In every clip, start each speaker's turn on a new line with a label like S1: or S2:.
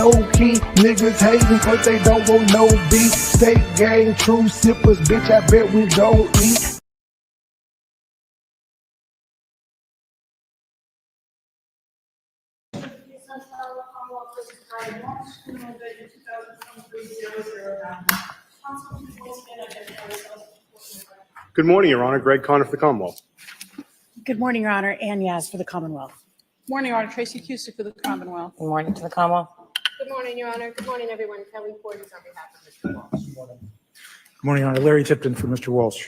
S1: low key. Niggas hating cause they don't want no beef. State gang, true sippers, bitch, I bet we gon' eat.
S2: Good morning, Your Honor. Greg Conner for the Commonwealth.
S3: Good morning, Your Honor. Ann Yaz for the Commonwealth.
S4: Morning, Your Honor. Tracy Cusick for the Commonwealth.
S5: Good morning to the Commonwealth.
S6: Good morning, Your Honor. Good morning, everyone. Kelly Portis on behalf of Mr. Walsh.
S7: Good morning, Your Honor. Larry Tipton for Mr. Walsh.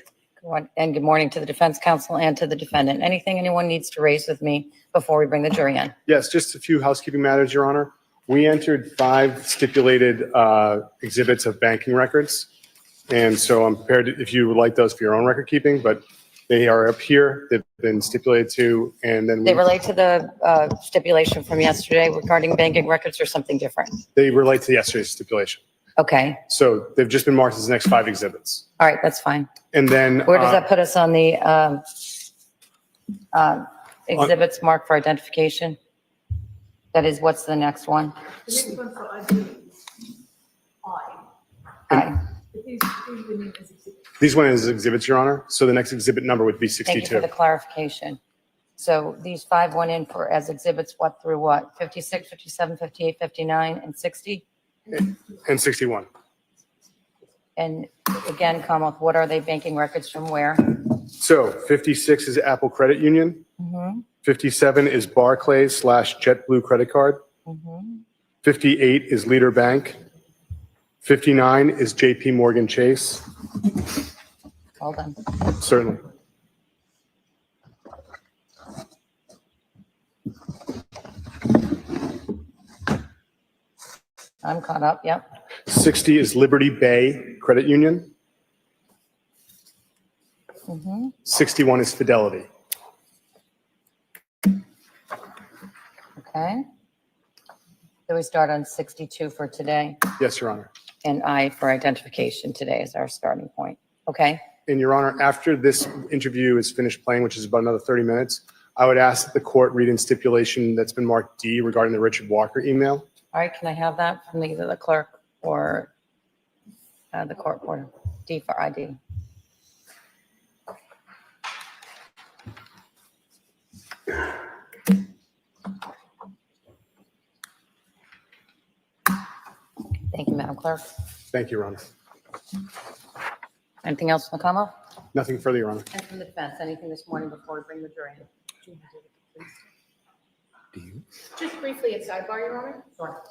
S5: And good morning to the defense counsel and to the defendant. Anything anyone needs to raise with me before we bring the jury in?
S2: Yes, just a few housekeeping matters, Your Honor. We entered 5 stipulated exhibits of banking records. And so I'm prepared if you would like those for your own record keeping, but they are up here. They've been stipulated to, and then
S5: They relate to the stipulation from yesterday regarding banking records or something different?
S2: they relate to yesterday's stipulation.
S5: Okay.
S2: So they've just been marked as the next 5 exhibits.
S5: All right. That's fine.
S2: And then
S5: Where does that put us on the exhibits marked for identification? That is, what's the next one?
S4: The next one for ID is I.
S5: Aye.
S4: But these the name is exhibit.
S2: these went as exhibits, Your Honor. So the next exhibit number would be
S5: Thank you for
S2: 62.
S5: the clarification. So these 5 went in for as exhibits, what through what? 56, 57, 58, 59, and 60?
S2: And 61.
S5: And again, Commonwealth, what are they banking records from where?
S2: So 56 is Apple Credit Union. 57 is Barclays / JetBlue credit card. 58 is Leader Bank. 59 is JP Morgan Chase.
S5: Hold on.
S2: Certainly.
S5: I'm caught up, yep.
S2: 60 is Liberty Bay Credit Union. 61 is Fidelity.
S5: Okay. So we start on 62 for today,
S2: Yes, Your Honor.
S5: and I for identification today is our starting point. Okay?
S2: And Your Honor, after this interview is finished playing, which is about another 30 minutes, I would ask that the court read in stipulation that's been marked D regarding the Richard Walker email.
S5: All right, can I have that from either the clerk or the court reporter? D for ID. Thank you, Madam Clerk.
S2: Thank you, Your Honor.
S5: Anything else from the Commonwealth?
S2: Nothing further, Your Honor.
S5: And from the defense, anything this morning before we bring the jury in?
S6: Just briefly at sidebar, Your Honor.
S5: Sure.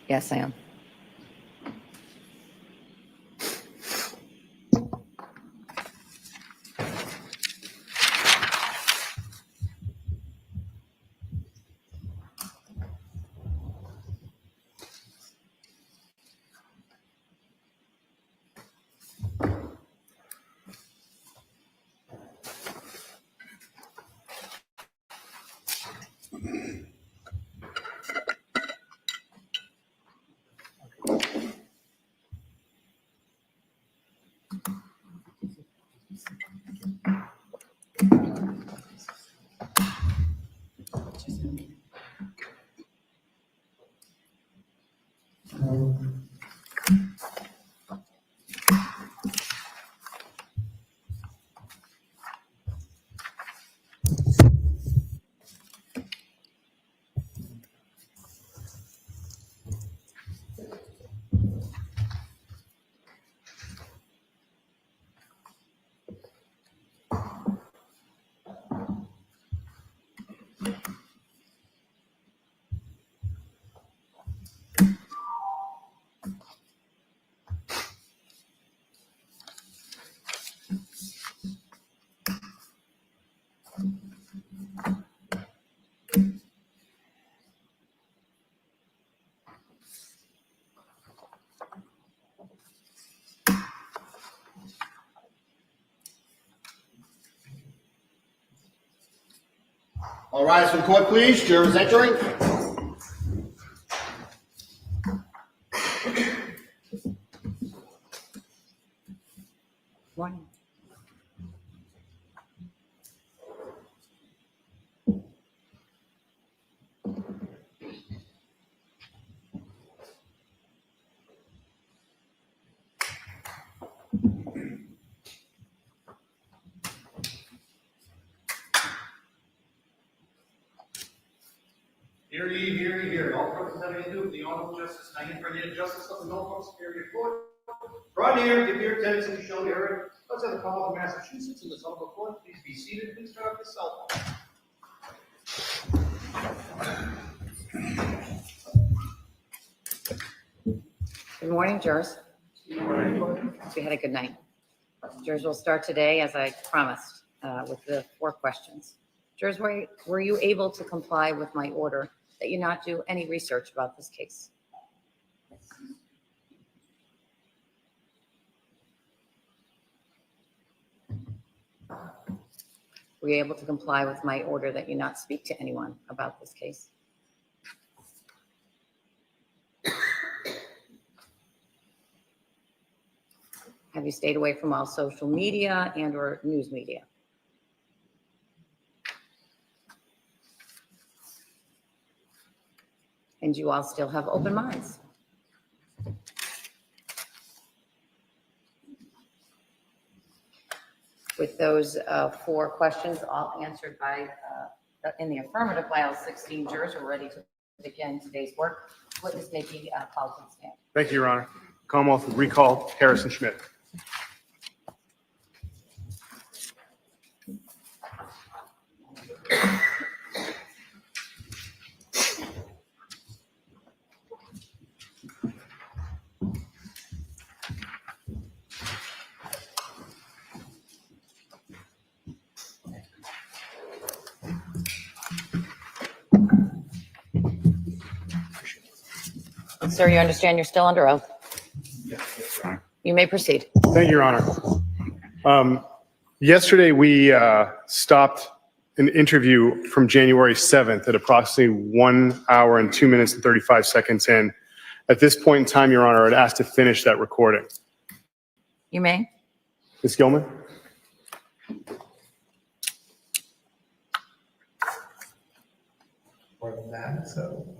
S5: Yes, I am.
S8: All rise for the court, please. Jurors entering.
S5: Morning.
S9: Hear ye, hear ye, hear. All persons having to do with the Honorable Justice Diane Fernandez, Justice of the Norfolk Superior Court. Draw near, give your attendance and show your hearing. Let's have a call of Massachusetts in this honorable court. Please be seated. Please turn off your cell phone.
S5: Good morning, jurors. Hope you had a good night. Jurors will start today, as I promised, with the 4 questions. Jurors, were you able to comply with my order that you not do any research about this case? Were you able to comply with my order that you not speak to anyone about this case? Have you stayed away from all social media and/or news media? And you all still have open minds? With those 4 questions all answered by, in the affirmative by all 16 jurors, we're ready to begin today's work. Witness may be called to the stand.
S2: Thank you, Your Honor. Commonwealth would recall Harrison Schmidt.
S5: Sir, you understand you're still under oath? You may proceed.
S2: Thank you, Your Honor. Yesterday, we stopped an interview from January 7th at approximately 1 hour and 2 minutes and 35 seconds in. At this point in time, Your Honor, I'd ask to finish that recording.
S5: You may.
S2: Ms. Gilman?
S1: More than that, so.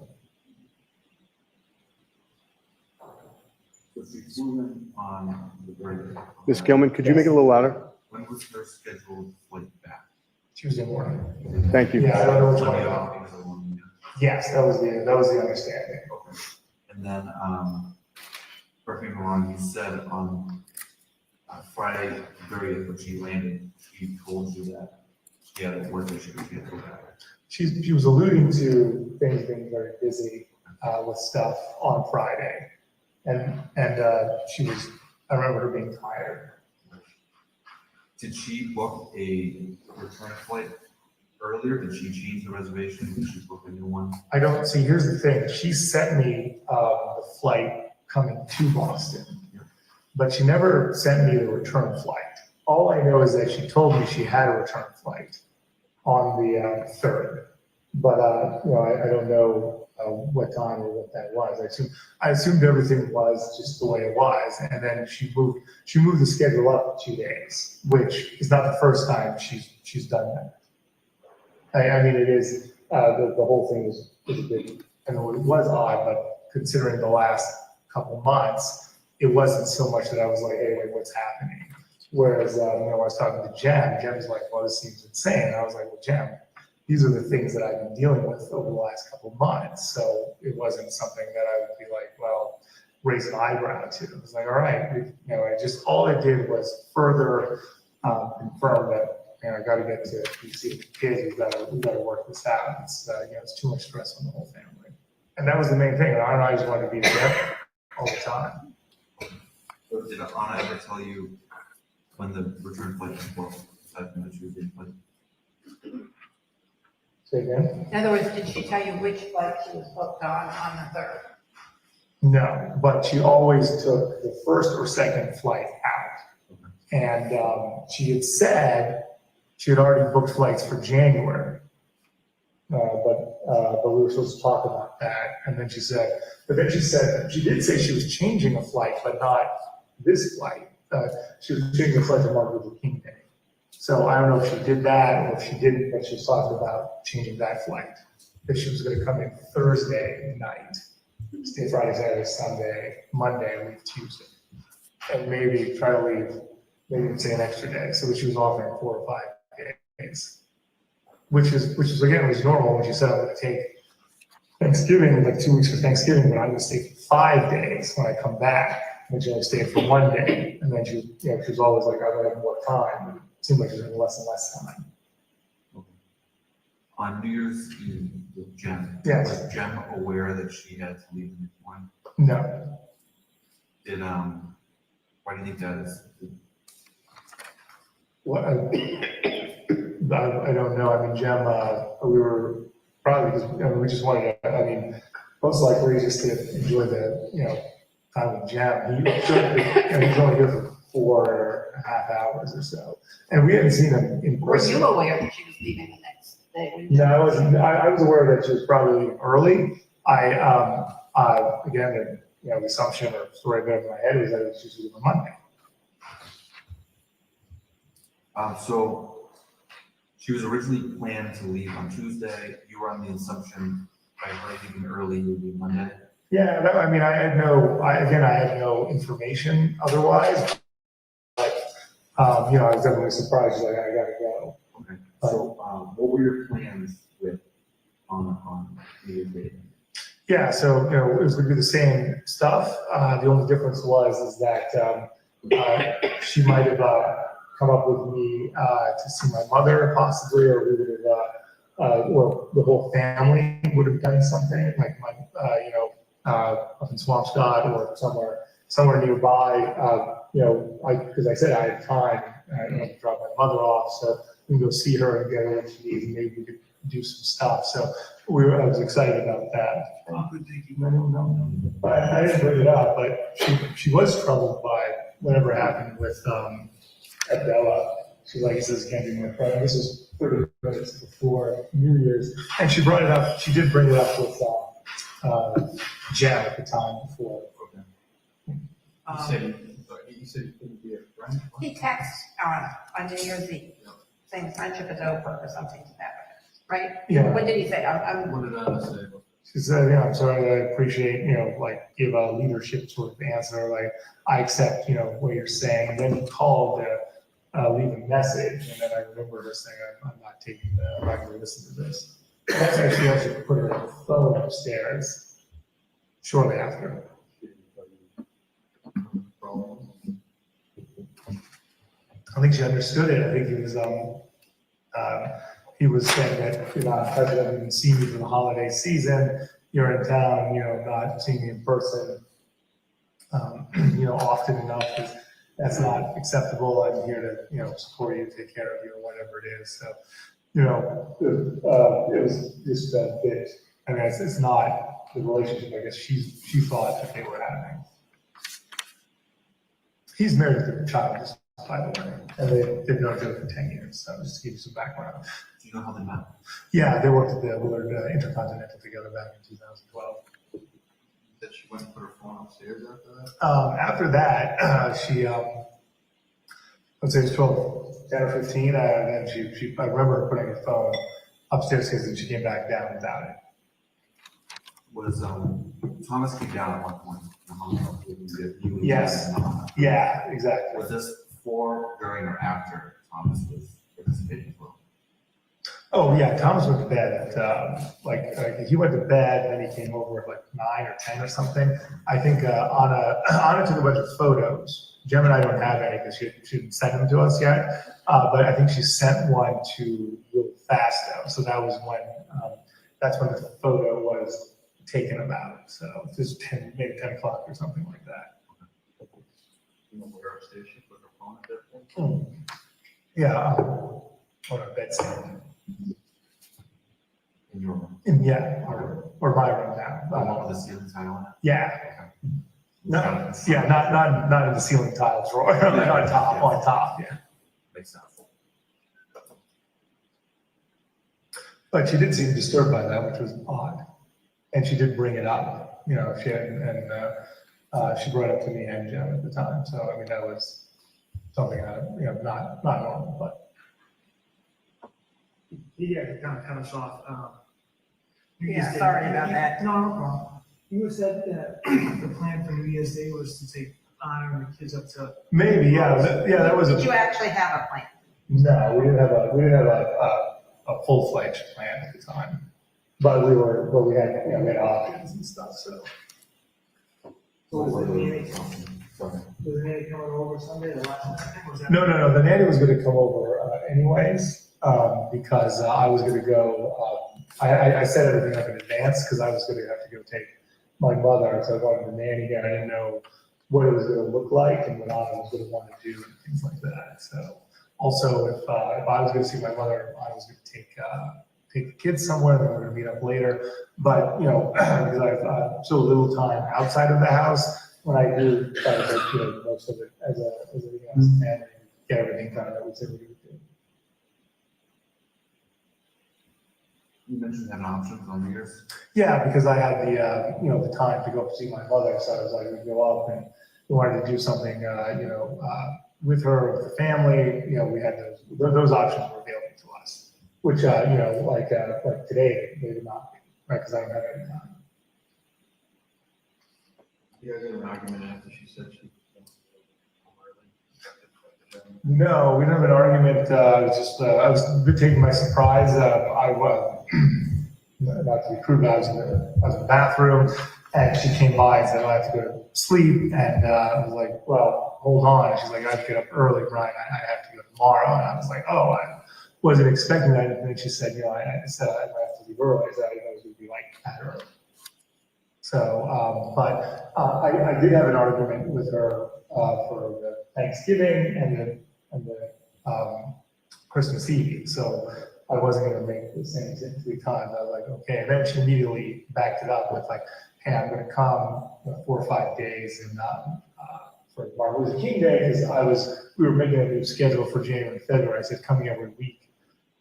S10: Was the movement on the very.
S2: Ms. Gilman, could you make it a little louder?
S10: When was her scheduled flight back?
S1: Tuesday morning.
S2: Thank you.
S1: Yeah, I don't know which
S10: Sunday
S1: one.
S10: off because of one.
S1: Yes, that was the understanding.
S10: Okay. And then, correct me if I'm wrong, you said on Friday 30th, when she landed, she told you that she had a work issue she had to go back.
S11: She was alluding to things being very busy with stuff on Friday. And I remember her being tired.
S10: Did she book a return flight earlier? Did she change the reservation? Did she book a new one?
S11: I don't see, here's the thing, she sent me the flight coming to Boston, but she never sent me the return flight. All I know is that she told me she had a return flight on the 3rd, but I don't know what time or what that was. I assumed everything was just the way it was, and then she moved the schedule up 2 days, which is not the first time she's done that. I mean, it is the whole thing is a bit, and it was odd, but considering the last couple months, it wasn't so much that I was like, hey, wait, what's happening? Whereas I was talking to Jem was like, well, this seems insane. And I was like, well, Jem, these are the things that I've been dealing with over the last couple of months. So it wasn't something that I would be like, well, raise an eyebrow to. It was like, all right, all I did was further confirm that, I got to get to PC with the kids. We got to work this out. It's too much stress on the whole family. And that was the main thing. I just wanted to be there all the time.
S10: So did Anna ever tell you when the return flight was booked, aside from the Tuesday flight?
S11: Say again?
S6: In other words, did she tell you which flight she was booked on the 3rd?
S11: No, but she always took the first or second flight out. And she had said she had already booked flights for January. But we were supposed to talk about that. And then she said she did say she was changing a flight, but not this flight. She was changing a flight to Martin Luther King Day. So I don't know if she did that or if she didn't, but she was talking about changing that flight. That she was going to come in Thursday night, stay Friday, Saturday, Sunday, Monday, and leave Tuesday. And maybe try to leave, maybe say an extra day. So she was offering 4 or 5 days. Which is again, was normal when she said I'm going to take Thanksgiving, like 2 weeks for Thanksgiving, but I'm going to stay for 5 days when I come back. And she only stayed for 1 day, and then she was always like, I'm going to have more time. It seemed like she was having less and less time.
S10: Okay. On New Year's Eve with Jem,
S11: Yes.
S10: was Jem aware that she had to leave the next morning?
S11: No,
S10: Did why do you think that is?
S11: what I don't know. I mean, Jem, we were probably because we just wanted to. Most likely just to enjoy the time with Jem. He's only here for 4.5 hours or so, and we hadn't seen him in
S6: Were
S11: person.
S6: you aware that she was leaving the next day?
S11: No, I was aware that she was probably leaving early. Again, the assumption or story that in my head was that she was leaving Monday.
S10: So she was originally planned to leave on Tuesday. You were on the assumption by her leaving early it would be Monday.
S11: Yeah, I had no information otherwise. But I was definitely surprised. Like, I gotta go.
S10: Okay. So what were your plans with on New Year's Day?
S11: Yeah, so it was gonna be the same stuff. The only difference is that she might have come up with me to see my mother possibly, or we would have, or the whole family would have done something like my, up in Swampscott or somewhere nearby. Because I said I had time, I don't have to drop my mother off, so we can go see her and get her what she needs, and maybe we could do some stuff. So I was excited about that. But I didn't bring it up, but she was troubled by whatever happened with Adela. She's like, he says, can't be more friend. This is 30 minutes before New Year's. And she brought it up, she did bring it up with Jen at the time before.
S9: You said you couldn't be a friend?
S6: He texts on New Year's Eve, saying friendship is over or something to that effect, right?
S11: Yeah.
S6: What did he say?
S9: What did Anna say?
S11: She said, I'm sorry, I appreciate, give a leadership sort of answer, like, I accept, what you're saying. And then he called to leave a message, and then I remember her saying, I'm not going to listen to this. And that's actually also put her phone upstairs shortly after. I think she understood it. I think he was, He was saying that, you know, I didn't even see me for the holiday season. You're in town, you know, not seeing me in person, you know, often enough. That's not acceptable. I'm here to, you know, support you, take care of you, or whatever it is. So, you know, it was just a bit, I mean, it's not the relationship, I guess she thought that they were having. He's married to the child, just by the way, and they've known each other for 10 years, so just to give you some background.
S10: Do you know how they met?
S11: Yeah, they worked at the Willard Intercontinental together back in 2012.
S10: That she went and put her phone upstairs after that?
S11: After that, she, let's say it was 10 or 15, and then I remember her putting her phone upstairs because then she came back down without it.
S10: Was, Thomas came down at one point and hung out with you?
S11: Yes. Yeah, exactly.
S10: Was this before, during, or after Thomas was participating as well?
S11: Oh, yeah, Thomas went to bed at, he went to bed, and then he came over at like 9 or 10 or something. I think Anna took a bunch of photos. Jem and I don't have any because she didn't send them to us yet. But I think she sent one to Will Fasto. So that was when, that's when the photo was taken about. So just maybe 10 o'clock or something like that.
S10: You know, where upstairs she put her phone at that point?
S11: Yeah, on a bedstand.
S10: In your room?
S11: Yeah, or my room now.
S10: The one with the ceiling tile on it?
S11: Yeah. No, yeah, not in the ceiling tile drawer, like on top, yeah.
S10: Makes sense.
S11: But she did seem disturbed by that, which was odd. And she did bring it up, you know, she brought it up to me and Jem at the time. So, I mean, that was something that, you know, not normal, but.
S12: Yeah, to kind of cut us off.
S6: Yeah, sorry about that.
S12: No problem. You said that the plan for New Year's Day was to take Anna and the kids up to.
S11: Maybe, yeah, that was
S6: Did you actually have a plan?
S11: No, we didn't have a full-fledged plan at the time. But we had, you know, we had options and stuff, so.
S12: So was the nanny coming over Sunday, the last night? Was that?
S11: No, the nanny was gonna come over anyways, because I was gonna go, I set everything up in advance, because I was gonna have to go take my mother, so I wanted the nanny there, I didn't know what it was gonna look like and what Anna was gonna want to do and things like that, so. Also, if I was gonna see my mother, I was gonna take the kids somewhere, then we're gonna meet up later, but, you know, because I've so little time outside of the house, when I do try to take, you know, most of it as a family, get everything done that we said we would do.
S10: You mentioned having options on New Year's.
S11: Yeah, because I had the, you know, the time to go up to see my mother, so I was like, we'd go up and we wanted to do something, you know, with her, with the family, you know, we had those options were available to us, which, you know, like today, they did not be, right, because I don't have any time.
S10: You guys had an argument after she said she.
S11: No, we didn't have an argument, it was just, I was taken by surprise, I was, not to be crude, but I was in the bathroom, and she came by and said, I have to go to sleep, and I was like, well, hold on, she's like, I have to get up early, Brian, I have to go tomorrow, and I was like, oh, I wasn't expecting that, and then she said, you know, I said I have to leave early, I said, I didn't know it was going to be like that early. So, but I did have an argument with her for the Thanksgiving and the Christmas Eve. So I wasn't going to make the same 3 times. I was like, okay. And then she immediately backed it up with like, hey, I'm going to come 4 or 5 days and for Martin Luther King Day, because we were making a new schedule for January and February. I said coming every week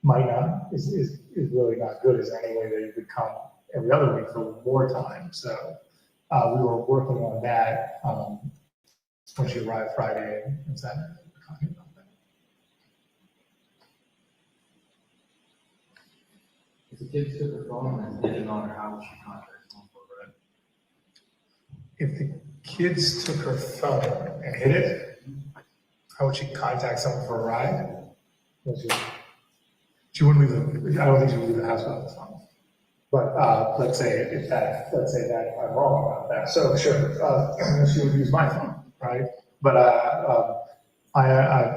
S11: might not is really not good. Is there any way that you could come every other week for more time? So we were working on that when she arrived Friday and Saturday. Talking about that.
S10: If the kids took her phone and didn't on her, how would she contact someone for it?
S11: If the kids took her phone and hid it, how would she contact someone for a ride? She wouldn't leave I don't think she would leave the house without the phone. But let's say that I'm wrong about that. So sure, she would use my phone, right? But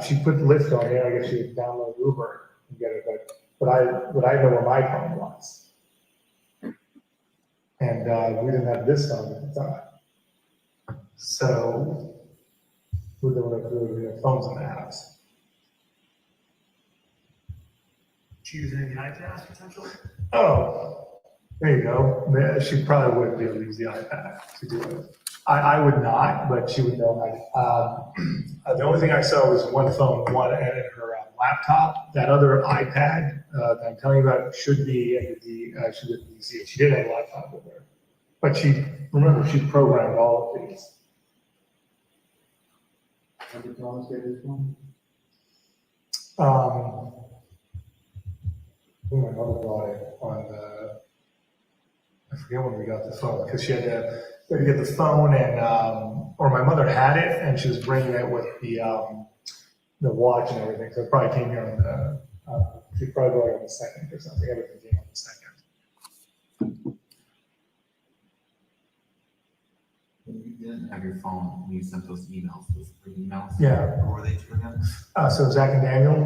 S11: she put Lyft on here. I guess she would download Uber get it, but I know where my phone was. And, we didn't have this phone at the time. So, there were phones in the house.
S12: She using any iPads potentially?
S11: Oh, there you go. She probably would be able to use the iPad to do it. I would not, but she would know how to. The only thing I saw was one phone, one and her laptop. That other iPad that I'm telling you about should be at the DC. She did have a laptop with her, but she programmed all of these.
S12: How did Thomas get his phone?
S11: I think my mother bought it on I forget when we got the phone, because she had to get the phone and, or my mother had it and she was bringing it with the watch and everything. So it probably came here on she probably bought it on the second or something. Everything came on the second.
S10: When you didn't have your phone, when you sent those emails, those 3 emails.
S11: Yeah.
S10: Who were they to again?
S11: So Zach and Daniel,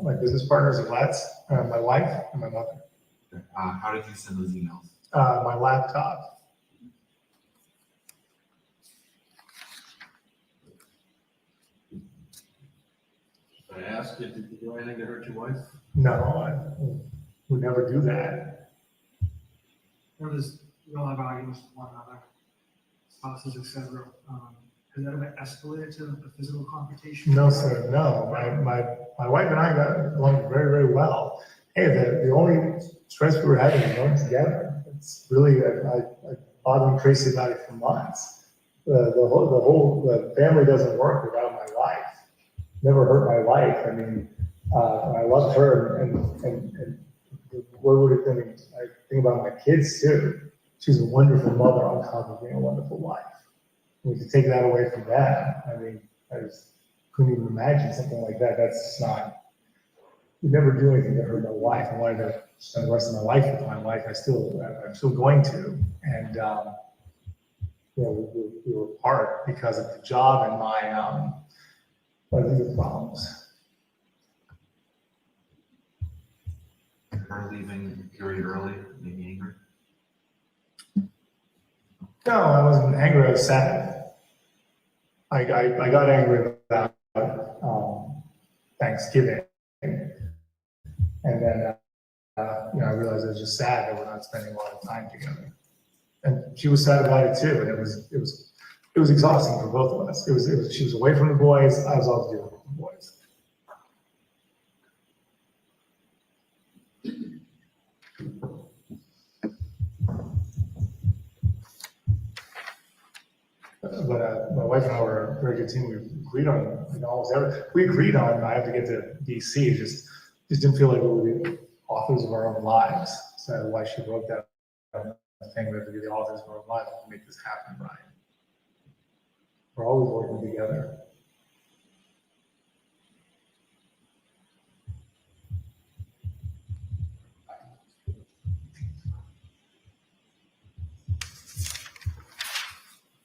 S11: my business partners at Let's, my wife and my mother.
S10: How did you send those emails?
S11: My laptop.
S9: I asked, did you do anything to hurt your wife?
S11: No, I would never do that.
S12: There was, we all have arguments with one another, spouses, et cetera. Has that ever escalated to a physical confrontation?
S11: No, sir, no. My wife and I got along very, very well. Hey, the only stress we were having was going together. It's really, I bothered Tracy about it for months. The whole family doesn't work without my wife. Never hurt my wife. I mean, I loved her and what would it think? I think about my kids too. She's a wonderful mother on top of being a wonderful wife. And to take that away from them, I mean, I just couldn't even imagine something like that. That's not, you never do anything to hurt my wife. I wanted to spend the rest of my life with my wife. I'm still going to. And, we were apart because of the job and my legal problems.
S10: Her leaving very early, maybe angry?
S11: No, I wasn't angry. I was sad. I got angry about Thanksgiving, and then I realized I was just sad that we're not spending a lot of time together. And she was sad about it too. And it was exhausting for both of us. She was away from the boys. I was always dealing with the boys. But my wife and I were a very good team. We agreed on almost everything. We agreed on I have to get to DC. It just didn't feel like we were the authors of our own lives. So that's why she wrote that thing. We have to be the authors of our own lives to make this happen, right? We're always working together.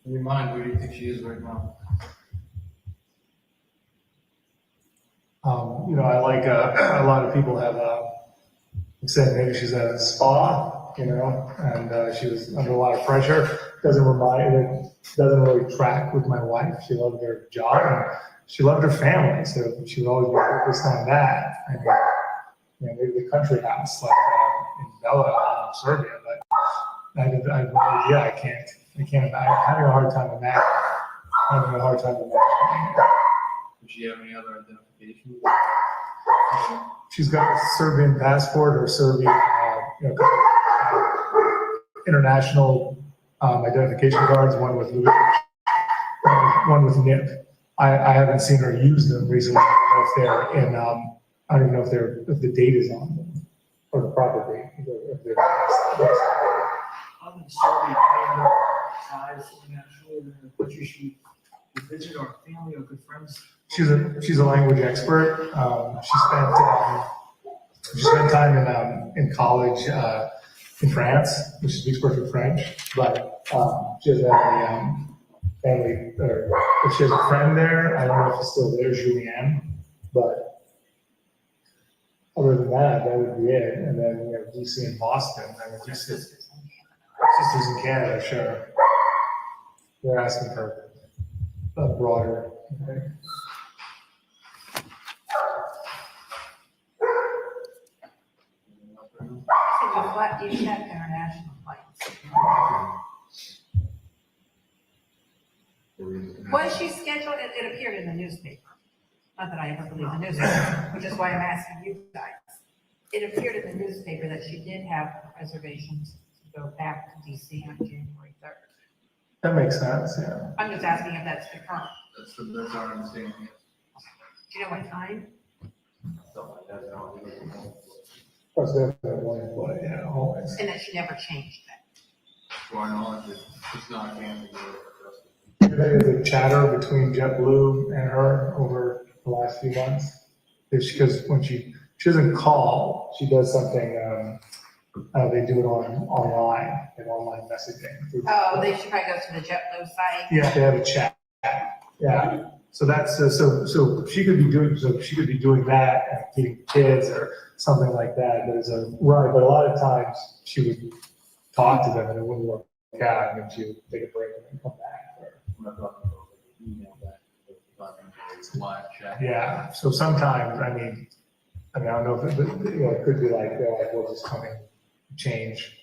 S12: In your mind, where do you think she is right now?
S11: I like a lot of people have said maybe she's at a spa, and she was under a lot of pressure. Doesn't really track with my wife. She loved her job and she loved her family, so she would always be focused on that. And maybe the country house like in Bela, in Serbia, but I have no idea. I can't. I'm having a hard time imagining.
S12: Does she have any other identification?
S11: She's got a Serbian passport or Serbian, international identification cards. One with NIP. I haven't seen her use them recently. I don't know if they're in. I don't even know if the date is on them or the proper date. If they're,
S12: Other than Serbia, any other ties internationally in the country she visited, or family or good friends?
S11: She's a language expert. She spent time in college in France, which she speaks perfect French. But she has a family, or if she has a friend there. I don't know if she's still there, Julianne. But other than that, that would be it. And then, you know, DC and Boston, I mean, just sisters in Canada, sure. They're asking for a broader, okay.
S6: So you check international flights. Was she scheduled, it appeared in the newspaper. Not that I ever believe the newspaper, which is why I'm asking you guys. It appeared in the newspaper that she did have reservations to go back to DC on January 3rd.
S11: That makes sense, yeah.
S6: I'm just asking if that's confirmed.
S10: That's our understanding.
S6: Do you know what time?
S10: Something like that, I don't know.
S11: Plus, they have that one flight, yeah, always.
S6: And that she never changed that.
S10: To our knowledge, it's not canceled.
S11: There's a chatter between JetBlue and her over the last few months. Because when she doesn't call, she does something, they do it online, like online messaging.
S6: Oh, they should probably go to the JetBlue site.
S11: Yeah, they have a chat. Yeah, so that's, so she could be doing that and feeding kids or something like that. There's a, right, but a lot of times she would talk to them and it wouldn't work out, and then she would take a break and then come back. Yeah, so sometimes, I mean, I don't know if it, you know, it could be like, they're like, we'll just come and change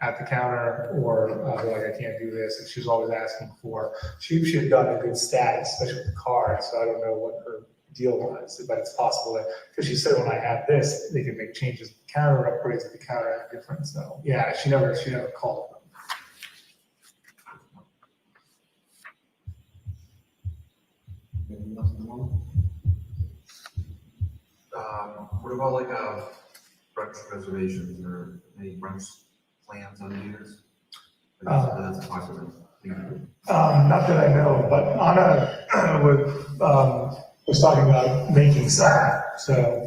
S11: at the counter, or they're like, I can't do this. And she's always asking for, she had gotten a good status, especially with the card, so I don't know what her deal was, but it's possible that, because she said when I have this, they can make changes at the counter, upgrades at the counter are different, so, yeah, she never called them.
S10: What about like brunch reservations or any brunch plans on New Year's? That's a possible thing.
S11: Not that I know, but Anna was talking about making some, so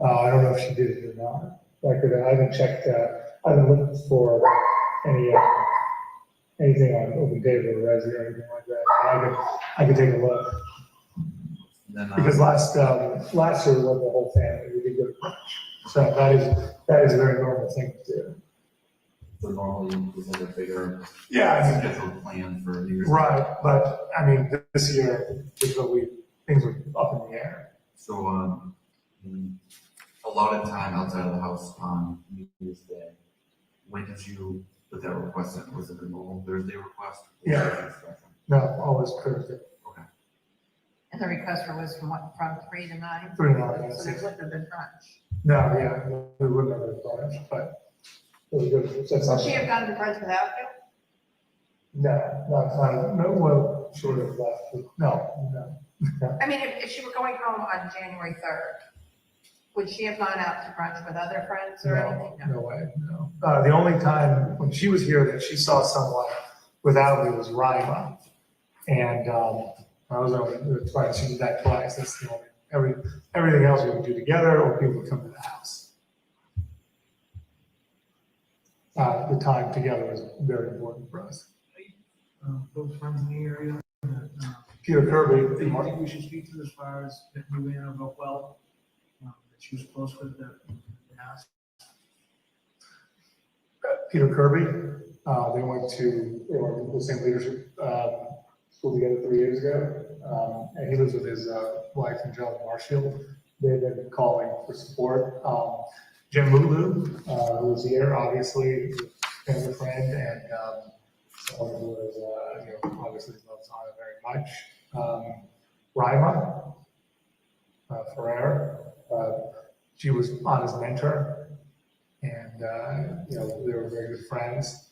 S11: I don't know if she did it or not. Like, I haven't checked, I haven't looked for anything on Open Data or Resi or anything like that. I could take a look.
S10: Then,
S11: Because last year we went the whole family, we did go to brunch. So that is a very normal thing to do.
S10: So normally it's like a bigger
S11: Yeah,
S10: scheduled plan for New Year's.
S11: right, but I mean, this year, just what things were up in the air.
S10: So, a lot of time outside of the house on New Year's Day. When did you put that request in? Was it a normal Thursday request?
S11: Yeah. No, always Thursday.
S6: And the request was from what, from 3 to 9?
S11: 3 to 9,
S6: So they wouldn't have been brunch.
S11: No, yeah, we wouldn't have a brunch, but it was good. That's
S6: Would
S11: not-
S6: she have gone to brunch without you?
S11: No, well, she would have left. No.
S6: I mean, if she were going home on January 3rd, would she have gone out to brunch with other friends or anything?
S11: No way, no. The only time when she was here that she saw someone without me was Rima. And I was only twice, she did that twice. That's the only, everything else we would do together or people would come to the house. The time together was very important for us.
S12: Those friends in the area.
S11: Peter Kirby,
S12: Do you think we should speak to as far as that Luann of Oakwell, that she was close with the house?
S11: Peter Kirby, they were in the same leadership school together 3 years ago. And he lives with his wife, Angela Marshall. They've been calling for support. Jim Lulu, who was here, obviously, a family friend, and someone who was, obviously loves Anna very much. Rima Ferrer, she was Anna's mentor, and they were very good friends.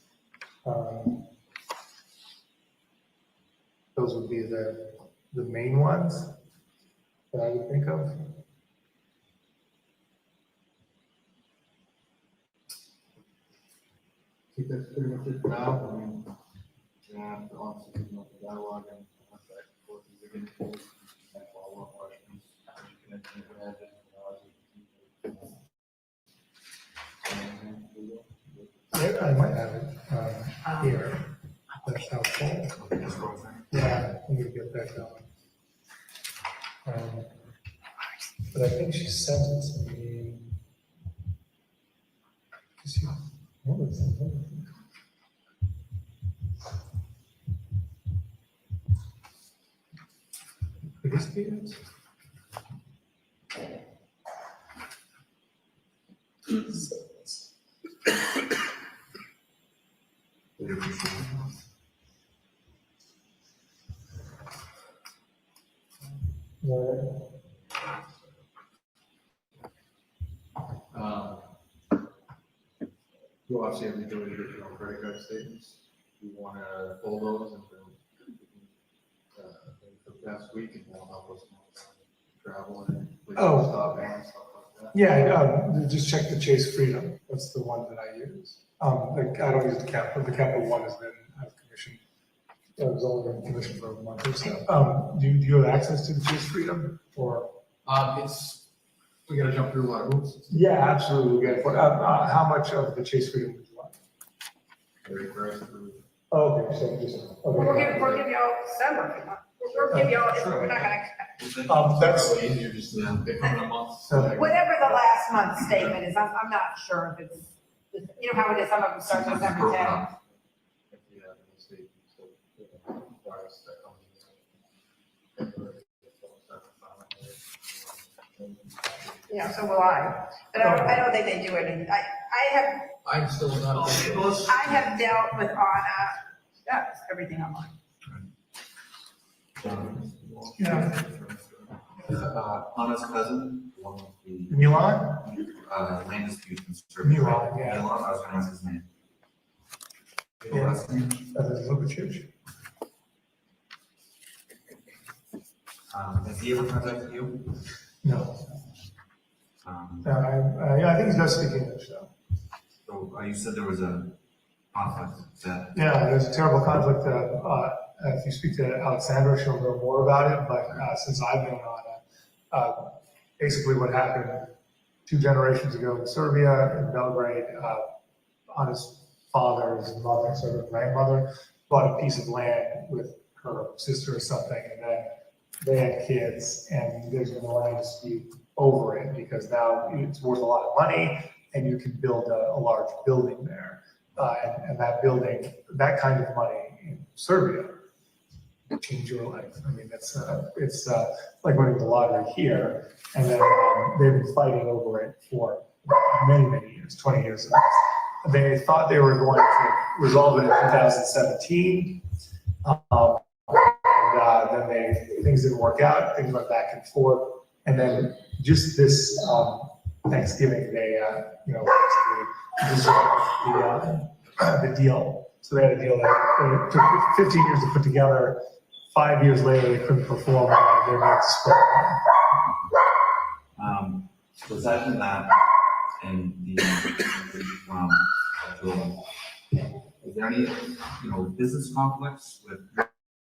S11: Those would be the main ones that I would think of.
S9: I think that's pretty much it for now. I mean, obviously, the dialogue and back and forth is going to be follow-up questions. As you can imagine,
S11: I might have it here. That's helpful. Yeah, I'm gonna get that going. But I think she sent it to me. Could this be it?
S10: You obviously have the ability to get your own credit card statements. You want to pull those and for the past week and will help us travel and
S11: Oh.
S10: stop and stuff like that.
S11: Yeah, just check the Chase Freedom. That's the one that I use. I don't use the Capital. The Capital One has been out of commission. It was only in commission for a month or so. Do you have access to the Chase Freedom or?
S10: We gotta jump through a lot of hoops.
S11: Yeah, absolutely. We got how much of the Chase Freedom would you like? Oh, okay, so just. Okay.
S6: We'll give y'all December. If you want. We'll give y'all, we're not gonna expect.
S11: That's
S10: easier just to pick from a month.
S6: Whatever the last month's statement is, I'm not sure if it's, you know how it is, some of them start December 10. Yeah, so will I, but I don't think they do it.
S10: I'm still not.
S6: I have dealt with Anna, that's everything online.
S11: Yeah.
S10: Anna's cousin, one of the
S11: Milan?
S10: land dispute conservator.
S11: Milan, yeah.
S10: Milan, I was gonna ask his name.
S11: Yeah.
S10: Last name?
S11: Lubitsch.
S10: Has he ever contacted you?
S11: No.
S10: Yeah,
S11: I think he's does speak English though.
S10: So you said there was a conflict that.
S11: Yeah, there's a terrible conflict. If you speak to Alexandra, she'll know more about it. But since I've been on basically what happened 2 generations ago in Serbia, in Belgrade, Anna's father's mother, sort of grandmother, bought a piece of land with her sister or something, and then they had kids, and there's been a land dispute over it because now it's worth a lot of money, and you can build a large building there. And that building, that kind of money in Serbia will change your life. I mean, it's like winning the lottery here. And then they've been fighting over it for many, many years, 20 years. They thought they were going to resolve it in 2017. And then things didn't work out. Things went back and forth. And then just this Thanksgiving, they, the deal. So they had a deal that it took 15 years to put together. 5 years later, they couldn't perform. They're not split.
S10: Aside from that, and the is there any business conflicts with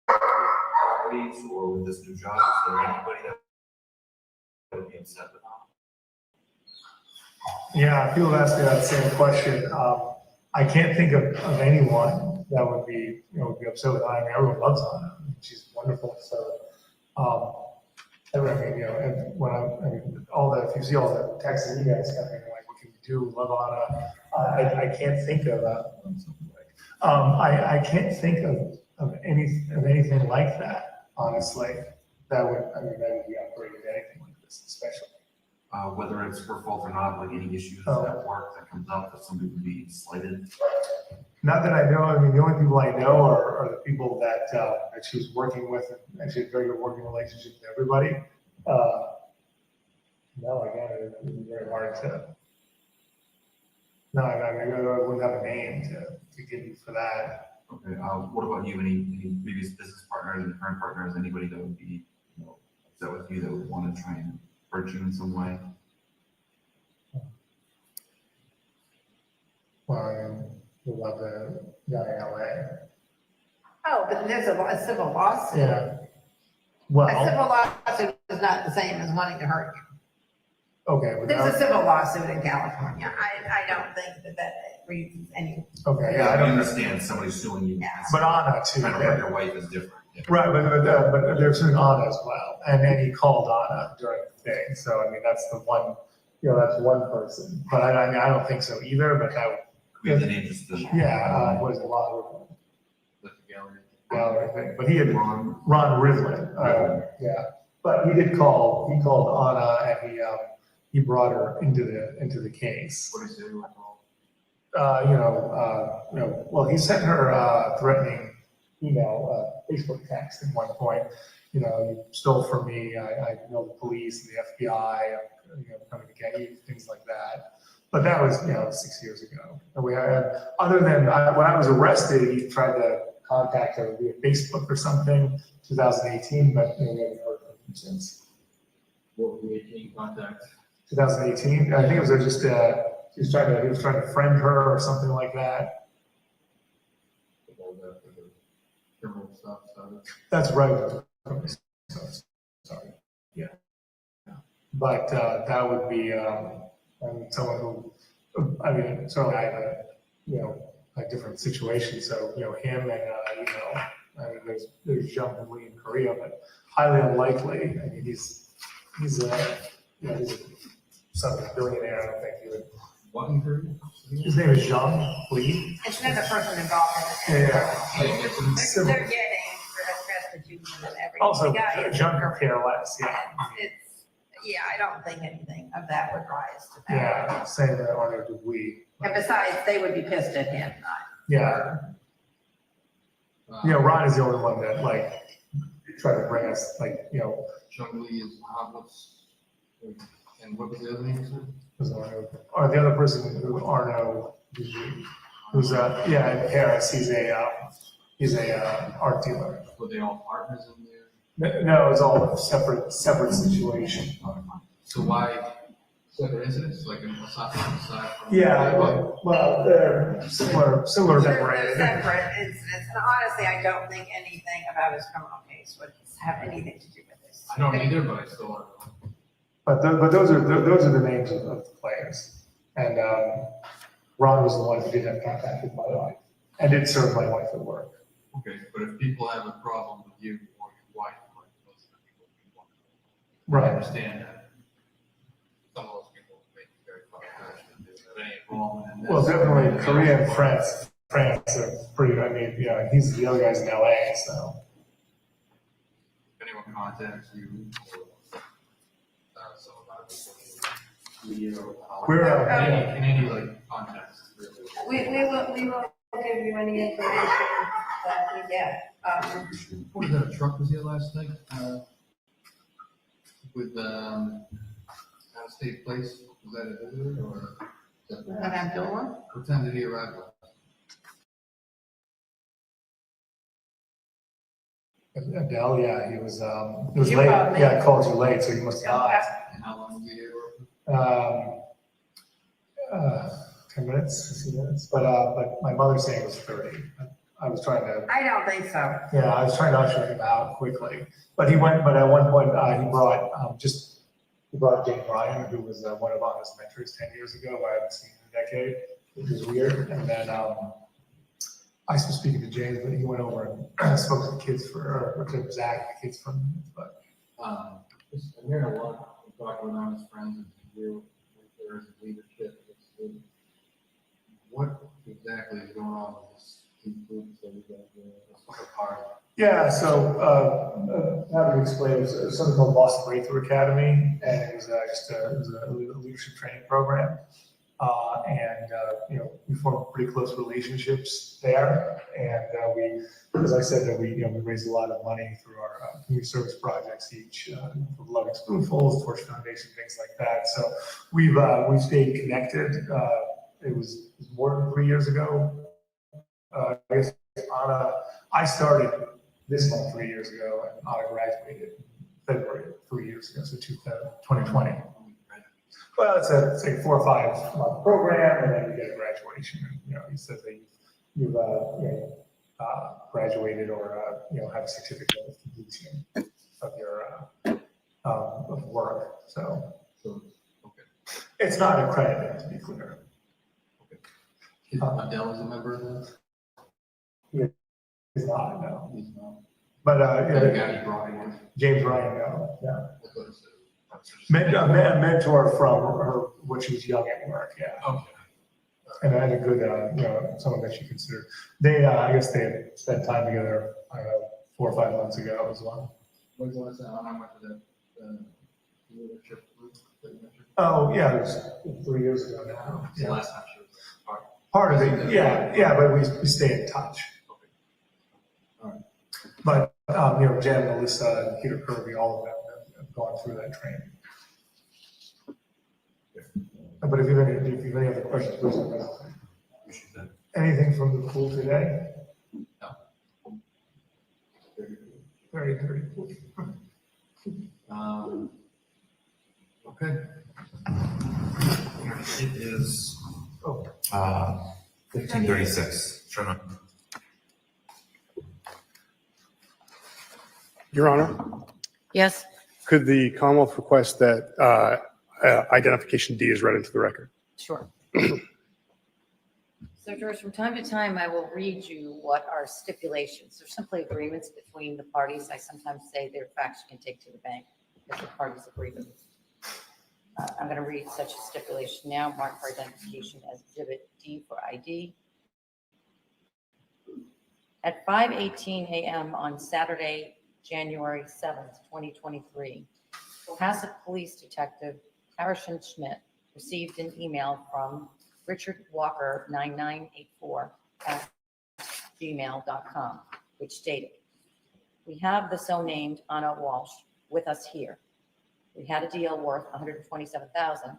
S10: properties or with this new job? Is there anybody that would be upset with that?
S11: Yeah, people ask me that same question. I can't think of anyone that would be upset with Anna. I mean, everyone loves Anna. She's wonderful. So, if you see all the texts that you guys got, like, what can we do? Love Anna. I can't think of I can't think of anything like that. Honestly, that would be upgraded to anything like this, especially.
S10: Whether it's her fault or not, like any issues at work that comes up that somebody would be slighted?
S11: Not that I know. I mean, the only people I know are the people that she was working with, and she had a very good working relationship with everybody. No, again, it would be very hard to. No, I wouldn't have a name to give you for that.
S10: Okay. What about you? Any previous business partners and current partners? Anybody that would be upset with you that would want to try and hurt you in some way?
S11: Well, we love the guy in LA.
S6: Oh, but there's a civil lawsuit.
S11: Yeah.
S6: A
S11: Well,
S6: civil lawsuit is not the same as wanting to hurt you.
S11: okay. But
S6: There's a civil lawsuit in California. I don't think that reads any.
S11: okay.
S10: Yeah,
S11: I
S10: I
S11: don't.
S10: understand somebody suing you.
S6: Yeah.
S11: But Anna too.
S10: Trying to hurt your wife is different. Yeah.
S11: Right, but they're suing Anna as well, and he called Anna during the thing. So I mean, that's the one that's one person. But I mean, I don't think so either, but that,
S10: We have the name just the.
S11: was a lot of
S10: The gallery.
S11: gallery thing, but he had
S10: Ron.
S11: Ron Rivlin, yeah. But he called Anna and he brought her into the case.
S10: What do you say? What call?
S11: Well, he sent her threatening email, Facebook text at one point. You stole from me. I know the police and the FBI. I'm coming to get you. Things like that. But that was 6 years ago. And we had, other than when I was arrested, he tried to contact her via Facebook or something, 2018. But we haven't heard from him since.
S10: What were the 18 contacts?
S11: 2018. I think it was just he was trying to friend her or something like that.
S10: All that for the criminal stuff started.
S11: That's right. Sorry. Yeah. But that would be someone who, certainly I have a different situation. So him and there's Jung Lee in Korea, but highly unlikely. I mean, he's a son of a billionaire. I don't think he would.
S10: What in Korea?
S11: His name is Jung Lee.
S6: It's another person involved in it.
S11: Yeah.
S6: They're getting restitution and everything.
S11: Also,
S6: The guy is-
S11: Jung could care less. Yeah.
S6: I don't think anything of that would rise to that.
S11: Yeah. Same with Arnaud Dubuis.
S6: And besides, they would be pissed at him, not.
S11: Yeah. Ron is the only one that tried to bring us
S10: Chung Lee is Hobbits. And what was the other name?
S11: or the other person who Arnaud Dubuis, who's in Paris. He's a art dealer.
S10: Were they all partners in there?
S11: No, it's all a separate situation.
S10: So why separate incidents, like aside from?
S11: Yeah, well, they're similar
S6: They're
S11: brand.
S6: separate incidents, and honestly, I don't think anything about his criminal case would have anything to do with this.
S10: I don't either, but I still want to know.
S11: But those are the names of the players. And Ron was the one who did have contact with my wife and did serve my wife at work.
S10: Okay, but if people have a problem with you or your wife, like most of the people we want to
S11: Right.
S10: understand that some of those people may be very passionate, they have any involvement in this.
S11: Well, definitely Korea and France are pretty, he's the other guy's in LA, so.
S10: If anyone contacts you or some about
S11: We're,
S10: any like contacts.
S6: We will give you any information that we get.
S10: What was that, a truck was here last night? With, out-of-state place, was that a visitor or?
S6: Madame Gilmore?
S10: What time did he arrive?
S11: Adele, yeah, he was, it was
S6: You
S11: late.
S6: called me.
S11: Yeah, I called you late, so you must have died.
S10: And how long was he here?
S11: 10 minutes, 15 minutes, but my mother's saying it was 30. I was trying to,
S6: I don't think so.
S11: I was trying to usher him out quickly. But at one point, he brought James Ryan, who was one of Anna's mentors 10 years ago, who I haven't seen in a decade, which is weird. And then I was speaking to James, but he went over and spoke to the kids or to Zach, the kids from, but.
S10: I'm hearing a lot, I'm talking with Anna's friends and you, there's leadership. What exactly is going on with this?
S11: Yeah, so how to explain it, was something called Boston Breakthrough Academy, and it was a leadership training program. We formed pretty close relationships there, and we, as I said, we raised a lot of money through our community service projects, each from Loving Spoonfuls, Torch Foundation, things like that. So we've stayed connected. It was more than 3 years ago. I guess I started this month 3 years ago, and Anna graduated February 3 years ago, so 2020. Well, it's a 4 or 5 month program, and then you get a graduation. He says that you've graduated or have a certificate of completion of your of work. So
S10: Okay.
S11: it's not accredited, to be clear.
S10: Adele is a member of that?
S11: He's not, no.
S10: He's not.
S11: But
S10: The guy you brought in with?
S11: James Ryan, no, yeah.
S10: I thought it said.
S11: A mentor from her when she was young at work, yeah.
S10: Okay.
S11: And I had a good, someone that she considered. They, I guess they had spent time together, I don't know, 4 or 5 months ago as well.
S10: When's the last time, how much of the leadership group that you mentioned?
S11: Oh, yeah, it was 3 years ago now.
S10: It's the last time she was part.
S11: Part of it, yeah, but we stay in touch.
S10: All right.
S11: But, Jen, Melissa, and Peter Kirby, all of them have gone through that training. But if you have any other questions, please don't hesitate. Anything from the pool today?
S10: No.
S11: Very, very cool.
S10: Okay. It is, 15:36. Sherman.
S2: Your Honor,
S5: Yes,
S2: could the Commonwealth request that identification D is read into the record?
S5: sure. So George, from time to time, I will read you what are stipulations. They're simply agreements between the parties. I sometimes say they're facts you can take to the bank if the parties agree with it. I'm going to read such a stipulation now, marked for identification as Exhibit D for ID. At 5:18 a.m. on Saturday, January 7th, 2023, Cohasset Police Detective Harrison Schmidt received an email from Richard Walker 9984 at gmail.com, which stated, "We have the so named Anna Walsh with us here. We had a deal worth $127,000.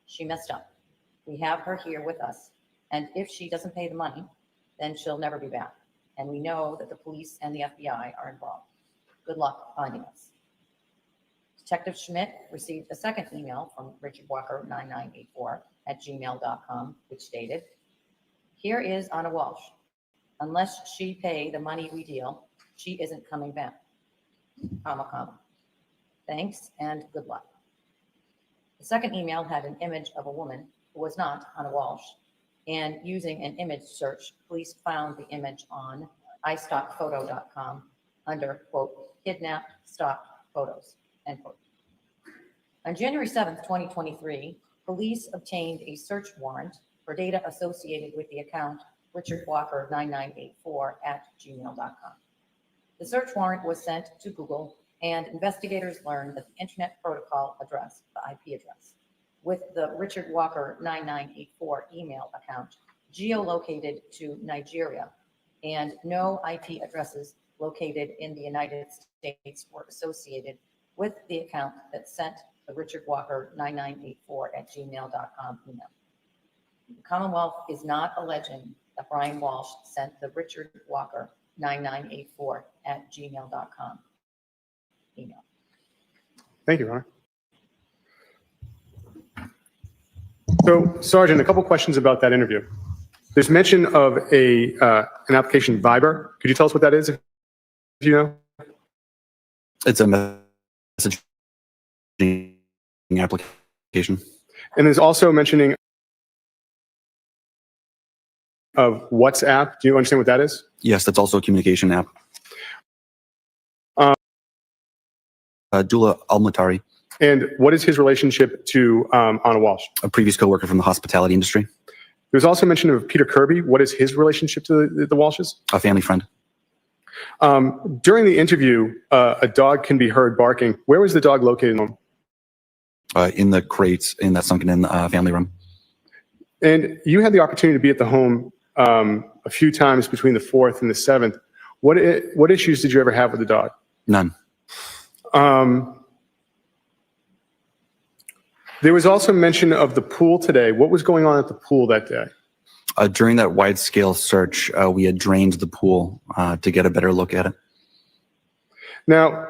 S5: She messed up. We have her here with us, and if she doesn't pay the money, then she'll never be back. And we know that the police and the FBI are involved. Good luck finding us." Detective Schmidt received a second email from Richard Walker 9984 at gmail.com, which stated, "Here is Anna Walsh. Unless she pay the money we deal, she isn't coming back. Comma, comma. Thanks and good luck." The second email had an image of a woman who was not Anna Walsh, and using an image search, police found the image on iStockPhoto.com under, quote, "kidnapped stock photos," end quote. On January 7th, 2023, police obtained a search warrant for data associated with the account Richard Walker 9984 at gmail.com. The search warrant was sent to Google, and investigators learned that the Internet Protocol address, the IP address, with the Richard Walker 9984 email account geolocated to Nigeria, and no IP addresses located in the United States were associated with the account that sent the Richard Walker 9984 at gmail.com email. The Commonwealth is not alleging that Brian Walsh sent the Richard Walker 9984 at gmail.com email.
S2: Thank you, Your Honor. So, Sergeant, a couple questions about that interview. There's mention of an application Viber. Could you tell us what that is, if you know?
S13: It's a messaging application.
S2: And there's also mentioning of WhatsApp. Do you understand what that is?
S13: Yes, that's also a communication app. Dula Almatari,
S2: And what is his relationship to Anna Walsh?
S13: a previous coworker from the hospitality industry,
S2: There's also mention of Peter Kirby. What is his relationship to the Walshes?
S13: a family friend.
S2: During the interview, a dog can be heard barking. Where was the dog located?
S13: In the crates in that sunken-in family room.
S2: And you had the opportunity to be at the home a few times between the 4th and the 7th. What issues did you ever have with the dog?
S13: None.
S2: There was also mention of the pool today. What was going on at the pool that day?
S13: During that wide-scale search, we had drained the pool to get a better look at it.
S2: Now,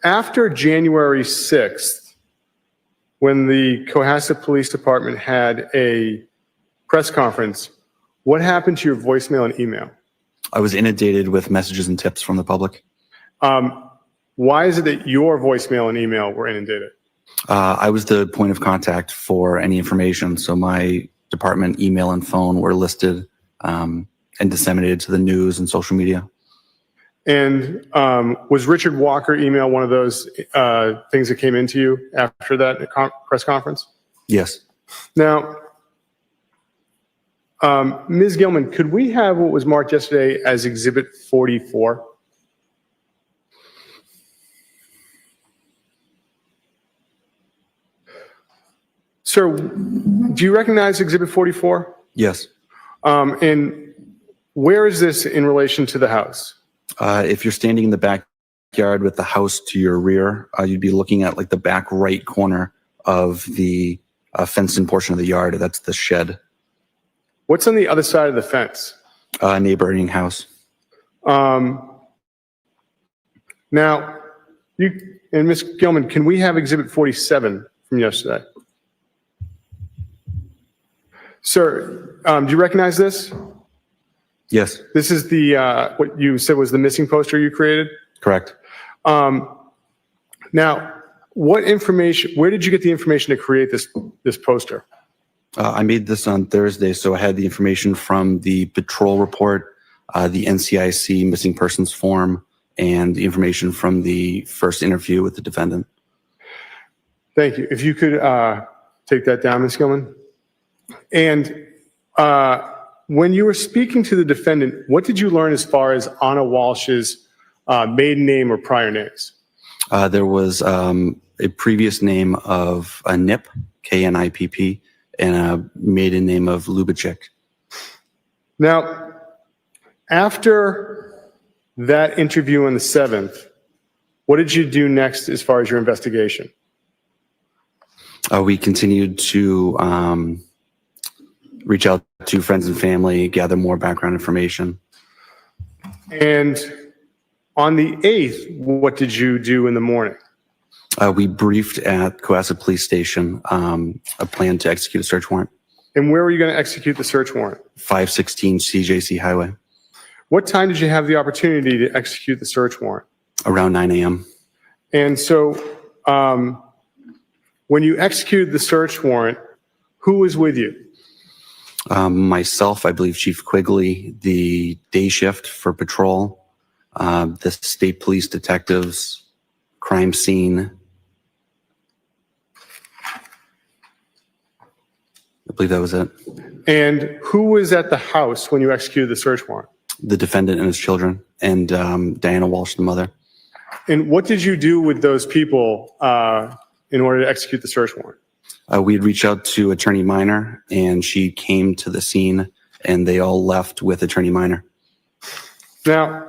S2: after January 6th, when the Cohasset Police Department had a press conference, what happened to your voicemail and email?
S13: I was inundated with messages and tips from the public.
S2: Why is it that your voicemail and email were inundated?
S13: I was the point of contact for any information, so my department email and phone were listed and disseminated to the news and social media.
S2: And was Richard Walker email one of those things that came into you after that press conference?
S13: Yes.
S2: Now, Ms. Gilman, could we have what was marked yesterday as Exhibit 44? Sir, do you recognize Exhibit 44?
S13: Yes.
S2: And where is this in relation to the house?
S13: If you're standing in the backyard with the house to your rear, you'd be looking at like the back right corner of the fenced-in portion of the yard. That's the shed.
S2: What's on the other side of the fence?
S13: Neighboring house.
S2: Now, you and Ms. Gilman, can we have Exhibit 47 from yesterday? Sir, do you recognize this?
S13: Yes.
S2: This is the what you said was the missing poster you created?
S13: Correct.
S2: Now, what information? Where did you get the information to create this poster?
S13: I made this on Thursday, so I had the information from the patrol report, the NCIC missing persons form, and the information from the first interview with the defendant.
S2: Thank you. If you could take that down, Ms. Gilman. And when you were speaking to the defendant, what did you learn as far as Anna Walsh's maiden name or prior names?
S13: There was a previous name of a Nip, K-N-I-P-P, and a maiden name of Lubitschek.
S2: Now, after that interview on the 7th, what did you do next as far as your investigation?
S13: We continued to reach out to friends and family, gather more background information.
S2: And on the 8th, what did you do in the morning?
S13: We briefed at Cohasset Police Station a plan to execute a search warrant.
S2: And where were you going to execute the search warrant?
S13: 516 CJC Highway.
S2: What time did you have the opportunity to execute the search warrant?
S13: Around 9 a.m.
S2: And so when you executed the search warrant, who was with you?
S13: Myself, I believe Chief Quigley, the day shift for patrol, the state police detectives, crime scene. I believe that was it.
S2: And who was at the house when you executed the search warrant?
S13: The defendant and his children, and Diana Walsh, the mother.
S2: And what did you do with those people in order to execute the search warrant?
S13: We had reached out to Attorney Minor, and she came to the scene, and they all left with Attorney Minor.
S2: Now,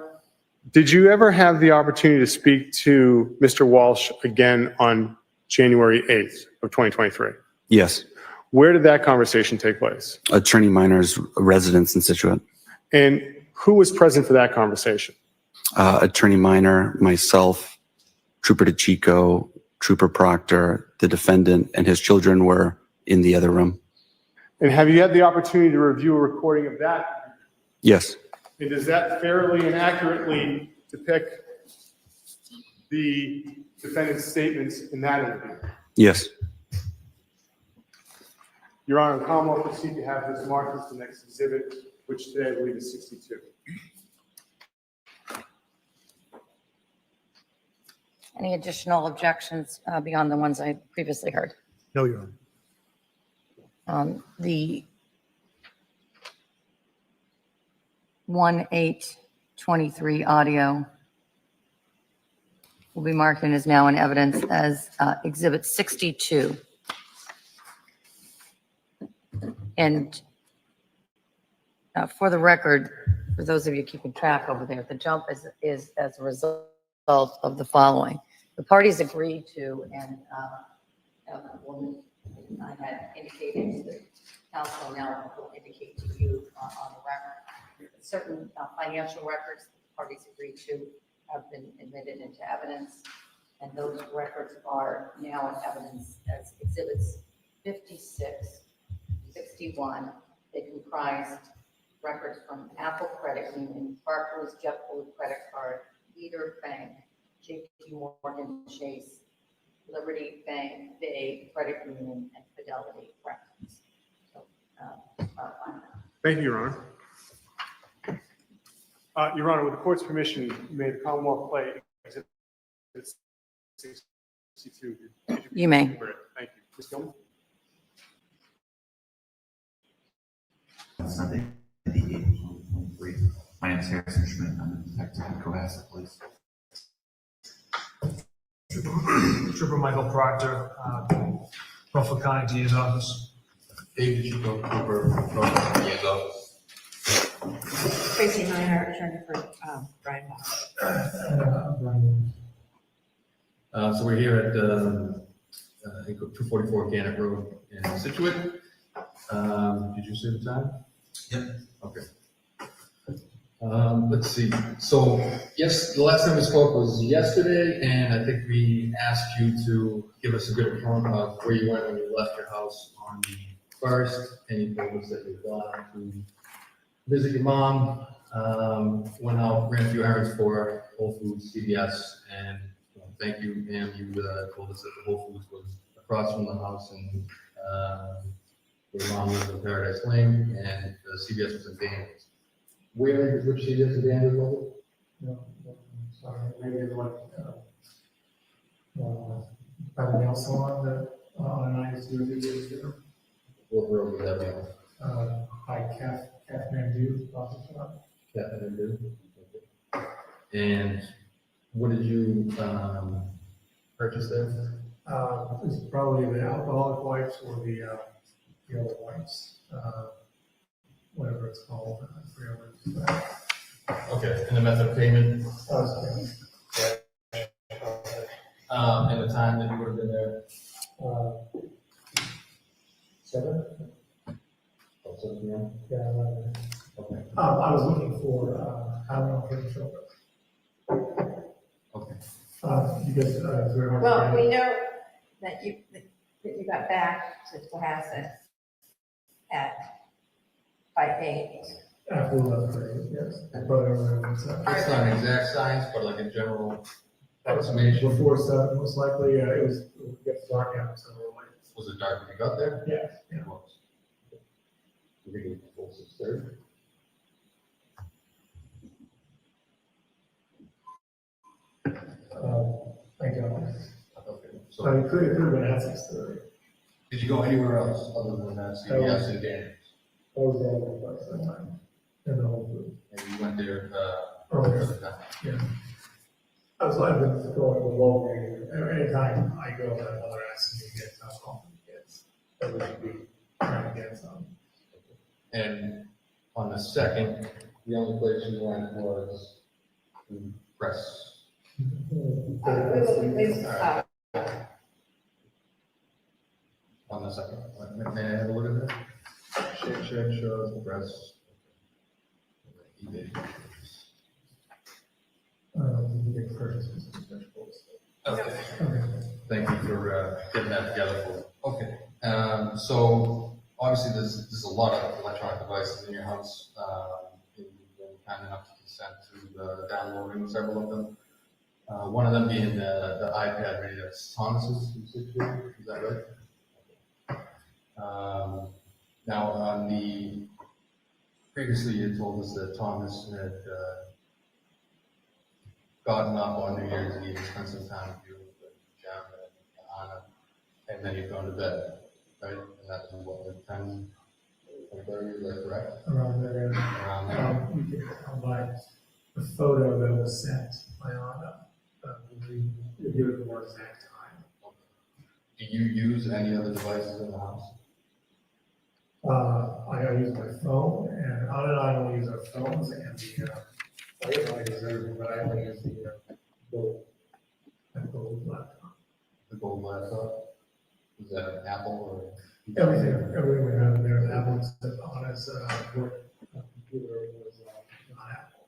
S2: did you ever have the opportunity to speak to Mr. Walsh again on January 8th of 2023?
S13: Yes.
S2: Where did that conversation take place?
S13: Attorney Minor's residence in Scituate.
S2: And who was present for that conversation?
S13: Attorney Minor, myself, Trooper DeChico, Trooper Proctor, the defendant, and his children were in the other room.
S2: And have you had the opportunity to review a recording of that?
S13: Yes.
S2: And does that fairly and accurately depict the defendant's statements in that interview?
S13: Yes.
S2: Your Honor, the Commonwealth will proceed to have this marked as the next exhibit, which today I believe is 62.
S5: Any additional objections beyond the ones I previously heard?
S7: No, Your Honor.
S5: The 1/8/23 audio will be marked and is now in evidence as Exhibit 62. And for the record, for those of you keeping track over there, the jump is as a result of the following. The parties agreed to, and woman I had indicated to the council, now will indicate to you on the record, certain financial records the parties agreed to have been admitted into evidence, and those records are now in evidence as exhibits 56, 61. They comprised records from Apple Credit Union, Barclays JetBlue Credit Card, Leader Bank, JP Morgan Chase, Liberty Bank, Bay Credit Union, and Fidelity Records. So,
S2: Thank you, Your Your Honor, with the court's permission, may the Commonwealth play exhibit 62?
S5: You may.
S2: Thank you. Ms. Gilman?
S10: Sunday, the 8th. My name is Harrison Schmidt. I'm a detective at Cohasset Police.
S12: Trooper Michael Proctor, Norfolk County DA's office.
S10: David Chico, Trooper, Norfolk DA's office.
S6: Tracy Minor, attorney for Brian Moss.
S10: So we're here at 244 Gannett Road in Situate. Did you see the time? Yep. Okay. Let's see. So yes, the last time we spoke was yesterday, and I think we asked you to give us a good account of where you went when you left your house on the 1st, and you told us that you'd gone to visit your mom, went out, ran a few errands for Whole Foods, CVS, and thank you, ma'am. You told us that the Whole Foods was across from the house, and your mom lived in Paradise Lane, and the CVS was in Daniels. Where, which CVS in Daniels was it?
S11: No, sorry, maybe it's like, by the nail salon that, on a nice years ago.
S10: What road would that be on?
S11: By Kathmandu, Boston Shop.
S10: Kathmandu. And what did you purchase there?
S11: It's probably the alcoholic wipes or the other wipes, whatever it's called. I forget what it's called.
S10: Okay, and the method of payment? And the time that you would have been there?
S11: 7?
S10: 7 p.m.?
S11: Yeah, 11.
S10: Okay.
S11: I was looking for, I don't know, for the children.
S10: Okay.
S11: You guys,
S6: Well, we know that you got back to Cohasset by 8.
S11: After 11:30, yes. But
S10: It's not an exact science, but like a general approximation.
S11: Before 7, most likely, it gets dark out, so we're like.
S10: Was it dark when you got there?
S11: Yeah, yeah.
S10: It was. You think it was 6:30?
S11: Thank you.
S10: Okay.
S11: So it could have been at 6:30.
S10: Did you go anywhere else other than that CVS and Daniels?
S11: That was the only place I went. In the whole group.
S10: And you went there
S11: Earlier.
S10: for the time?
S11: Yeah. I've been going to Walgreens. Anytime I go, my mother asks me to get alcohol for the kids. So we should be trying to get some.
S10: And on the 2nd, the only place you went was to press. On the 2nd, may I have a look at that? Shake, shows, press. eBay.
S11: We get purchases of vegetables.
S10: Okay. Thank you for getting that together for me. Okay. So obviously there's a lot of electronic devices in your house. You've been kind enough to consent to downloading several of them. One of them being the iPad mini that's Thomas's. Is that right? Now on the previously you told us that Thomas had gotten up on New Year's Eve and spent some time with you, with Jim and Anna, and then you've gone to bed, right? And that's what, like 10, 30, is that correct?
S11: Around there.
S10: Around there.
S11: You can come by the photo that was sent by Anna. You give it the more exact time.
S10: Do you use any other devices in the house?
S11: I use my phone, and Anna and I only use our phones and the, I use everything, but I only use the gold laptop.
S10: The gold laptop? Is that an Apple or?
S11: Everything we have in there, Apple, except Anna's work computer was not Apple.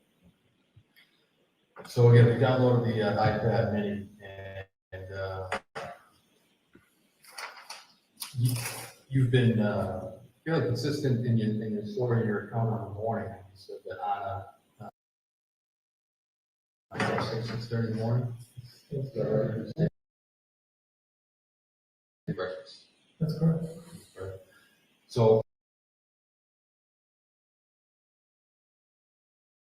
S10: So again, we downloaded the iPad mini and you've been fairly consistent in your story, in your account on the morning. You said that Anna, 6:30 in the morning? Breakfast.
S11: That's correct.
S10: Right. So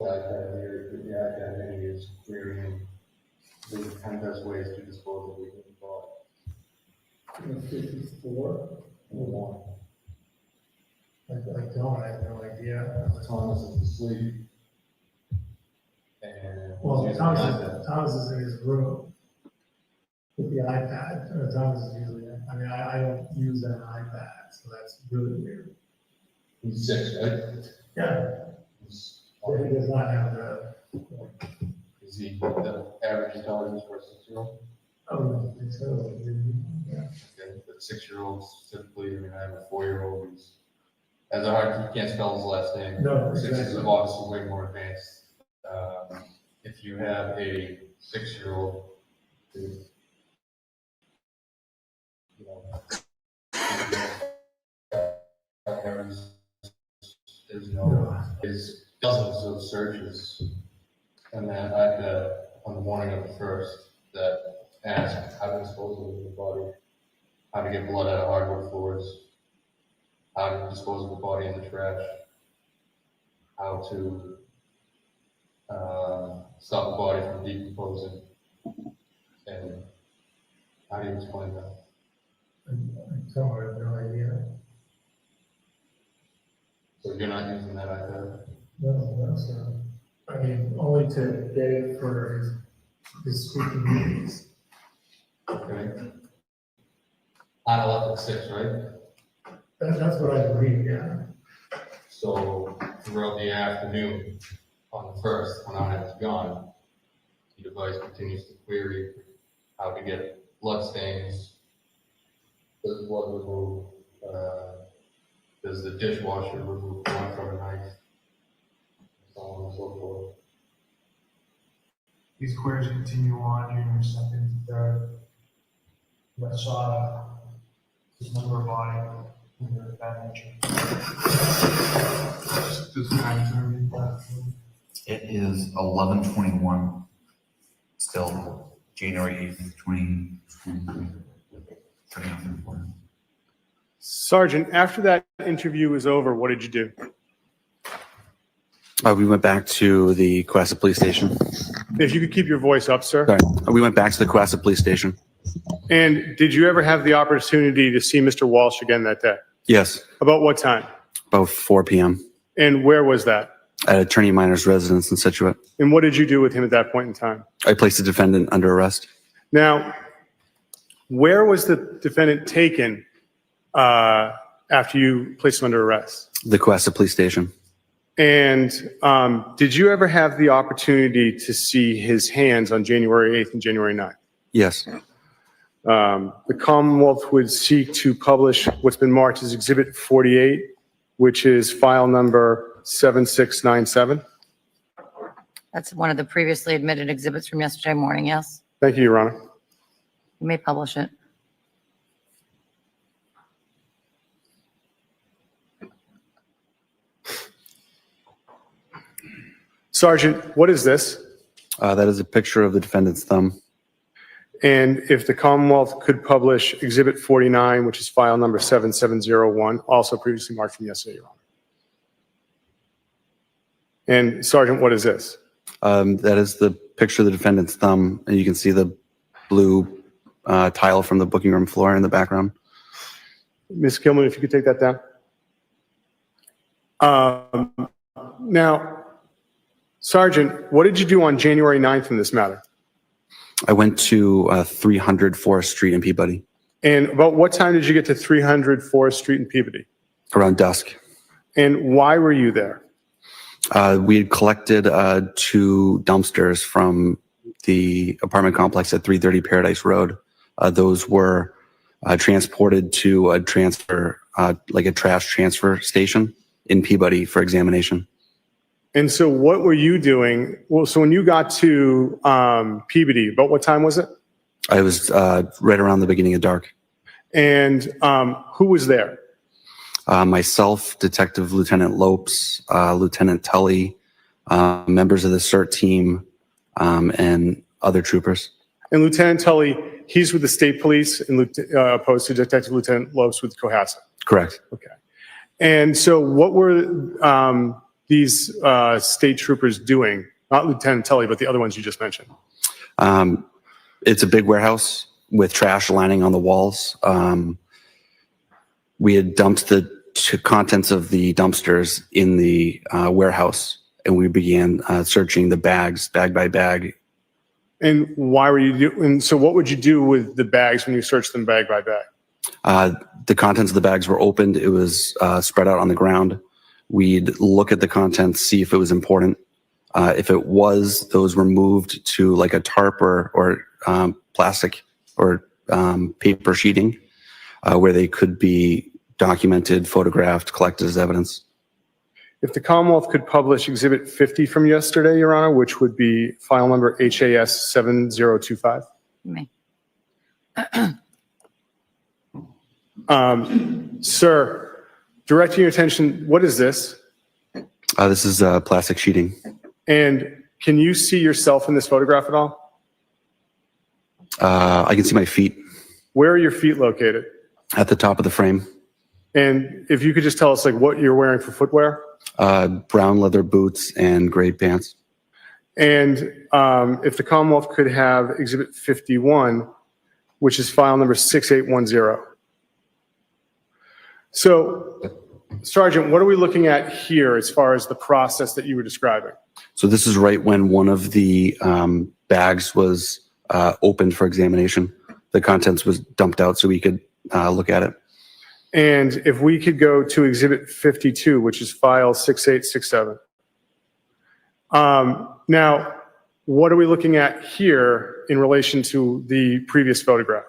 S10: iPad here, put the iPad in, use querying the 10 best ways to dispose of what you bought.
S11: 54?
S10: One.
S11: I don't, I have no idea.
S10: Thomas is asleep. And
S11: Well,
S10: he's using the iPad.
S11: Thomas is in his room with the iPad. Thomas is usually, I mean, I don't use an iPad, so that's really weird.
S10: He's 6, right?
S11: Yeah,
S10: He's-
S11: but he does not have the,
S10: Is he the average intelligence for a 6-year-old?
S11: oh, no, it's so, yeah.
S10: Okay, but 6-year-olds typically, I mean, I have a 4-year-old who's, as a hard, he can't spell his last name.
S11: No,
S10: 6 is
S11: exactly.
S10: obviously way more advanced. If you have a 6-year-old who, you know, there's dozens of searches and that iPad on the morning of the 1st that ask how to dispose of the body, how to get blood out of hardwood floors, how to dispose of the body in the trash, how to stop a body from decomposing, and how do you explain that?
S11: I don't have no idea.
S10: So you're not using that iPad?
S11: No, so, I mean, only to get it for his speaking meetings.
S10: Okay. On 11/6, right?
S11: That's what I believe, yeah.
S10: So throughout the afternoon on the 1st, when I was gone, the device continues to query how to get blood stains, does blood remove, does the dishwasher remove blood from a knife, so on and so forth.
S12: These queries continue on January 2nd, 3rd. I saw his number of body, things of that nature. Does that determine that?
S14: It is 11/21, still January 8th, 2023. Pretty important.
S2: Sergeant, after that interview was over, what did you do?
S13: We went back to the Cohasset Police Station.
S2: If you could keep your voice up, sir.
S13: Sorry. We went back to the Cohasset Police Station.
S2: And did you ever have the opportunity to see Mr. Walsh again that day?
S13: Yes,
S2: About what time?
S13: about 4 p.m.
S2: And where was that?
S13: at Attorney Minor's residence in Situate.
S2: And what did you do with him at that point in time?
S13: I placed the defendant under arrest.
S2: Now, where was the defendant taken after you placed him under arrest?
S13: The Cohasset Police Station.
S2: And did you ever have the opportunity to see his hands on January 8th and January 9th?
S13: Yes.
S2: The Commonwealth would seek to publish what's been marked as Exhibit 48, which is file number 7697.
S5: That's one of the previously admitted exhibits from yesterday morning, yes?
S2: Thank you, Your Honor.
S5: You may publish it.
S2: Sergeant, what is this?
S13: That is a picture of the defendant's thumb.
S2: And if the Commonwealth could publish Exhibit 49, which is file number 7701, also previously marked from yesterday, Your Honor. And Sergeant, what is this?
S13: That is the picture of the defendant's thumb, and you can see the blue tile from the booking room floor in the background.
S2: Ms. Kilman, if you could take that down. Now, Sergeant, what did you do on January 9th in this matter?
S13: I went to 300 Forest Street in Peabody
S2: And about what time did you get to 300 Forest Street in Peabody?
S13: around dusk.
S2: And why were you there?
S13: We had collected 2 dumpsters from the apartment complex at 330 Paradise Road. Those were transported to a transfer, like a trash transfer station in Peabody for examination.
S2: And so what were you doing? Well, so when you got to Peabody, about what time was it?
S13: I was right around the beginning of dark.
S2: And who was there?
S13: Myself, Detective Lieutenant Lopes, Lieutenant Tully, members of the CERT team, and other troopers.
S2: And Lieutenant Tully, he's with the state police and opposed to Detective Lieutenant Lopes with Cohasset.
S13: Correct.
S2: Okay. And so what were these state troopers doing? Not Lieutenant Tully, but the other ones you just mentioned.
S13: It's a big warehouse with trash lining on the walls. We had dumped the contents of the dumpsters in the warehouse, and we began searching the bags, bag by bag.
S2: And why were you doing? So what would you do with the bags when you searched them bag by bag?
S13: The contents of the bags were opened. It was spread out on the ground. We'd look at the contents, see if it was important. If it was, those were moved to like a tarp or plastic or paper sheeting where they could be documented, photographed, collected as evidence.
S2: If the Commonwealth could publish Exhibit 50 from yesterday, Your Honor, which would be file number HAS 7025.
S5: You may.
S2: Sir, directing your attention, what is this?
S13: This is plastic sheeting.
S2: And can you see yourself in this photograph at all?
S13: I can see my feet
S2: Where are your feet located?
S13: at the top of the frame.
S2: And if you could just tell us like what you're wearing for footwear?
S13: Brown leather boots and gray pants.
S2: And if the Commonwealth could have Exhibit 51, which is file number 6810. So, Sergeant, what are we looking at here as far as the process that you were describing?
S13: So this is right when one of the bags was opened for examination. The contents was dumped out so we could look at it.
S2: And if we could go to Exhibit 52, which is file 6867. Now, what are we looking at here in relation to the previous photograph?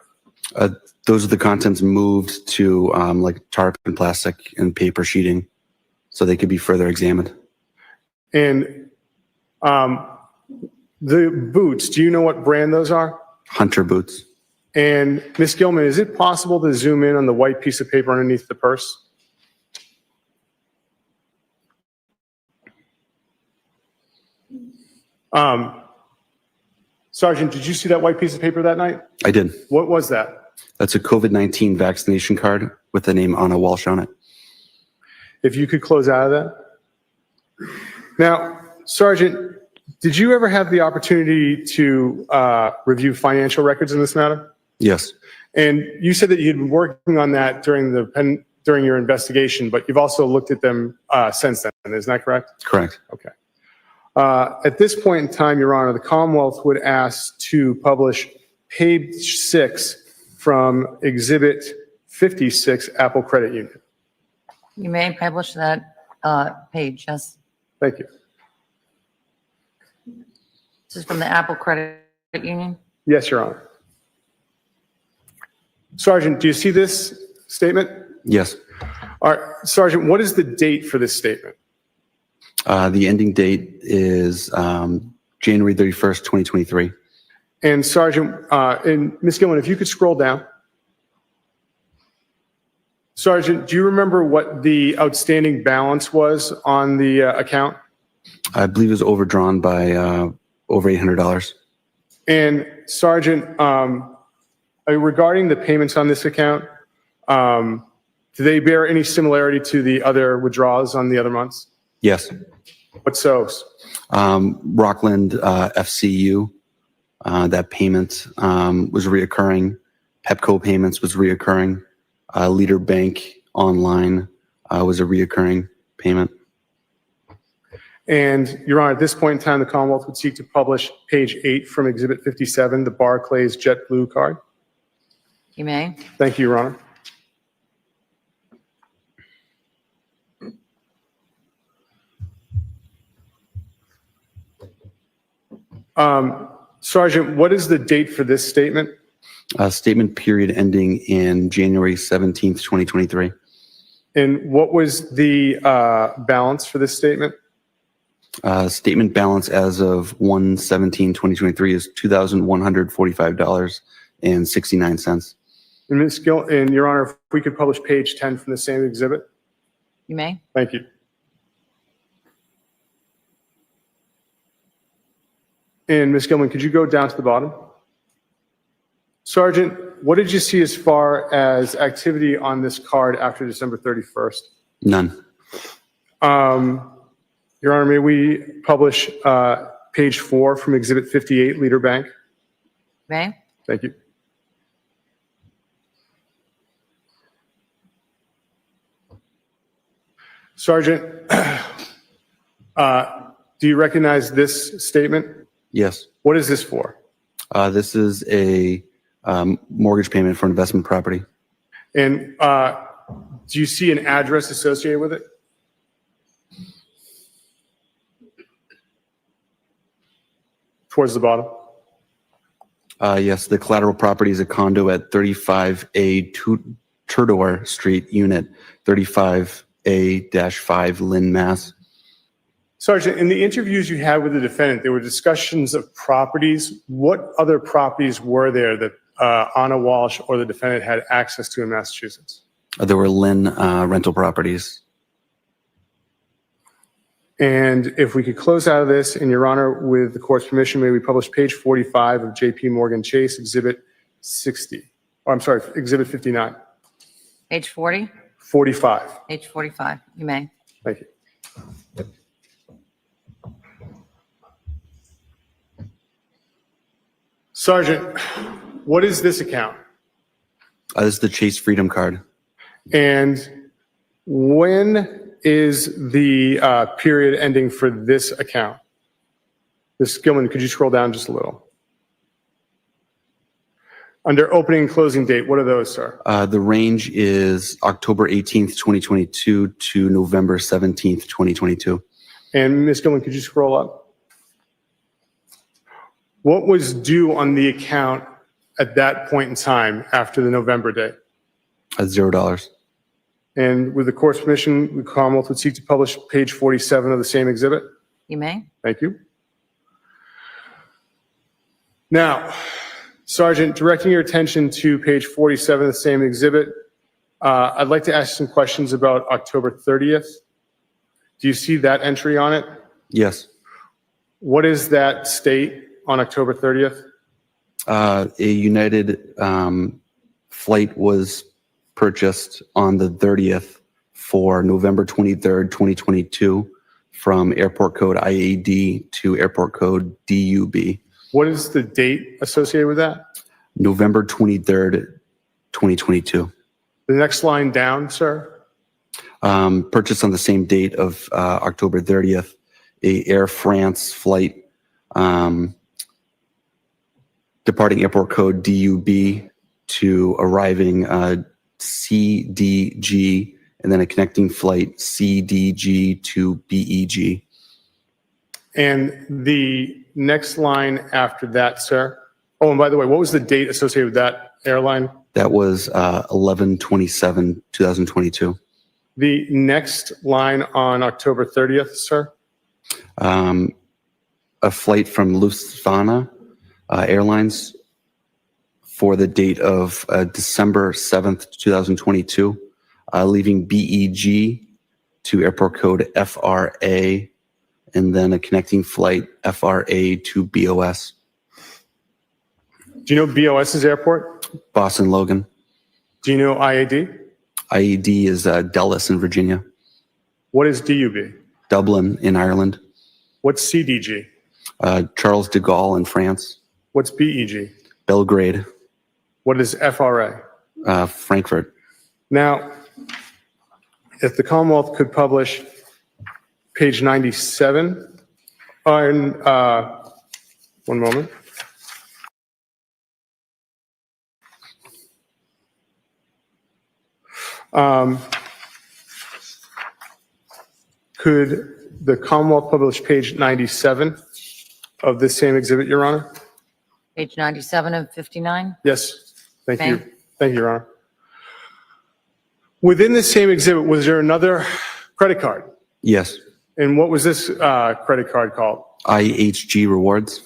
S13: Those are the contents moved to like tarp and plastic and paper sheeting so they could be further examined.
S2: And the boots, do you know what brand those are?
S13: Hunter boots.
S2: And Ms. Gilman, is it possible to zoom in on the white piece of paper underneath the purse? Sergeant, did you see that white piece of paper that night?
S13: I did.
S2: What was that?
S13: That's a COVID-19 vaccination card with the name Anna Walsh on it.
S2: If you could close out of that. Now, Sergeant, did you ever have the opportunity to review financial records in this matter?
S13: Yes.
S2: And you said that you'd been working on that during your investigation, but you've also looked at them since then. Isn't that correct?
S13: Correct.
S2: Okay. At this point in time, Your Honor, the Commonwealth would ask to publish page 6 from Exhibit 56, Apple Credit Union.
S5: You may publish that page, yes.
S2: Thank you.
S5: This is from the Apple Credit Union.
S2: Yes, Your Honor. Sergeant, do you see this statement?
S13: Yes.
S2: All right, Sergeant, what is the date for this statement?
S13: The ending date is January 31st, 2023.
S2: And Sergeant, and Ms. Gilman, if you could scroll down. Sergeant, do you remember what the outstanding balance was on the account?
S13: I believe it was overdrawn by over $800.
S2: And Sergeant, regarding the payments on this account, do they bear any similarity to the other withdrawals on the other months?
S13: Yes.
S2: What so?
S13: Rockland FCU, that payment was reoccurring. Pepco payments was reoccurring. Leader Bank Online was a reoccurring payment.
S2: And Your Honor, at this point in time, the Commonwealth would seek to publish page 8 from Exhibit 57, the Barclays JetBlue card.
S5: You may.
S2: Thank you, Your Honor. Sergeant, what is the date for this statement?
S13: Statement period ending in January 17th, 2023.
S2: And what was the balance for this statement?
S13: Statement balance as of 1/17/2023 is $2,145.69.
S2: And Ms. Gill, and Your Honor, if we could publish page 10 from the same exhibit?
S5: You may.
S2: Thank you. And Ms. Gilman, could you go down to the bottom? Sergeant, what did you see as far as activity on this card after December 31st?
S13: None.
S2: Your Honor, may we publish page 4 from Exhibit 58, Leader Bank?
S5: May?
S2: Thank you. Sergeant, do you recognize this statement?
S13: Yes.
S2: What is this for?
S13: This is a mortgage payment for investment property.
S2: And do you see an address associated with it? Towards the bottom.
S13: Yes, the collateral property is a condo at 35A Tudor Street, Unit 35A-5, Lynn, Mass.
S2: Sergeant, in the interviews you had with the defendant, there were discussions of properties. What other properties were there that Anna Walsh or the defendant had access to in Massachusetts?
S13: There were Lynn rental properties.
S2: And if we could close out of this, in Your Honor, with the court's permission, may we publish page 45 of JP Morgan Chase, Exhibit 60. Oh, I'm sorry, Exhibit 59.
S5: Page 40?
S2: 45.
S5: Page 45. You may.
S2: Thank you. Sergeant, what is this account?
S13: This is the Chase Freedom Card.
S2: And when is the period ending for this account? Ms. Gilman, could you scroll down just a little? Under opening and closing date, what are those, sir?
S13: The range is October 18th, 2022 to November 17th, 2022.
S2: And Ms. Gilman, could you scroll up? What was due on the account at that point in time after the November date?
S13: $0.
S2: And with the court's permission, the Commonwealth would seek to publish page 47 of the same exhibit.
S5: You may.
S2: Thank you. Now, Sergeant, directing your attention to page 47 of the same exhibit, I'd like to ask some questions about October 30th. Do you see that entry on it?
S13: Yes.
S2: What is that state on October 30th?
S13: A United flight was purchased on the 30th for November 23rd, 2022 from airport code IAD to airport code DUB.
S2: What is the date associated with that?
S13: November 23rd, 2022.
S2: The next line down, sir?
S13: Purchased on the same date of October 30th, a Air France flight departing airport code DUB to arriving CDG, and then a connecting flight CDG to BEG.
S2: And the next line after that, sir? Oh, and by the way, what was the date associated with that airline?
S13: That was 11/27/2022.
S2: The next line on October 30th, sir?
S13: A flight from Lufthansa Airlines for the date of December 7th, 2022, leaving BEG to airport code FRA, and then a connecting flight FRA to BOS.
S2: Do you know BOS's airport?
S13: Boston Logan.
S2: Do you know IAD?
S13: IAD is Dulles in Virginia.
S2: What is DUB?
S13: Dublin in Ireland.
S2: What's CDG?
S13: Charles de Gaulle in France.
S2: What's BEG?
S13: Belgrade.
S2: What is FRA?
S13: Frankfurt.
S2: Now, if the Commonwealth could publish page 97 on, one moment. Could the Commonwealth publish page 97 of this same exhibit, Your Honor?
S5: Page 97 of 59.
S2: Yes, thank
S5: Okay.
S2: you. Thank you, Your Honor. Within the same exhibit, was there another credit card?
S13: Yes.
S2: And what was this credit card called?
S13: IHG Rewards.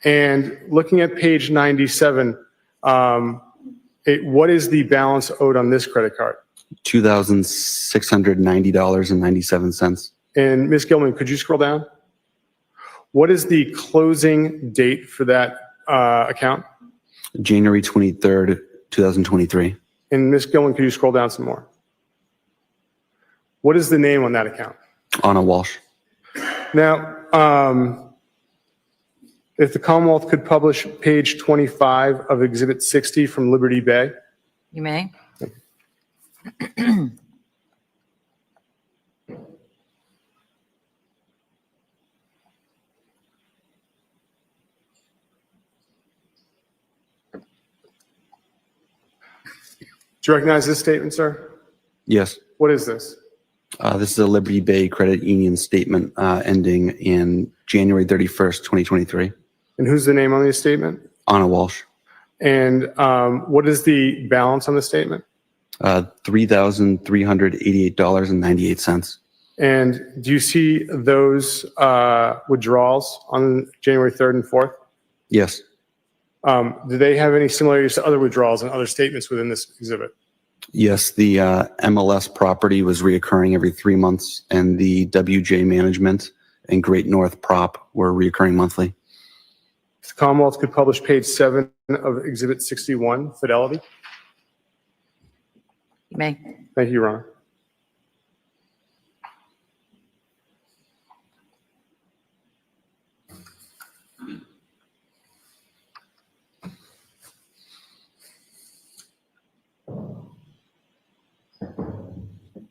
S2: And looking at page 97, what is the balance owed on this credit card?
S13: $2,690.97.
S2: And Ms. Gilman, could you scroll down? What is the closing date for that account?
S13: January 23rd, 2023.
S2: And Ms. Gilman, could you scroll down some more? What is the name on that account?
S13: Anna Walsh.
S2: Now, if the Commonwealth could publish page 25 of Exhibit 60 from Liberty Bay.
S5: You may.
S2: Do you recognize this statement, sir?
S13: Yes.
S2: What is this?
S13: This is a Liberty Bay Credit Union statement ending in January 31st, 2023.
S2: And who's the name on the statement?
S13: Anna Walsh.
S2: And what is the balance on the statement?
S13: $3,388.98.
S2: And do you see those withdrawals on January 3rd and 4th?
S13: Yes.
S2: Do they have any similarities to other withdrawals and other statements within this exhibit?
S13: Yes, the MLS property was reoccurring every 3 months, and the WJ Management and Great North Prop were reoccurring monthly.
S2: If the Commonwealth could publish page 7 of Exhibit 61, Fidelity.
S5: You may.
S2: Thank you, Your Honor.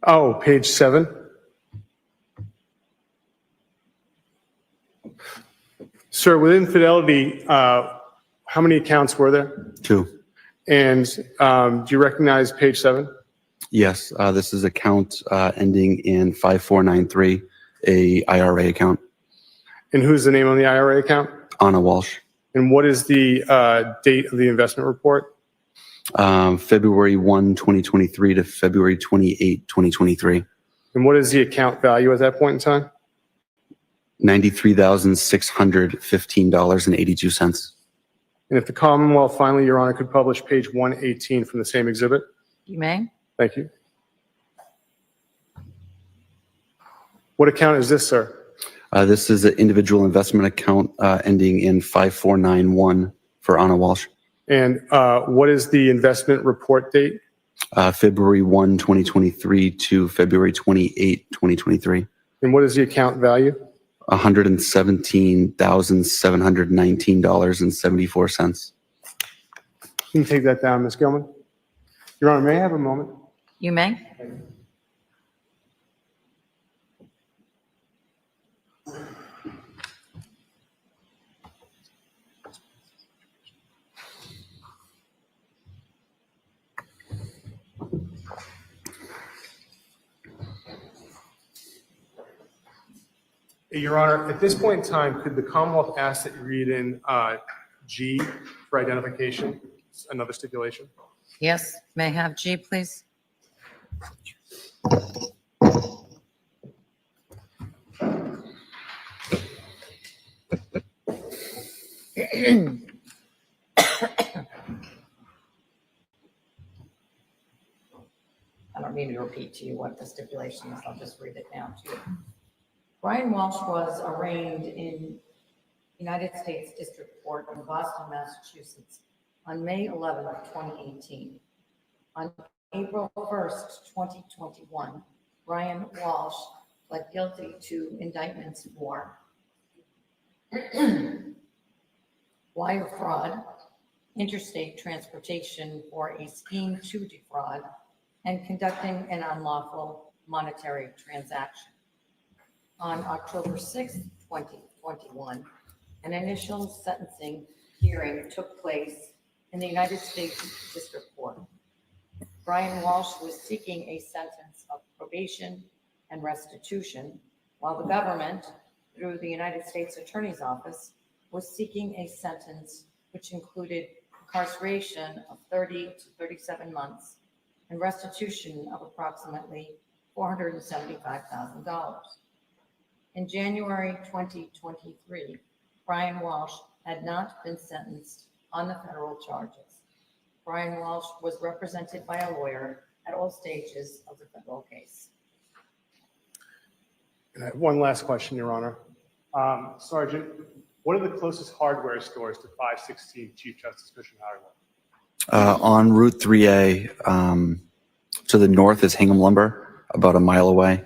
S2: Oh, page 7. Sir, within Fidelity, how many accounts were there?
S13: 2.
S2: And do you recognize page 7?
S13: Yes, this is account ending in 5493, a IRA account.
S2: And who's the name on the IRA account?
S13: Anna Walsh.
S2: And what is the date of the investment report?
S13: February 1, 2023 to February 28, 2023.
S2: And what is the account value at that point in time?
S13: $93,615.82.
S2: And if the Commonwealth finally, Your Honor, could publish page 118 from the same exhibit?
S5: You may.
S2: Thank you. What account is this, sir?
S13: This is an individual investment account ending in 5491 for Anna Walsh.
S2: And what is the investment report date?
S13: February 1, 2023 to February 28, 2023.
S2: And what is the account value?
S13: $117,719.74.
S2: Can you take that down, Ms. Gilman? Your Honor, may I have a moment?
S5: You may.
S2: Your Honor, at this point in time, could the Commonwealth ask that you read in G for identification, another stipulation?
S5: Yes, may I have G, please? I don't need to repeat to you what the stipulation is. I'll just read it now to you. Brian Walsh was arraigned in United States District Court in Boston, Massachusetts on May 11, 2018. On April 1st, 2021, Brian Walsh pled guilty to indictments for wire fraud, interstate transportation for a scheme to defraud, and conducting an unlawful monetary transaction. On October 6, 2021, an initial sentencing hearing took place in the United States District Court. Brian Walsh was seeking a sentence of probation and restitution, while the government, through the United States Attorney's Office, was seeking a sentence which included incarceration of 30 to 37 months and restitution of approximately $475,000. In January 2023, Brian Walsh had not been sentenced on the federal charges. Brian Walsh was represented by a lawyer at all stages of the federal case.
S2: And I have one last question, Your Honor. Sergeant, what are the closest hardware stores to 516 Chief Justice Cushing Highway?
S13: On Route 3A, to the north is Hingham Lumber, about a mile away.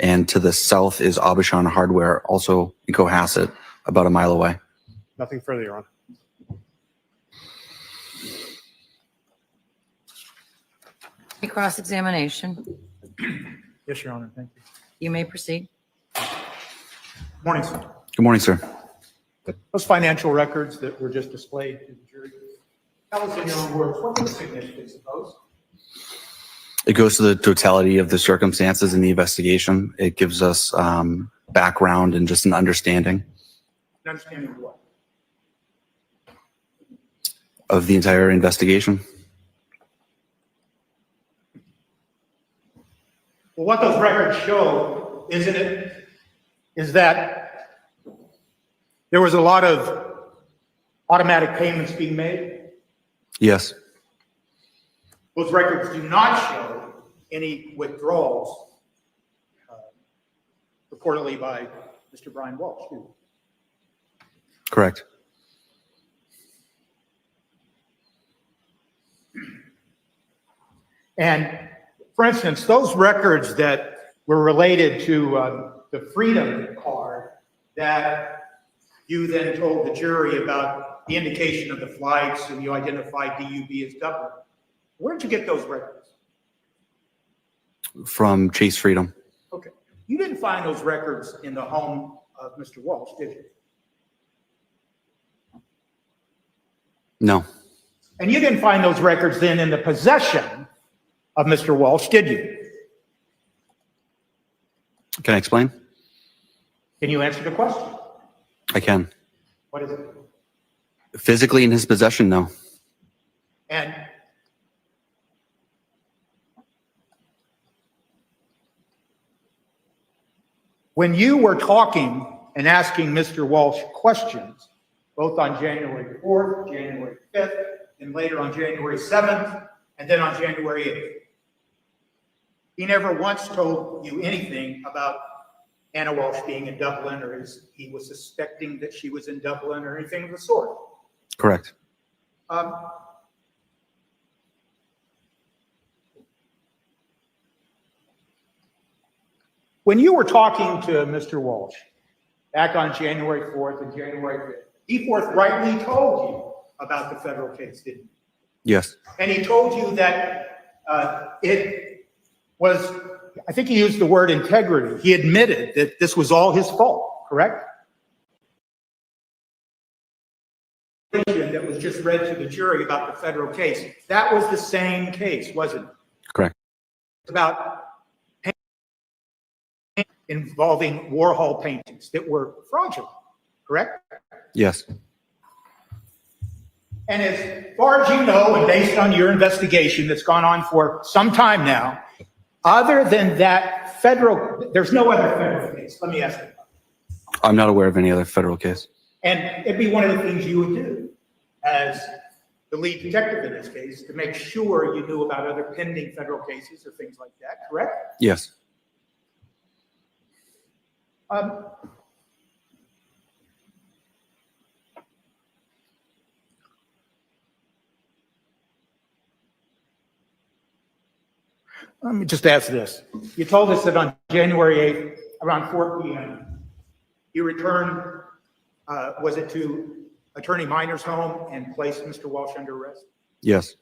S13: And to the south is Abishan Hardware, also in Cohasset, about a mile away.
S2: Nothing further, Your Honor.
S5: Cross-examination.
S9: Yes, Your Honor, thank you.
S5: You may proceed.
S9: Morning, sir.
S13: Good morning, sir.
S9: Those financial records that were just displayed to the jury, tell us in your own words, what's the significance of those?
S13: It goes to the totality of the circumstances in the investigation. It gives us background and just an understanding
S9: An understanding of what?
S13: of the entire investigation.
S9: Well, what those records show, isn't it, is that there was a lot of automatic payments being made.
S13: Yes,
S9: Those records do not show any withdrawals reportedly by Mr. Brian Walsh, do they?
S13: correct.
S9: And for instance, those records that were related to the Freedom card that you then told the jury about the indication of the flights and you identified DUB as Dublin, where'd you get those records?
S13: From Chase Freedom.
S9: Okay. You didn't find those records in the home of Mr. Walsh, did you?
S13: No,
S9: And you didn't find those records then in the possession of Mr. Walsh, did you?
S13: can I explain?
S9: Can you answer the question?
S13: I can.
S9: What is it?
S13: Physically in his possession, no.
S9: And when you were talking and asking Mr. Walsh questions, both on January 4th, January 5th, and later on January 7th, and then on January 8th, he never once told you anything about Anna Walsh being in Dublin, or he was suspecting that she was in Dublin, or anything of the sort.
S13: Correct.
S9: When you were talking to Mr. Walsh back on January 4th and January 5th, he forthrightly told you about the federal case, didn't he?
S13: Yes,
S9: And he told you that it was, I think he used the word integrity. He admitted that this was all his fault, correct? That was just read to the jury about the federal case. That was the same case, wasn't it?
S13: correct.
S9: About involving Warhol paintings that were fraudulent, correct?
S13: Yes,
S9: And as far as you know, and based on your investigation that's gone on for some time now, other than that federal, there's no other federal case. Let me ask you.
S13: I'm not aware of any other federal case.
S9: And it'd be one of the things you would do as the lead detective in this case to make sure you knew about other pending federal cases or things like that, correct?
S13: Yes,
S9: Let me just ask this. You told us that on January 8th, around 4 p.m., you returned, was it to Attorney Minor's home and placed Mr. Walsh under arrest?
S13: yes,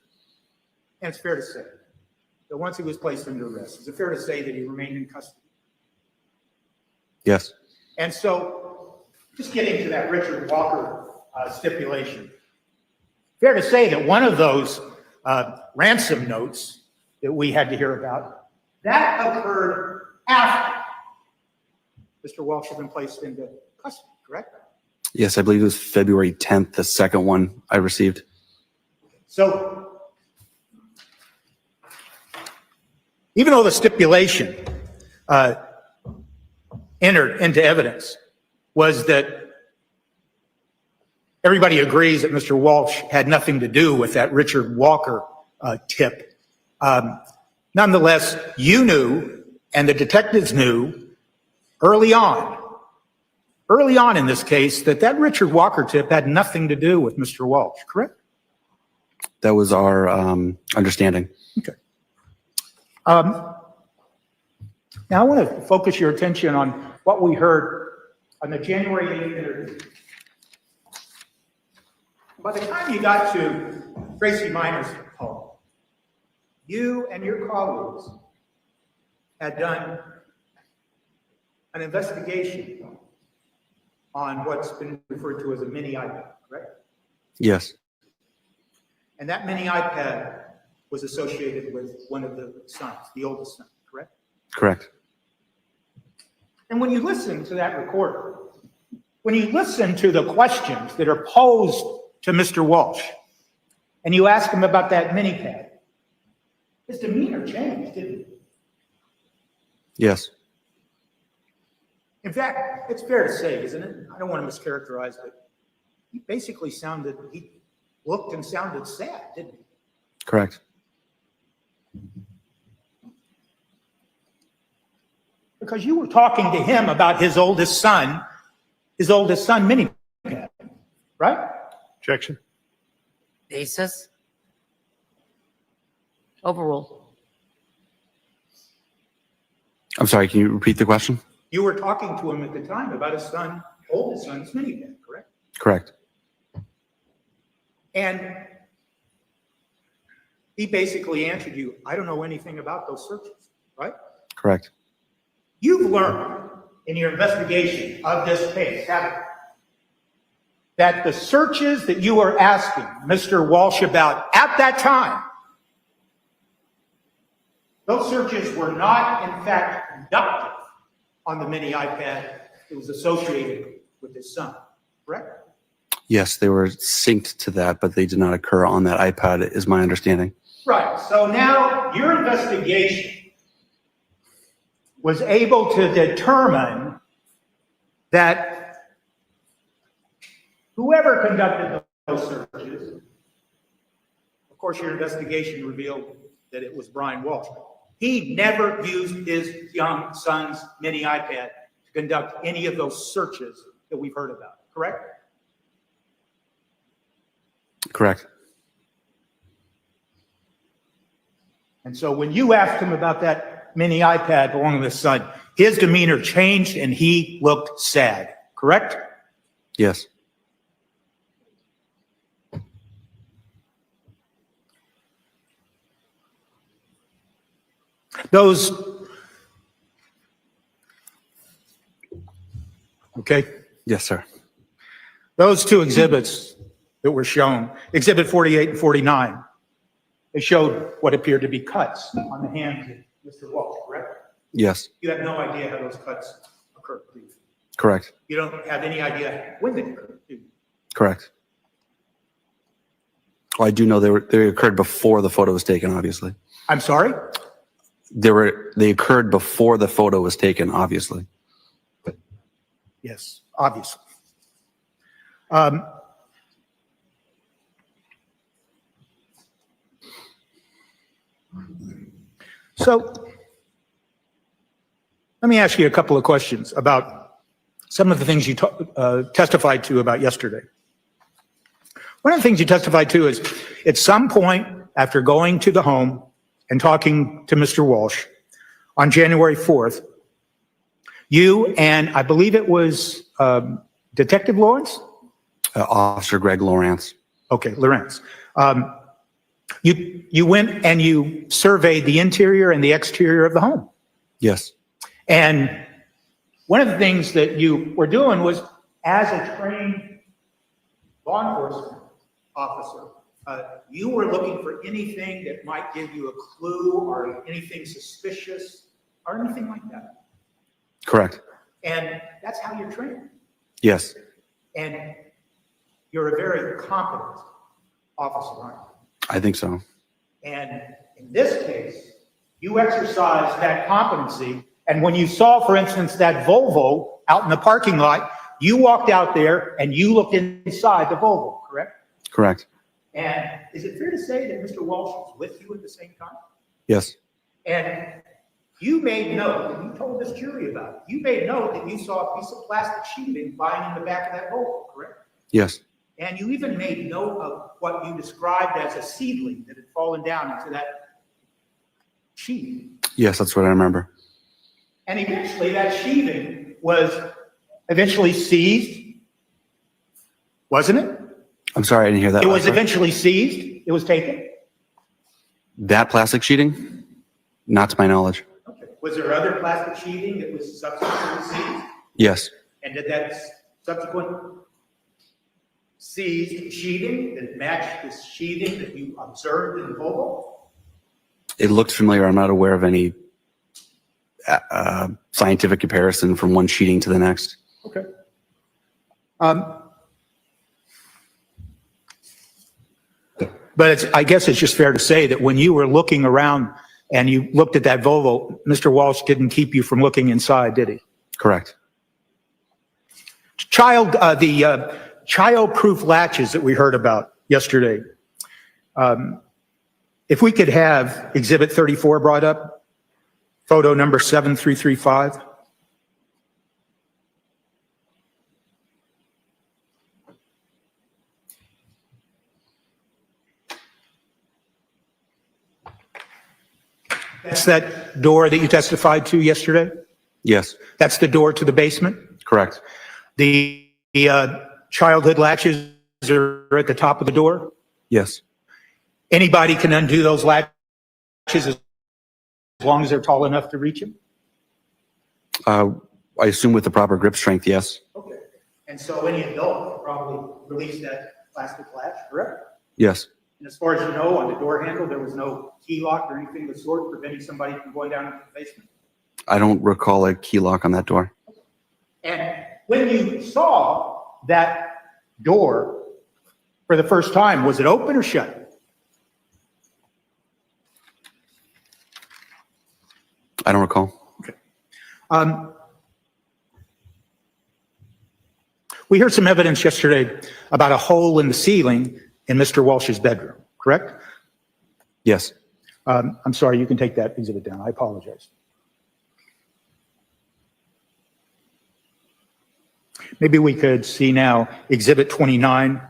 S9: And it's fair to say that once he was placed under arrest, is it fair to say that he remained in custody?
S13: yes,
S9: And so, just getting to that Richard Walker stipulation, fair to say that one of those ransom notes that we had to hear about, that occurred after Mr. Walsh had been placed into custody, correct?
S13: yes. I believe it was February 10th, the second one I received.
S9: So, even though the stipulation entered into evidence was that everybody agrees that Mr. Walsh had nothing to do with that Richard Walker tip, nonetheless, you knew and the detectives knew early on in this case that that Richard Walker tip had nothing to do with Mr. Walsh, correct?
S13: That was our understanding.
S9: Okay.
S15: Now, I want to focus your attention on what we heard on the January 8th interview. By the time you got to Tracy Minor's home, you and your colleagues had done an investigation on what's been referred to as a mini iPad, correct?
S13: Yes.
S15: And that mini iPad was associated with one of the sons, the oldest son, correct?
S13: Correct.
S15: And when you listen to that recording, when you listen to the questions that are posed to Mr. Walsh, and you ask him about that mini pad, his demeanor changed, didn't it?
S13: Yes.
S15: In fact, it's fair to say, isn't it? I don't want to mischaracterize it. He basically he looked and sounded sad, didn't he?
S13: Correct.
S15: Because you were talking to him about his oldest son mini pad, right?
S2: Objection.
S5: Basis? Overruled.
S13: I'm sorry, can you repeat the question?
S15: You were talking to him at the time about his oldest son's mini pad, correct?
S13: Correct.
S15: And he basically answered you, I don't know anything about those searches, right?
S13: Correct.
S15: You've learned in your investigation of this case, haven't you, that the searches that you were asking Mr. Walsh about at that time, those searches were not, in fact, conducted on the mini iPad that was associated with his son, correct?
S13: Yes, they were synced to that, but they did not occur on that iPad, is my understanding.
S15: Right. So now your investigation was able to determine that whoever conducted those searches, of course, your investigation revealed that it was Brian Walsh. He never used his young son's mini iPad to conduct any of those searches that we've heard about, correct?
S13: Correct.
S15: And so when you asked him about that mini iPad belonging to his son, his demeanor changed and he looked sad, correct?
S13: Yes. Okay? Yes, sir.
S15: Those two exhibits that were shown, Exhibit 48 and 49, they showed what appeared to be cuts on the hands of Mr. Walsh, correct?
S13: Yes.
S15: You have no idea how those cuts occurred, please.
S13: Correct.
S15: You don't have any idea when they occurred, do you?
S13: Correct. Well, I do know they occurred before the photo was taken, obviously.
S15: I'm sorry?
S13: They occurred before the photo was taken, obviously.
S15: Yes, obviously. So let me ask you a couple of questions about some of the things you testified to about yesterday. One of the things you testified to is at some point after going to the home and talking to Mr. Walsh on January 4th, you and I believe it was Detective Lawrence?
S13: Officer Greg Lawrence.
S15: Okay, Lawrence. You went and you surveyed the interior and the exterior of the home.
S13: Yes.
S15: And one of the things that you were doing was, as a trained law enforcement officer, you were looking for anything that might give you a clue or anything suspicious or anything like that.
S13: Correct.
S15: And that's how you're trained.
S13: Yes.
S15: And you're a very competent officer, aren't you?
S13: I think so.
S15: And in this case, you exercised that competency. And when you saw, for instance, that Volvo out in the parking lot, you walked out there and you looked inside the Volvo, correct?
S13: Correct.
S15: And is it fair to say that Mr. Walsh was with you at the same time?
S13: Yes.
S15: And you made note, and you told this jury about it, you made note that you saw a piece of plastic sheeting lying in the back of that Volvo, correct?
S13: Yes.
S15: And you even made note of what you described as a seedling that had fallen down into that sheet.
S13: Yes, that's what I remember.
S15: And eventually that sheathing was eventually seized, wasn't it?
S13: I'm sorry, I didn't hear that.
S15: It
S13: last
S15: was
S13: part.
S15: eventually seized, it was taken.
S13: That plastic sheeting? Not to my knowledge.
S15: Was there other plastic sheathing that was subsequently seized?
S13: Yes,
S15: And did that subsequent seized sheathing that matched the sheathing that you observed in the Volvo?
S13: it looked familiar. I'm not aware of any scientific comparison from one sheeting to the next.
S15: Okay. But I guess it's just fair to say that when you were looking around and you looked at that Volvo, Mr. Walsh didn't keep you from looking inside, did he?
S13: Correct.
S15: The child-proof latches that we heard about yesterday. If we could have Exhibit 34 brought up, photo number 7335. That's that door that you testified to yesterday?
S13: Yes,
S15: That's the door to the basement?
S13: correct.
S15: The childhood latches are at the top of the door?
S13: Yes,
S15: Anybody can undo those latches as long as they're tall enough to reach them?
S13: I assume with the proper grip strength, yes.
S15: Okay. And so any adult could probably release that plastic latch, correct?
S13: Yes,
S15: And as far as you know, on the door handle, there was no key lock or anything of the sort preventing somebody from going down into the basement?
S13: I don't recall a key lock on that door.
S15: And when you saw that door for the first time, was it open or shut?
S13: I don't recall.
S15: We heard some evidence yesterday about a hole in the ceiling in Mr. Walsh's bedroom, correct?
S13: Yes,
S15: I'm sorry, you can take that exhibit down. I apologize. Maybe we could see now Exhibit 29,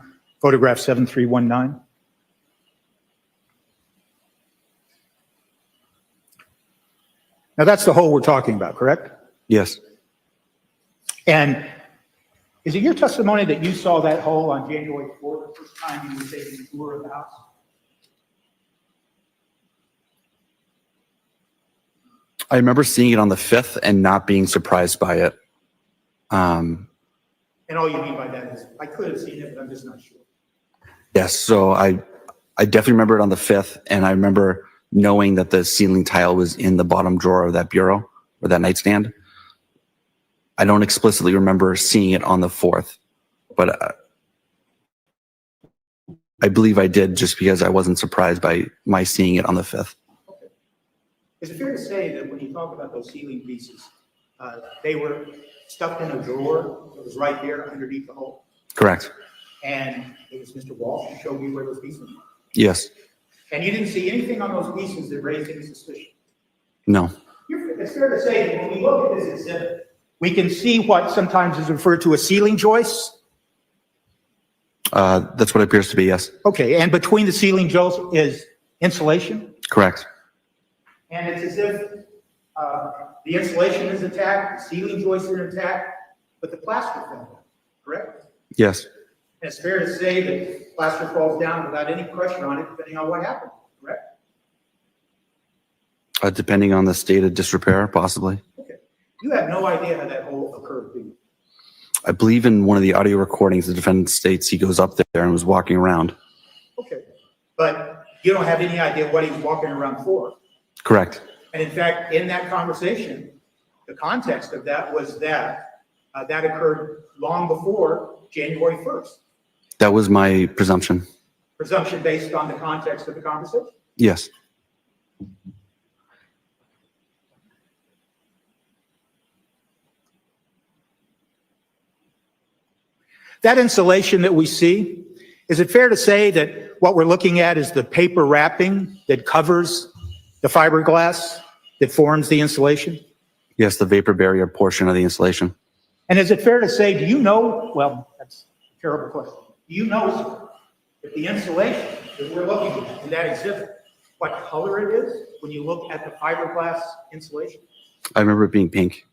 S15: photograph 7319. Now that's the hole we're talking about, correct?
S13: yes,
S15: And is it your testimony that you saw that hole on January 4th, the first time you were taking a tour of the house?
S13: I remember seeing it on the 5th and not being surprised by it.
S15: And all you mean by that is, I could have seen it, but I'm just not sure.
S13: Yes, so I definitely remember it on the 5th, and I remember knowing that the ceiling tile was in the bottom drawer of that bureau or that nightstand. I don't explicitly remember seeing it on the 4th, but I believe I did just because I wasn't surprised by my seeing it on the 5th.
S15: Is it fair to say that when you talk about those ceiling pieces, they were stuffed in a drawer that was right there underneath the hole?
S13: Correct.
S15: And it was Mr. Walsh who showed you where those pieces were?
S13: Yes.
S15: And you didn't see anything on those pieces that raised any suspicion?
S13: No.
S15: It's fair to say that when we look at this exhibit, we can see what sometimes is referred to as ceiling joists.
S13: That's what it appears to be, yes.
S15: Okay, and between the ceiling joists is insulation?
S13: Correct.
S15: And it's as if the insulation is intact, the ceiling joists are intact, but the plaster fell down, correct?
S13: Yes.
S15: And it's fair to say that plaster falls down without any pressure on it, depending on what happened, correct?
S13: Depending on the state of disrepair, possibly.
S15: Okay. You have no idea how that hole occurred, do you?
S13: I believe in one of the audio recordings, the defendant states he goes up there and was walking around.
S15: Okay. But you don't have any idea what he was walking around for.
S13: Correct.
S15: And in fact, in that conversation, the context of that was that that occurred long before January 1st.
S13: That was my presumption.
S15: Presumption based on the context of the conversation.
S13: Yes.
S15: That insulation that we see, is it fair to say that what we're looking at is the paper wrapping that covers the fiberglass that forms the insulation?
S13: Yes, the vapor barrier portion of the insulation.
S15: And is it fair to say, do you know, well, that's a terrible question. Do you know, sir, if the insulation that we're looking at in that exhibit, what color it is when you look at the fiberglass insulation?
S13: I remember it being pink.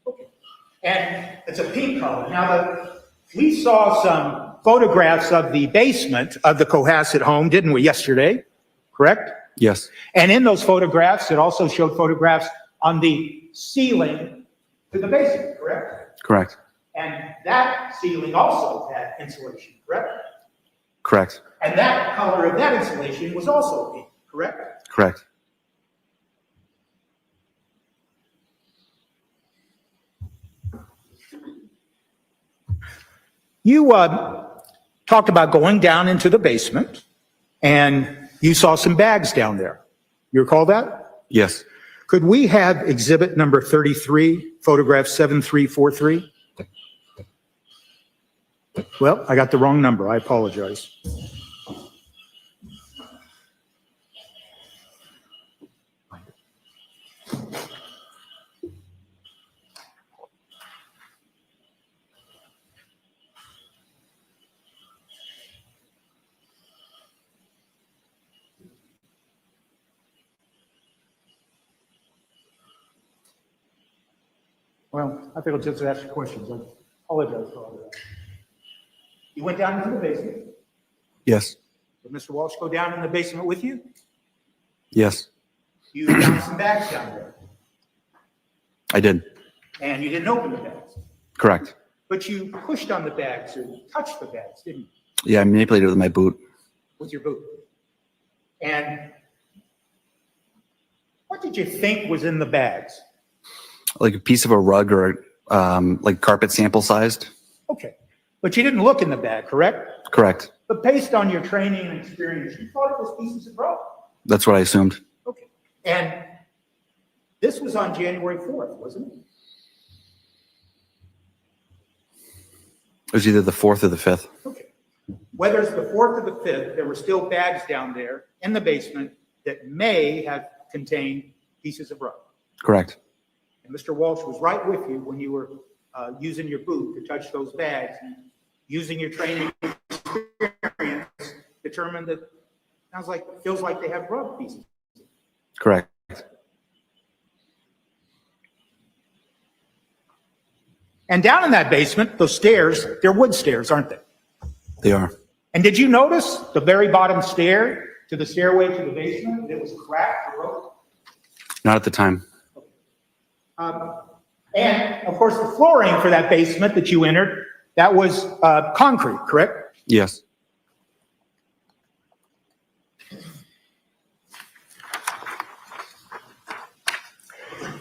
S15: And it's a pink color. Now, we saw some photographs of the basement of the Cohasset home, didn't we, yesterday? Correct?
S13: Yes,
S15: And in those photographs, it also showed photographs on the ceiling to the basement, correct?
S13: correct,
S15: And that ceiling also had insulation, correct?
S13: correct,
S15: And that color of that insulation was also pink, correct?
S13: correct.
S15: You talked about going down into the basement, and you saw some bags down there. You recall that?
S13: Yes,
S15: Could we have exhibit number 33, photograph 7343? Well, I got the wrong number. I apologize. Well, I think I'll just ask you questions. I apologize for all that. You went down into the basement.
S13: yes,
S15: Did Mr. Walsh go down in the basement with you?
S13: yes,
S15: You found some bags down there,
S13: I did.
S15: and you didn't open the bags.
S13: Correct.
S15: But you pushed on the bags or touched the bags, didn't you,
S13: Yeah, I manipulated it with my boot.
S15: with your boot? And what did you think was in the bags?
S13: Like a piece of a rug or like carpet sample sized.
S15: Okay, but you didn't look in the bag, correct?
S13: Correct.
S15: But based on your training and experience, you thought it was pieces of rug.
S13: That's what I assumed.
S15: Okay, and this was on January 4th, wasn't it?
S13: It was either the 4th or the 5th.
S15: Okay. Whether it's the 4th or the 5th, there were still bags down there in the basement that may have contained pieces of rug.
S13: Correct.
S15: And Mr. Walsh was right with you when you were using your boot to touch those bags, and using your training experience, determined that feels like they have rug pieces.
S13: Correct.
S15: And down in that basement, those stairs, they're wood stairs, aren't they?
S13: They are.
S15: And did you notice the very bottom stair to the stairway to the basement? It was cracked or broken?
S13: Not at the time.
S15: And of course, the flooring for that basement that you entered, that was concrete, correct?
S13: Yes.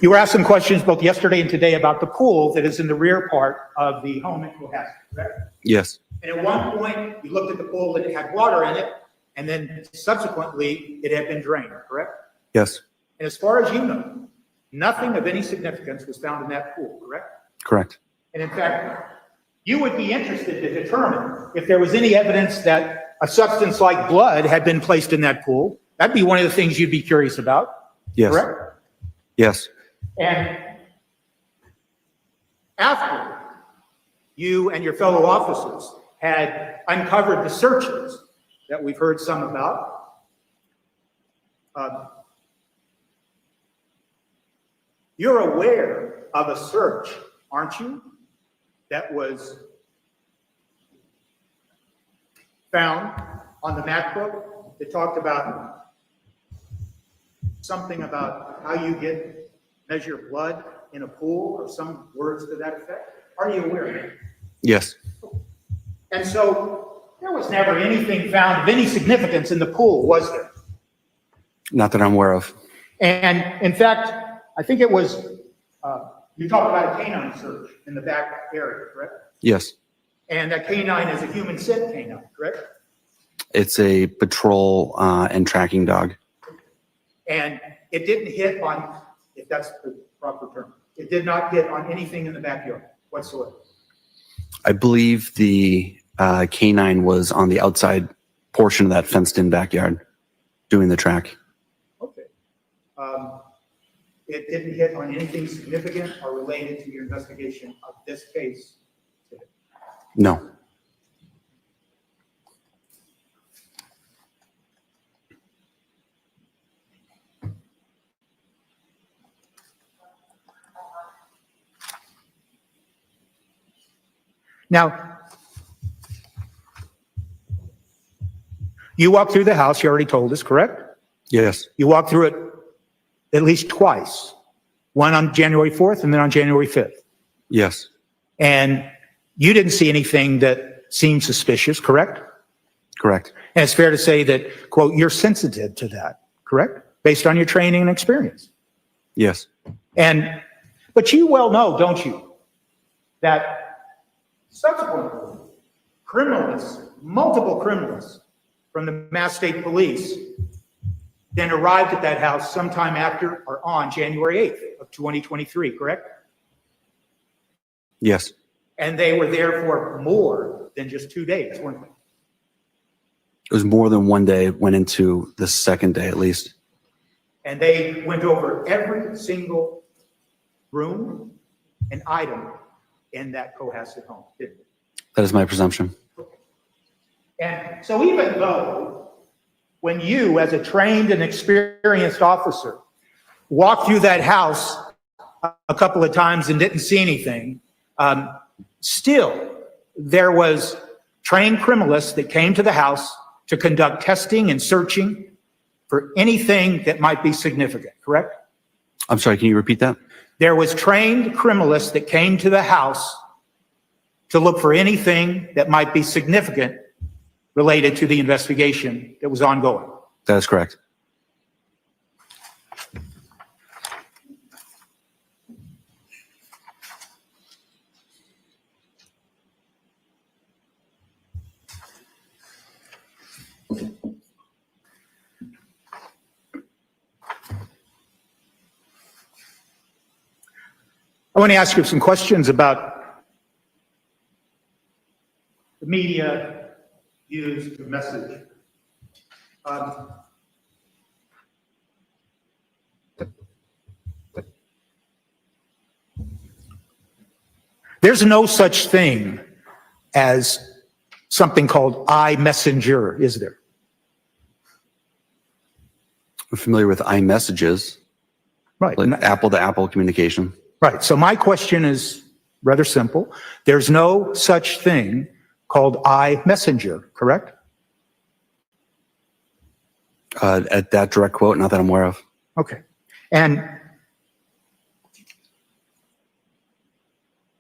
S15: You were asked some questions both yesterday and today about the pool that is in the rear part of the home in Cohasset, correct?
S13: Yes.
S15: And at one point, you looked at the pool and it had water in it, and then subsequently, it had been drained, correct?
S13: Yes.
S15: And as far as you know, nothing of any significance was found in that pool, correct?
S13: Correct.
S15: And in fact, you would be interested to determine if there was any evidence that a substance like blood had been placed in that pool. That'd be one of the things you'd be curious about,
S13: Yes.
S15: correct?
S13: Yes.
S15: And after you and your fellow officers had uncovered the searches that we've heard some about, you're aware of a search, aren't you, that was found on the MacBook that talked about something about how you measure blood in a pool or some words to that effect? Are you aware of it?
S13: Yes.
S15: And so there was never anything found of any significance in the pool, was there?
S13: Not that I'm aware of.
S15: And in fact, I think it was, you talked about a canine search in the back area, correct?
S13: Yes.
S15: And that canine is a human scent canine, correct?
S13: It's a patrol and tracking dog.
S15: And it didn't hit on, if that's the proper term, it did not hit on anything in the backyard whatsoever.
S13: I believe the canine was on the outside portion of that fenced-in backyard doing the track.
S15: Okay. It didn't hit on anything significant or related to your investigation of this case today?
S13: No.
S15: Now, you walked through the house, you already told us, correct?
S13: Yes.
S15: You walked through it at least twice, one on January 4th and then on January 5th.
S13: Yes.
S15: And you didn't see anything that seemed suspicious, correct?
S13: Correct.
S15: And it's fair to say that, quote, you're sensitive to that, correct? Based on your training and experience.
S13: Yes.
S15: But you well know, don't you, that subsequently, multiple criminals from the Mass State Police then arrived at that house sometime after or on January 8th of 2023, correct?
S13: Yes.
S15: And they were there for more than just 2 days, weren't they?
S13: It was more than one day, went into the second day at least.
S15: And they went over every single room and item in that Cohasset home, didn't they?
S13: That is my presumption.
S15: And so even though when you, as a trained and experienced officer, walked through that house a couple of times and didn't see anything, still there was trained criminalists that came to the house to conduct testing and searching for anything that might be significant, correct?
S13: I'm sorry, can you repeat that?
S15: There was trained criminalists that came to the house to look for anything that might be significant related to the investigation that was ongoing.
S13: That is correct.
S15: I want to ask you some questions about the media used to message. There's no such thing as something called iMessenger, is there?
S13: I'm familiar with iMessages.
S15: Right.
S13: Like Apple-to-Apple communication.
S15: Right. So my question is rather simple. There's no such thing called iMessenger, correct?
S13: At that direct quote, not that I'm aware of.
S15: Okay. And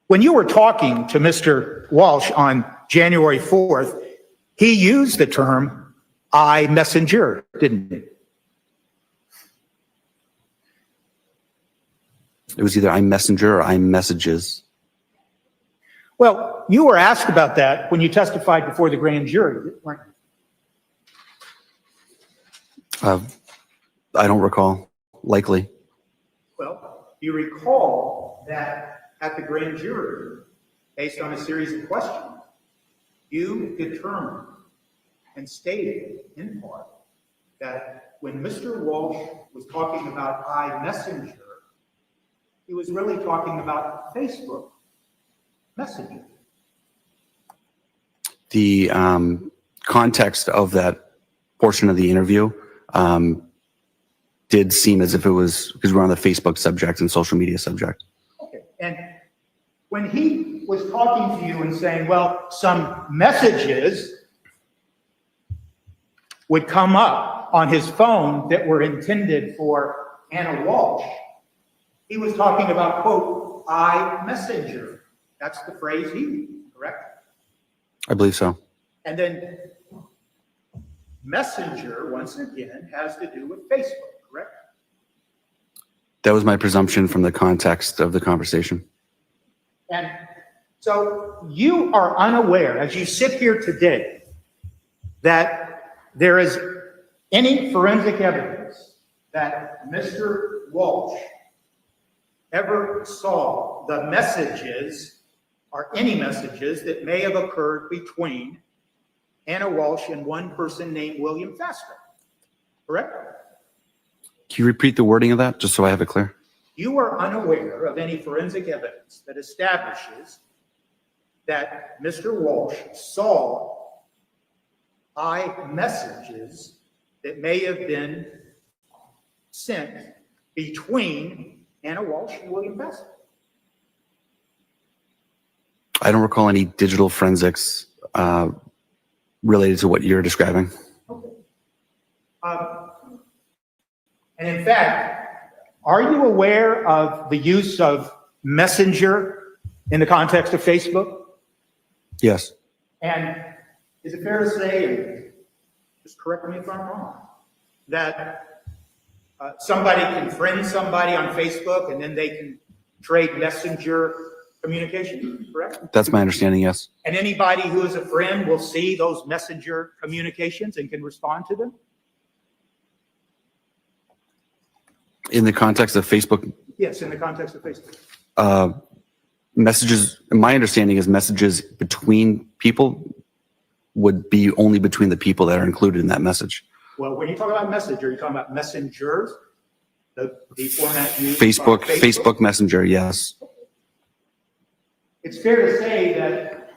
S15: when you were talking to Mr. Walsh on January 4th, he used the term iMessenger, didn't he?
S13: It was either iMessenger or iMessages.
S15: Well, you were asked about that when you testified before the grand jury, weren't you?
S13: I don't recall. Likely.
S15: Well, you recall that at the grand jury, based on a series of questions, you determined and stated in part that when Mr. Walsh was talking about iMessenger, he was really talking about Facebook Messenger.
S13: The context of that portion of the interview did seem as if it was because we're on the Facebook subject and social media subject.
S15: Okay. And when he was talking to you and saying, well, some messages would come up on his phone that were intended for Anna Walsh, he was talking about, quote, iMessenger. That's the phrase he used, correct?
S13: I believe so.
S15: And then Messenger, once again, has to do with Facebook, correct?
S13: That was my presumption from the context of the conversation.
S15: And so you are unaware, as you sit here today, that there is any forensic evidence that Mr. Walsh ever saw the messages or any messages that may have occurred between Anna Walsh and one person named William Faster, correct?
S13: Can you repeat the wording of that, just so I have it clear?
S15: You are unaware of any forensic evidence that establishes that Mr. Walsh saw iMessages that may have been sent between Anna Walsh and William Faster.
S13: I don't recall any digital forensics related to what you're describing.
S15: And in fact, are you aware of the use of Messenger in the context of Facebook?
S13: Yes.
S15: And is it fair to say, and just correct me if I'm wrong, that somebody can friend somebody on Facebook and then they can trade Messenger communication, correct?
S13: That's my understanding, yes.
S15: And anybody who is a friend will see those Messenger communications and can respond to them?
S13: In the context of Facebook,
S15: Yes, in the context of Facebook.
S13: messages, my understanding is messages between people would be only between the people that are included in that message.
S15: Well, when you talk about Messenger, you're talking about messengers, the format used
S13: Facebook,
S15: by
S13: Facebook Messenger, yes.
S15: It's fair to say that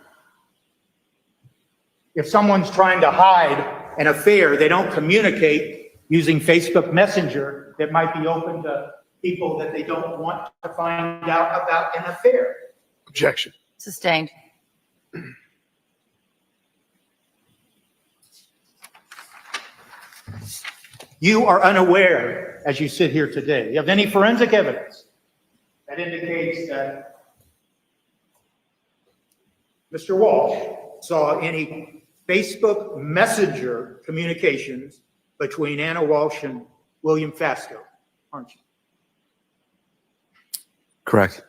S15: if someone's trying to hide an affair, they don't communicate using Facebook Messenger that might be open to people that they don't want to find out about an affair.
S2: Objection.
S5: Sustained.
S15: You are unaware, as you sit here today, of any forensic evidence that indicates that Mr. Walsh saw any Facebook Messenger communications between Anna Walsh and William Fasco, aren't you?
S13: Correct.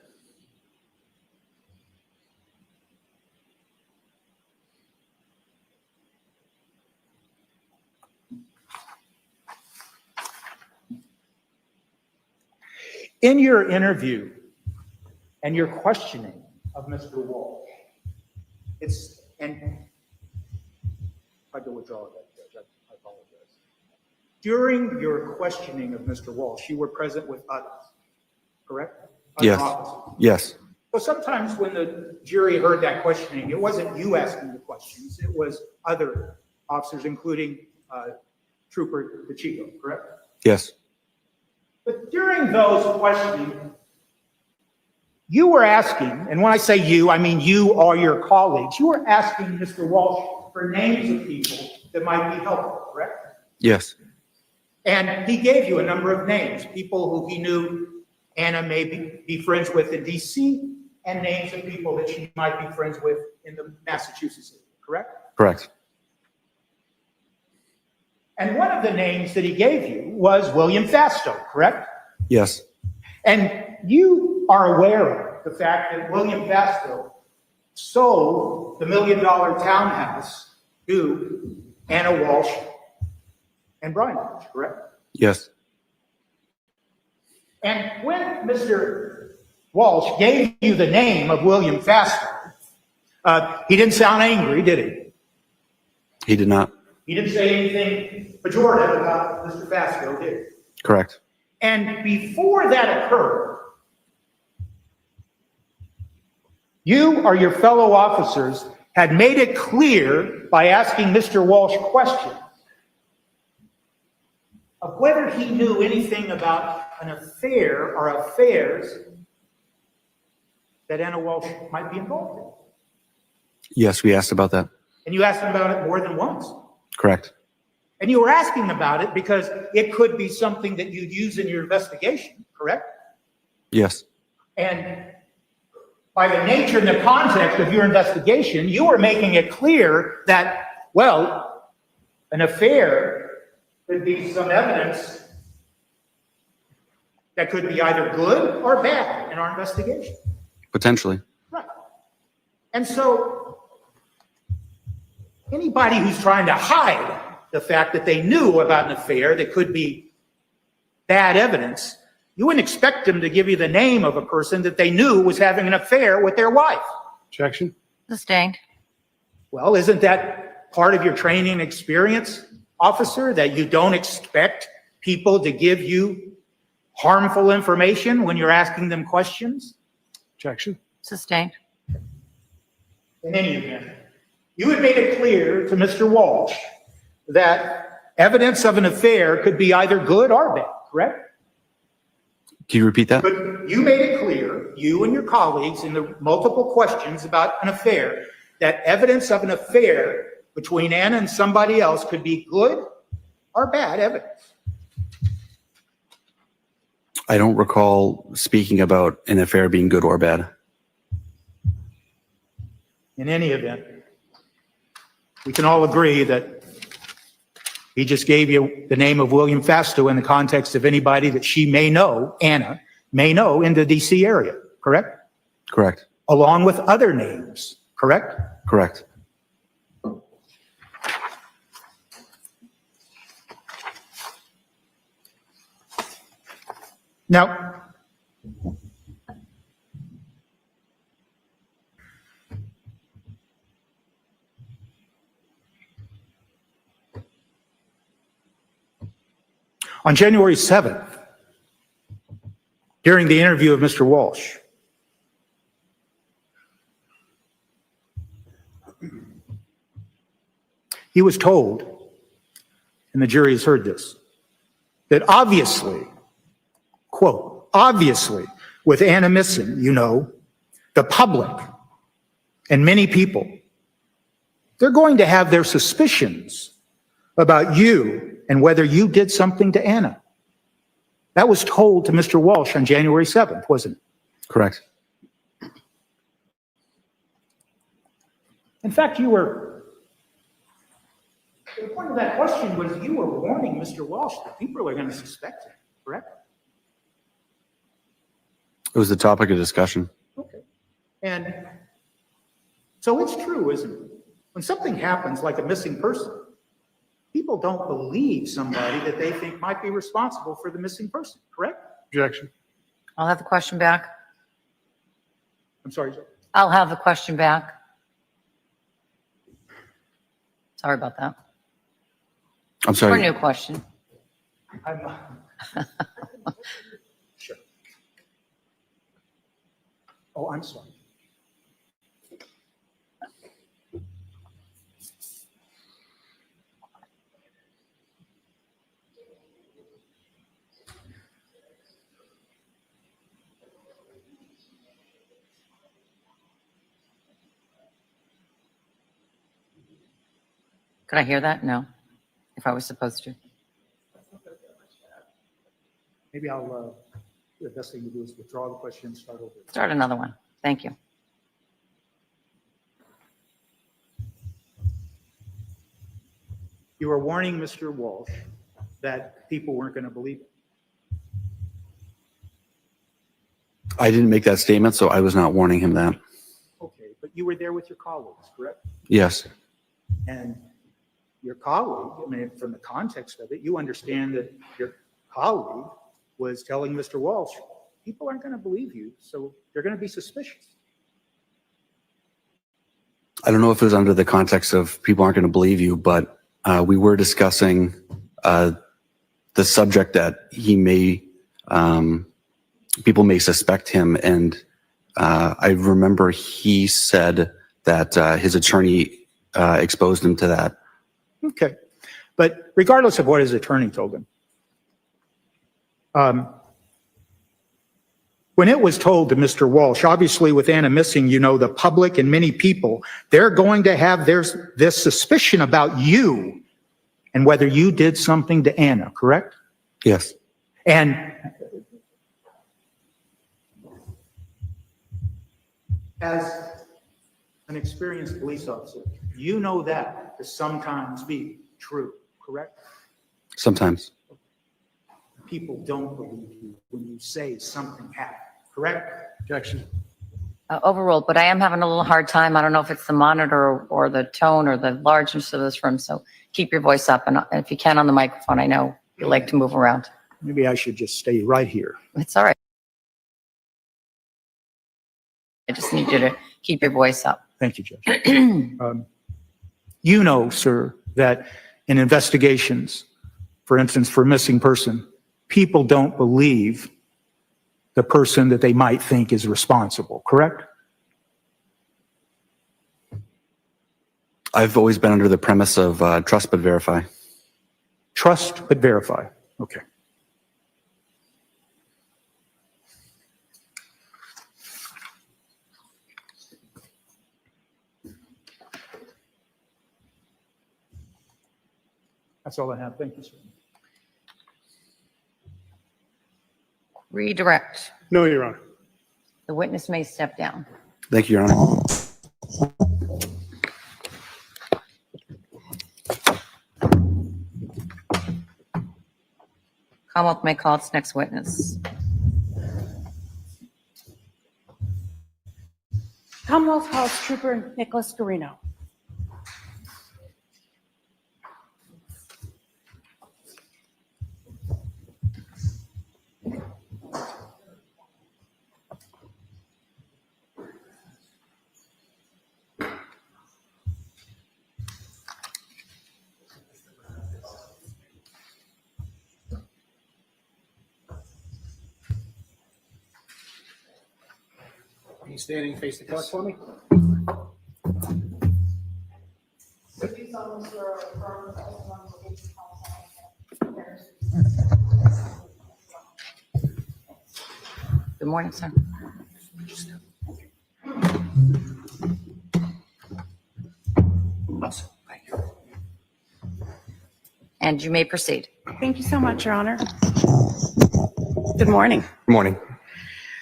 S15: In your interview and your questioning of Mr. Walsh, and I can withdraw that, Judge, I apologize. During your questioning of Mr. Walsh, you were present with others, correct? Other
S13: Yes.
S15: officers.
S13: Yes.
S15: So sometimes when the jury heard that questioning, it wasn't you asking the questions, it was other officers, including Trooper Pacheco, correct?
S13: Yes.
S15: But during those questioning, you were asking, and when I say you, I mean you or your colleagues, you were asking Mr. Walsh for names of people that might be helpful, correct?
S13: Yes.
S15: And he gave you a number of names, people who he knew Anna may be friends with in DC, and names of people that she might be friends with in the Massachusetts area, correct?
S13: Correct.
S15: And one of the names that he gave you was William Fastow, correct?
S13: Yes.
S15: And you are aware of the fact that William Fastow sold the $1 million townhouse to Anna Walsh and Brian Walsh, correct?
S13: Yes.
S15: And when Mr. Walsh gave you the name of William Fastow, he didn't sound angry, did he?
S13: He did not.
S15: He didn't say anything pejorative about Mr. Fastow, did he?
S13: Correct.
S15: And before that occurred, you or your fellow officers had made it clear by asking Mr. Walsh questions of whether he knew anything about an affair or affairs that Anna Walsh might be involved in.
S13: Yes, we asked about that.
S15: And you asked him about it more than once.
S13: Correct.
S15: And you were asking about it because it could be something that you'd use in your investigation, correct?
S13: Yes.
S15: And by the nature and the context of your investigation, you were making it clear that, well, an affair could be some evidence that could be either good or bad in our investigation.
S13: Potentially.
S15: Right. And so anybody who's trying to hide the fact that they knew about an affair that could be bad evidence, you wouldn't expect them to give you the name of a person that they knew was having an affair with their wife.
S2: Objection.
S5: Sustained.
S15: Well, isn't that part of your training and experience, officer, that you don't expect people to give you harmful information when you're asking them questions?
S2: Objection.
S5: Sustained.
S15: In any event, you had made it clear to Mr. Walsh that evidence of an affair could be either good or bad, correct?
S13: Can you repeat that?
S15: But you made it clear, you and your colleagues, in the multiple questions about an affair, that evidence of an affair between Anna and somebody else could be good or bad evidence.
S13: I don't recall speaking about an affair being good or bad.
S15: In any event, we can all agree that he just gave you the name of William Fastow in the context of anybody that she may know, Anna, may know in the DC area, correct?
S13: Correct.
S15: Along with other names, correct?
S13: Correct.
S15: Now, on January 7th, during the interview of Mr. Walsh, he was told, and the jury has heard this, that obviously, quote, obviously, with Anna missing, you know, the public and many people, they're going to have their suspicions about you and whether you did something to Anna. That was told to Mr. Walsh on January 7th, wasn't it?
S13: Correct.
S15: In fact, the point of that question was you were warning Mr. Walsh that people are going to suspect him, correct?
S13: It was the topic of discussion.
S15: Okay. And so it's true, isn't it? When something happens like a missing person, people don't believe somebody that they think might be responsible for the missing person, correct?
S2: Objection.
S5: I'll have the question back.
S15: I'm sorry, sir.
S5: I'll have the question back. Sorry about that.
S13: I'm
S5: Or
S13: sorry.
S5: new question.
S15: Sure. Oh, I'm sorry.
S5: Could I hear that? No, if I was supposed to.
S15: Maybe I'll, the best thing to do is withdraw the question and start over.
S5: Start another one. Thank you.
S15: You were warning Mr. Walsh that people weren't going to believe it.
S13: I didn't make that statement, so I was not warning him that.
S15: Okay, but you were there with your colleagues, correct?
S13: Yes.
S15: And your colleague, I mean, from the context of it, you understand that your colleague was telling Mr. Walsh, people aren't going to believe you, so they're going to be suspicious.
S13: I don't know if it was under the context of people aren't going to believe you, but we were discussing the subject that he may, people may suspect him. And I remember he said that his attorney exposed him to that.
S15: Okay. But regardless of what his attorney told him, when it was told to Mr. Walsh, obviously with Anna missing, you know, the public and many people, they're going to have this suspicion about you and whether you did something to Anna, correct?
S13: Yes.
S15: And as an experienced police officer, you know that to sometimes be true, correct?
S13: Sometimes.
S15: People don't believe you when you say something happened, correct?
S2: Objection.
S5: Overruled, but I am having a little hard time. I don't know if it's the monitor or the tone or the largeness of this room, so keep your voice up. And if you can on the microphone, I know you like to move around.
S15: Maybe I should just stay right here.
S5: It's all right. I just need you to keep your voice up.
S15: Thank you, Judge. You know, sir, that in investigations, for instance, for a missing person, people don't believe the person that they might think is responsible, correct?
S13: I've always been under the premise of trust but verify.
S15: Trust but verify. Okay. That's all I have. Thank you, sir.
S5: Redirect.
S2: No, Your Honor.
S5: The witness may step down.
S13: Thank you, Your Honor.
S5: Commonwealth may call its next witness.
S3: Commonwealth calls Trooper Nicholas Garino.
S9: Are you standing face the clock for me?
S5: Good morning, sir. And you may proceed.
S3: Thank you so much, Your Honor. Good morning.
S2: Good morning.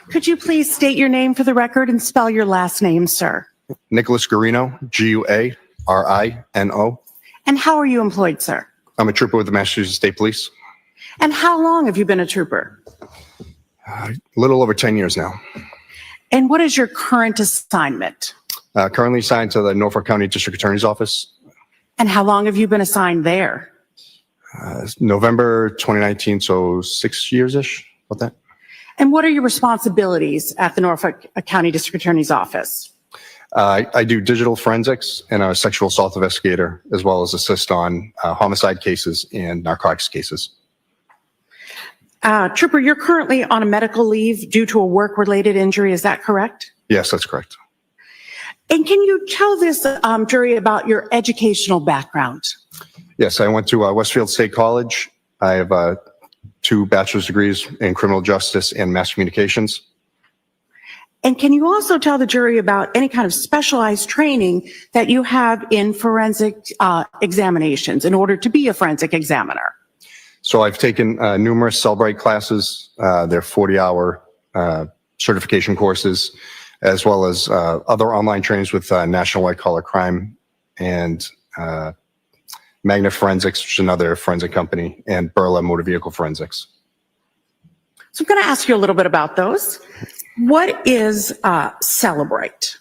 S3: Could you please state your name for the record and spell your last name, sir?
S2: Nicholas Garino, Guarino.
S3: And how are you employed, sir?
S2: I'm a trooper with the Massachusetts State Police.
S3: And how long have you been a trooper?
S2: A little over 10 years now.
S3: And what is your current assignment?
S2: Currently assigned to the Norfolk County District Attorney's Office.
S3: And how long have you been assigned there?
S2: November 2019, so 6 years-ish, about that.
S3: And what are your responsibilities at the Norfolk County District Attorney's Office?
S2: I do digital forensics and a sexual assault investigator, as well as assist on homicide cases and narcotics cases.
S3: Trooper, you're currently on a medical leave due to a work-related injury. Is that correct?
S2: Yes, that's correct.
S3: And can you tell this jury about your educational background?
S2: Yes, I went to Westfield State College. I have 2 bachelor's degrees in criminal justice and mass communications.
S3: And can you also tell the jury about any kind of specialized training that you have in forensic examinations in order to be a forensic examiner?
S2: So I've taken numerous Cellbrite classes. They're 40-hour certification courses, as well as other online trainings with National White Collar Crime and Magna Forensics, which is another forensic company, and Burla Motor Vehicle Forensics.
S3: So I'm going to ask you a little bit about those. What is Cellebrite?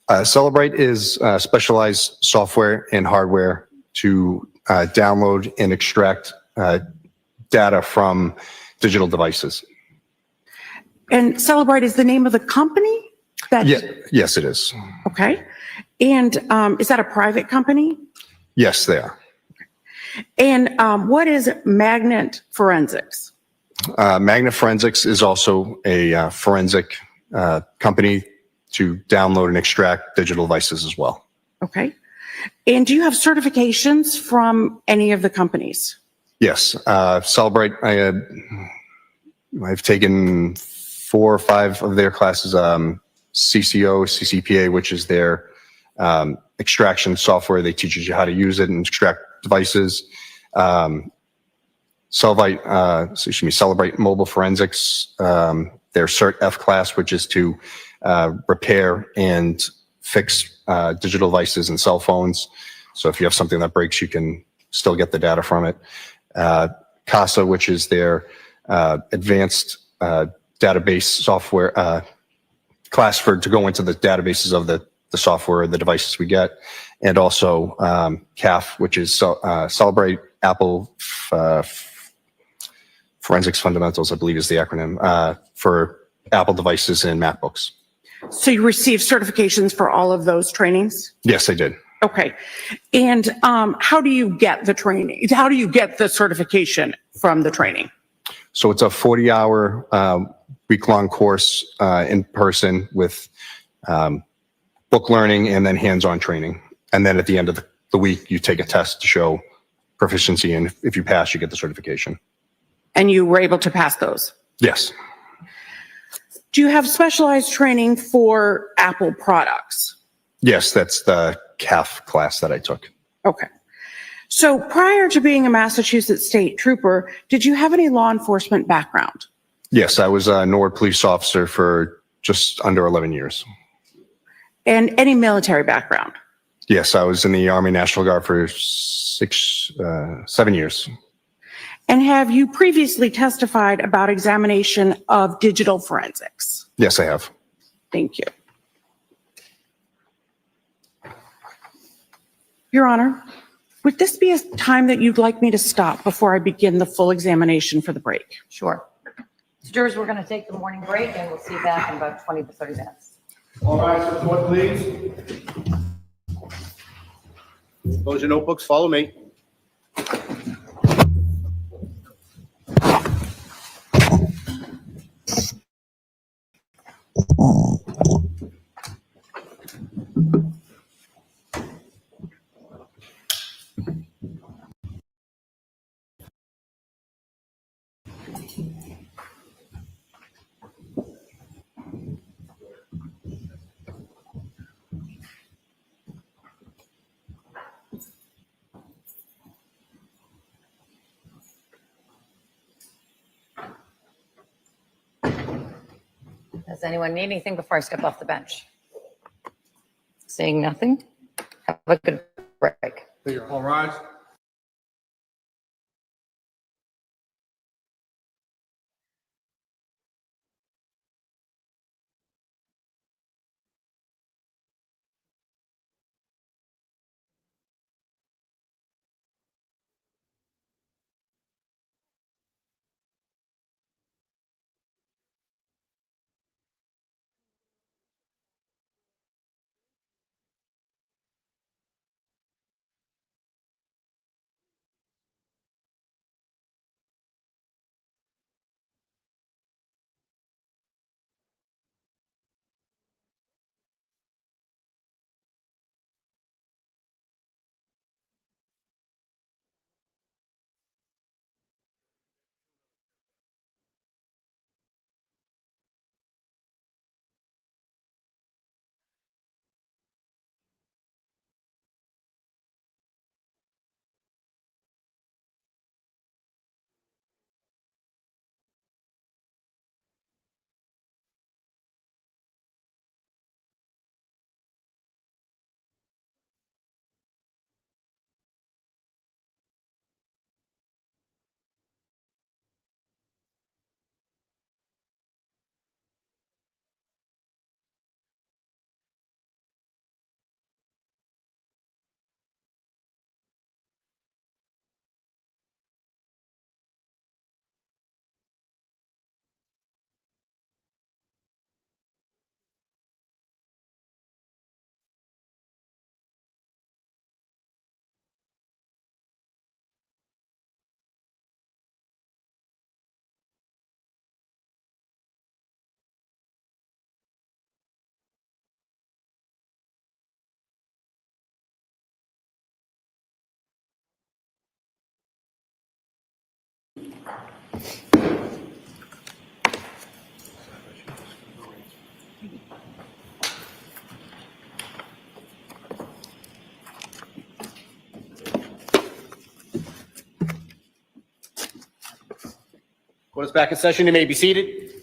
S2: Cellebrite is specialized software and hardware to download and extract data from digital devices.
S3: And Cellebrite is the name of the company?
S2: Yes, it is.
S3: Okay. And is that a private company?
S2: Yes, they are.
S3: And what is Magnet Forensics?
S2: Magna Forensics is also a forensic company to download and extract digital devices as well.
S3: Okay. And do you have certifications from any of the companies?
S2: Yes. Cellbrite, I've taken 4 or 5 of their classes, CCO, CCPA, which is their extraction software. They teach you how to use it and extract devices. Cellebrite Mobile Forensics, their Cert F class, which is to repair and fix digital devices and cell phones. So if you have something that breaks, you can still get the data from it. CASA, which is their advanced database software class to go into the databases of the software, the devices we get. And also CAF, which is Cellbrite Apple Forensics Fundamentals, I believe is the acronym, for Apple devices and MacBooks.
S3: So you received certifications for all of those trainings?
S2: Yes, I did.
S3: Okay. And how do you get the training? How do you get the certification from the training?
S2: So it's a 40-hour week-long course in person with book learning and then hands-on training. And then at the end of the week, you take a test to show proficiency, and if you pass, you get the certification.
S3: And you were able to pass those?
S2: Yes.
S3: Do you have specialized training for Apple products?
S2: Yes, that's the CAF class that I took.
S3: Okay. So prior to being a Massachusetts State Trooper, did you have any law enforcement background?
S16: Yes, I was a Norwood police officer for just under 11 years.
S3: And any military background?
S16: Yes, I was in the Army National Guard for 7 years.
S3: And have you previously testified about examination of digital forensics?
S16: Yes, I have.
S3: Thank you. Your Honor, would this be a time that you'd like me to stop before I begin the full examination for the break?
S5: Sure. Jurors, we're going to take the morning break and we'll see you back in about 20 to 30 minutes.
S8: All rise for the court, please. Close your notebooks, follow me.
S5: Does anyone need anything before I step off the bench? Seeing nothing? Have a good break.
S8: All rise. Court is back in session. You may be seated.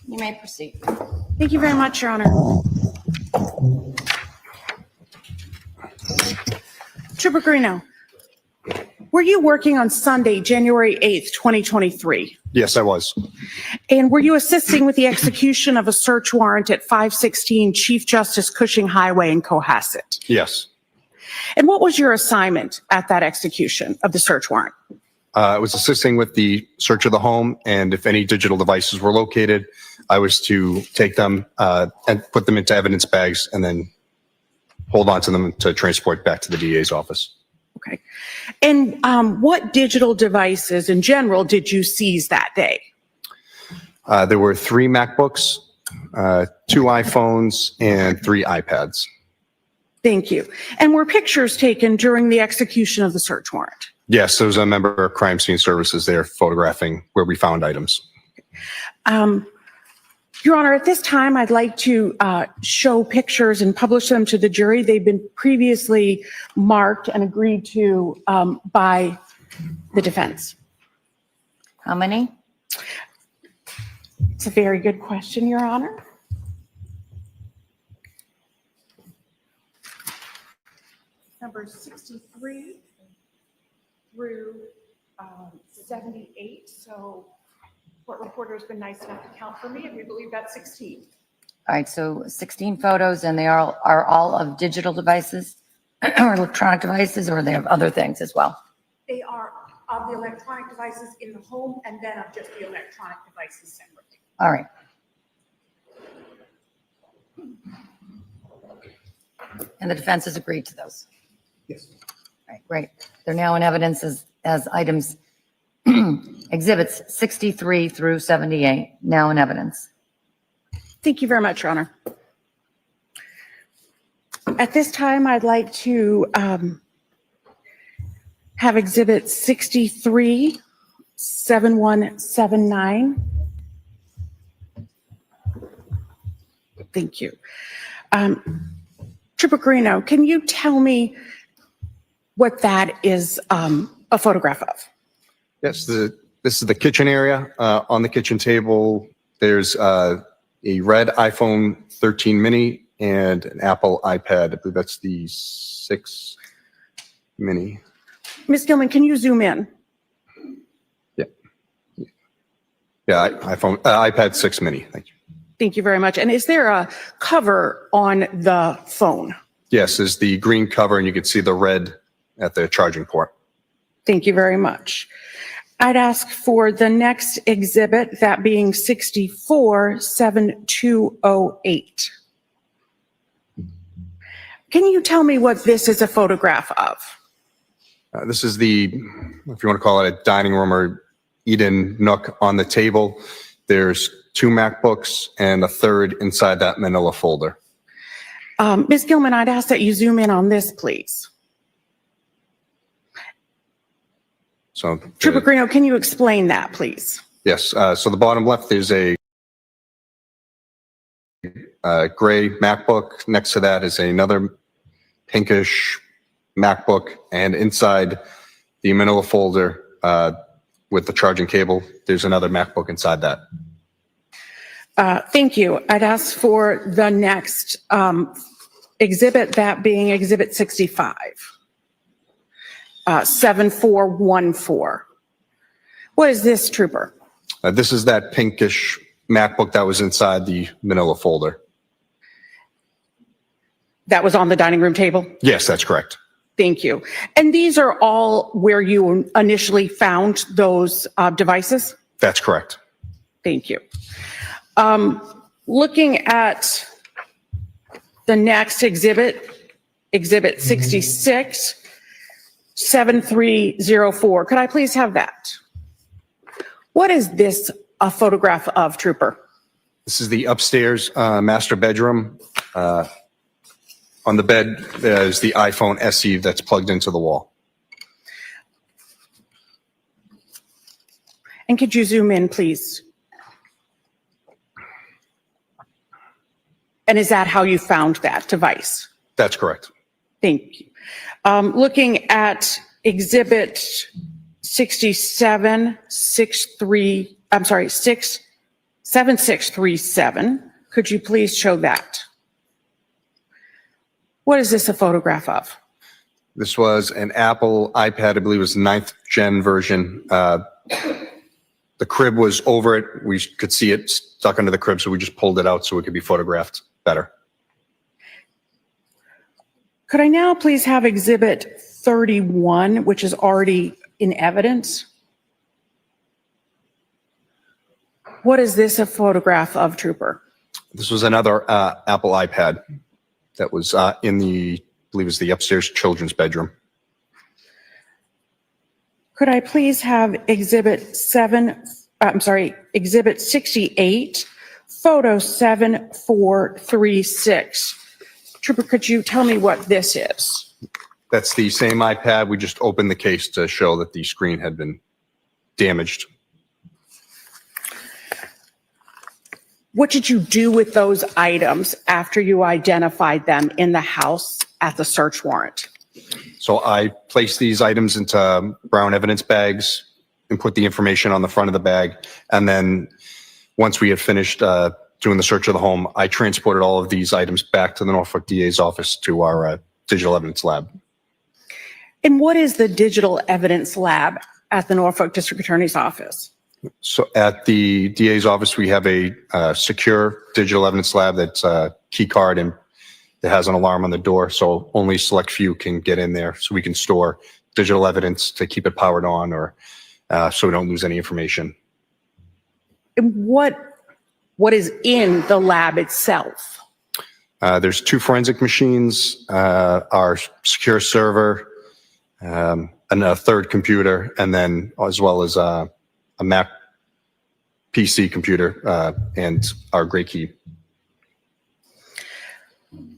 S5: You may proceed.
S3: Thank you very much, Your Honor. Trooper Greeno, were you working on Sunday, January 8th, 2023?
S16: Yes, I was.
S3: And were you assisting with the execution of a search warrant at 516 Chief Justice Cushing Highway in Cohasset?
S16: Yes.
S3: And what was your assignment at that execution of the search warrant?
S16: I was assisting with the search of the home, and if any digital devices were located, I was to take them and put them into evidence bags and then hold on to them to transport back to the DA's office.
S3: Okay. And what digital devices in general did you seize that day?
S16: There were 3 MacBooks, 2 iPhones, and 3 iPads.
S3: Thank you. And were pictures taken during the execution of the search warrant?
S16: Yes, there was a member of Crime Scene Services there photographing where we found items.
S3: Your Honor, at this time, I'd like to show pictures and publish them to the jury. They've been previously marked and agreed to by the defense.
S5: How many?
S3: It's a very good question, Your Honor. Number 63 through 78. So court reporter has been nice enough to count for me, and we believe that's 16.
S5: All right, so 16 photos, and they are all of digital devices or electronic devices, or they have other things as well?
S3: They are of the electronic devices in the home and then of just the electronic devices separately.
S5: All right. And the defense has agreed to those?
S12: Yes.
S5: All right, great. They're now in evidence as items, exhibits 63 through 78, now in evidence.
S3: Thank you very much, Your Honor. At this time, I'd like to have exhibit 63, 7179. Thank you. Trooper Carino, can you tell me what that is a photograph of?
S16: Yes, this is the kitchen area. On the kitchen table, there's a red iPhone 13 mini and an Apple iPad. I believe that's the 6 mini.
S3: Ms. Gilman, can you zoom in?
S16: Yeah, iPad 6 mini. Thank you.
S3: Thank you very much. And is there a cover on the phone?
S16: Yes, there's the green cover, and you can see the red at the charging port.
S3: Thank you very much. I'd ask for the next exhibit, that being 647208. Can you tell me what this is a photograph of?
S16: This is the, if you want to call it a dining room or eat-in nook on the table. There's 2 MacBooks and a third inside that manila folder.
S3: Ms. Gilman, I'd ask that you zoom in on this, please.
S16: So,
S3: Trooper Carino, can you explain that, please?
S16: yes, so the bottom left, there's a gray MacBook. Next to that is another pinkish MacBook, and inside the manila folder with the charging cable, there's another MacBook inside that.
S3: Thank you. I'd ask for the next exhibit, that being exhibit 65. 7414. What is this, Trooper?
S16: This is that pinkish MacBook that was inside the manila folder.
S3: That was on the dining room table?
S16: Yes, that's correct.
S3: Thank you. And these are all where you initially found those devices?
S16: That's correct.
S3: Thank you. Looking at the next exhibit, exhibit 66, 7304. Could I please have that? What is this a photograph of, Trooper?
S16: This is the upstairs master bedroom. On the bed, there's the iPhone SE that's plugged into the wall.
S3: And could you zoom in, please? And is that how you found that device?
S16: That's correct.
S3: Thank you. Looking at exhibit 7637, could you please show that? What is this a photograph of?
S16: This was an Apple iPad, I believe it was the 9th gen version. The crib was over it. We could see it stuck under the crib, so we just pulled it out so it could be photographed better.
S3: Could I now please have exhibit 31, which is already in evidence? What is this a photograph of, Trooper?
S16: This was another Apple iPad that was in the, I believe it was the upstairs children's bedroom.
S3: Could I please have exhibit 68, photo 7436. Trooper, could you tell me what this is?
S16: That's the same iPad. We just opened the case to show that the screen had been damaged.
S3: What did you do with those items after you identified them in the house at the search warrant?
S16: So I placed these items into brown evidence bags and put the information on the front of the bag. And then once we had finished doing the search of the home, I transported all of these items back to the Norfolk DA's office to our digital evidence lab.
S3: And what is the digital evidence lab at the Norfolk District Attorney's office?
S16: So at the DA's office, we have a secure digital evidence lab that's a key card and it has an alarm on the door. So only select few can get in there. So we can store digital evidence to keep it powered on or so we don't lose any information.
S3: And what is in the lab itself?
S16: There's 2 forensic machines, our secure server, and a third computer, and then as well as a Mac PC computer and our Gray Key.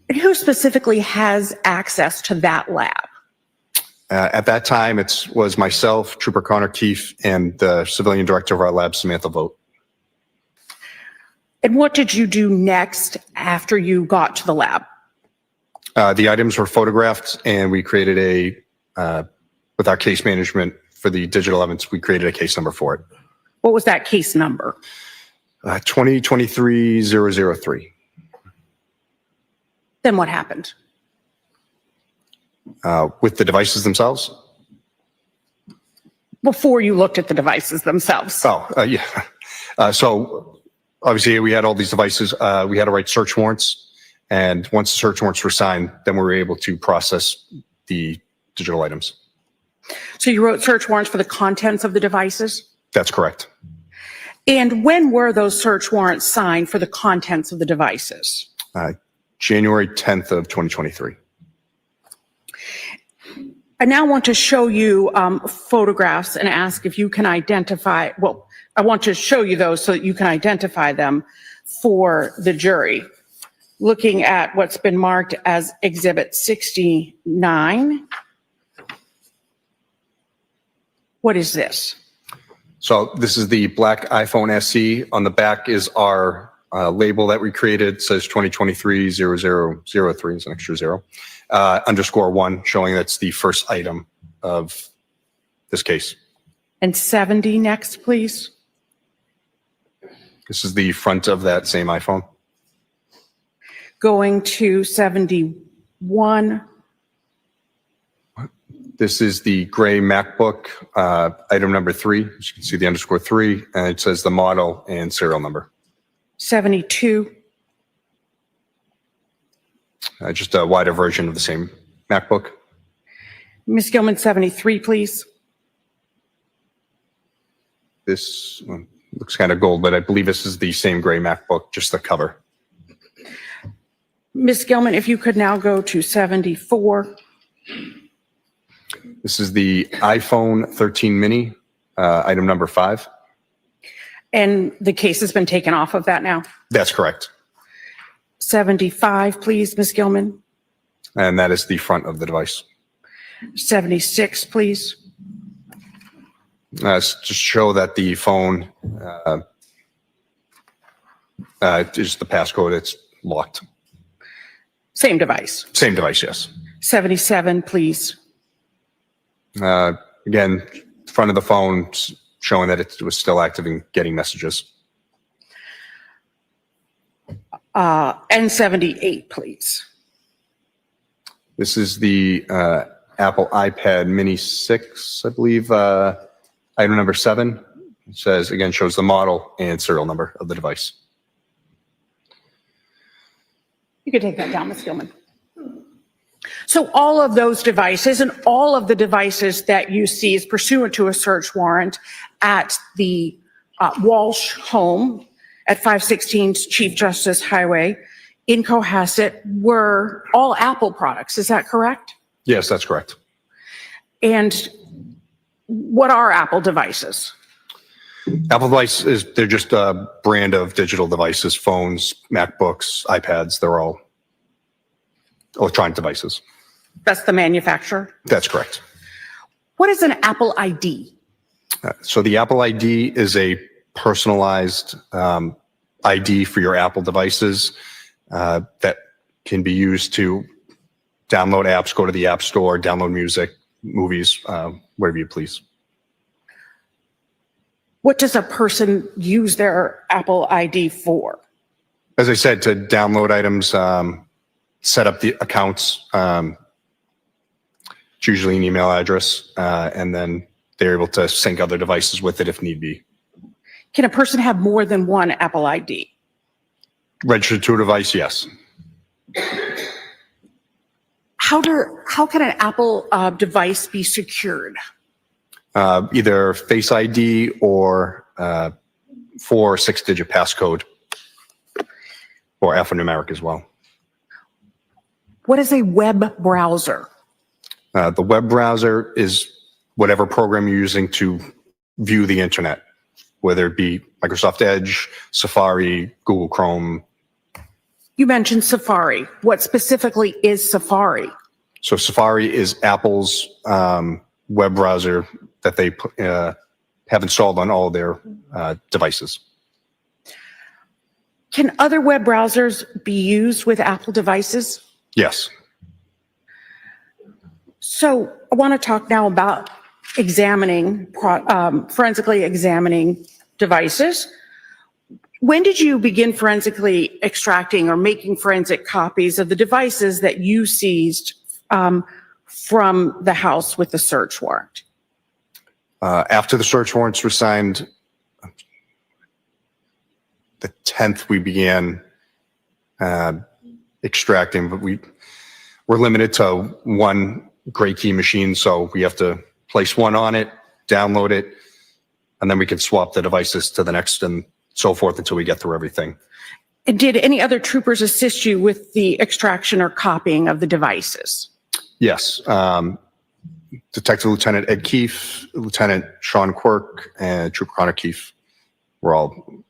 S3: And who specifically has access to that lab?
S16: At that time, it was myself, Trooper Connor Keefe, and the civilian director of our lab, Samantha Vogt.
S3: And what did you do next after you got to the lab?
S16: The items were photographed, and we created with our case management for the digital evidence, we created a case number for it.
S3: What was that case number?
S16: 2023-003.
S3: Then what happened?
S16: With the devices themselves?
S3: Before you looked at the devices themselves?
S16: Yeah. So obviously we had all these devices. We had to write search warrants. And once the search warrants were signed, then we were able to process the digital items.
S3: So you wrote search warrants for the contents of the devices?
S16: That's correct.
S3: And when were those search warrants signed for the contents of the devices?
S16: January 10th of 2023.
S3: I now want to show you photographs and ask if you can identify, well, I want to show you those so that you can identify them for the jury. Looking at what's been marked as Exhibit 69. What is this?
S16: So this is the black iPhone SE. On the back is our label that we created. It says 2023-0003 is an extra 0. _1 showing that's the first item of this case.
S3: And 70 next, please.
S16: This is the front of that same iPhone.
S3: Going to 71.
S16: This is the gray MacBook, item number 3. As you can see the _3, and it says the model and serial number.
S3: 72.
S16: Just a wider version of the same MacBook.
S3: Ms. Gilman, 73, please.
S16: This one looks kind of gold, but I believe this is the same gray MacBook, just the cover.
S3: Ms. Gilman, if you could now go to 74.
S16: This is the iPhone 13 mini, item number 5.
S3: And the case has been taken off of that now?
S16: That's correct.
S3: 75, please, Ms. Gilman.
S16: And that is the front of the device.
S3: 76, please.
S16: It's to show that the phone is the passcode, it's locked.
S3: Same device.
S16: Same device, yes.
S3: 77, please.
S16: Again, front of the phone showing that it was still active and getting messages.
S3: And 78, please.
S16: This is the Apple iPad Mini 6, I believe, item number 7. It says, again, shows the model and serial number of the device.
S3: You can take that down, Ms. Gilman. So all of those devices and all of the devices that you see is pursuant to a search warrant at the Walsh home at 516 Chief Justice Highway in Cohasset were all Apple products. Is that correct?
S16: Yes, that's correct.
S3: And what are Apple devices?
S16: Apple devices, they're just a brand of digital devices, phones, MacBooks, iPads, they're all electronic devices.
S3: That's the manufacturer?
S16: That's correct.
S3: What is an Apple ID?
S16: So the Apple ID is a personalized ID for your Apple devices that can be used to download apps, go to the App Store, download music, movies, whatever you please.
S3: What does a person use their Apple ID for?
S16: As I said, to download items, set up the accounts, it's usually an email address, and then they're able to sync other devices with it if need be.
S3: Can a person have more than one Apple ID?
S16: Registered to a device, yes.
S3: How can an Apple device be secured?
S16: Either Face ID or 4 or 6-digit passcode, or alphanumeric as well.
S3: What is a web browser?
S16: The web browser is whatever program you're using to view the internet, whether it be Microsoft Edge, Safari, Google Chrome.
S3: You mentioned Safari. What specifically is Safari?
S16: So Safari is Apple's web browser that they have installed on all their devices.
S3: Can other web browsers be used with Apple devices?
S16: Yes.
S3: So I want to talk now about forensically examining devices. When did you begin forensically extracting or making forensic copies of the devices that you seized from the house with the search warrant?
S16: After the search warrants were signed, the 10th we began extracting, but we're limited to one Gray Key machine, so we have to place one on it, download it, and then we can swap the devices to the next and so forth until we get through everything.
S3: And did any other troopers assist you with the extraction or copying of the devices?
S16: Yes. Detective Lieutenant Ed Keefe, Lieutenant Sean Quirk, and Trooper Connor Keefe were all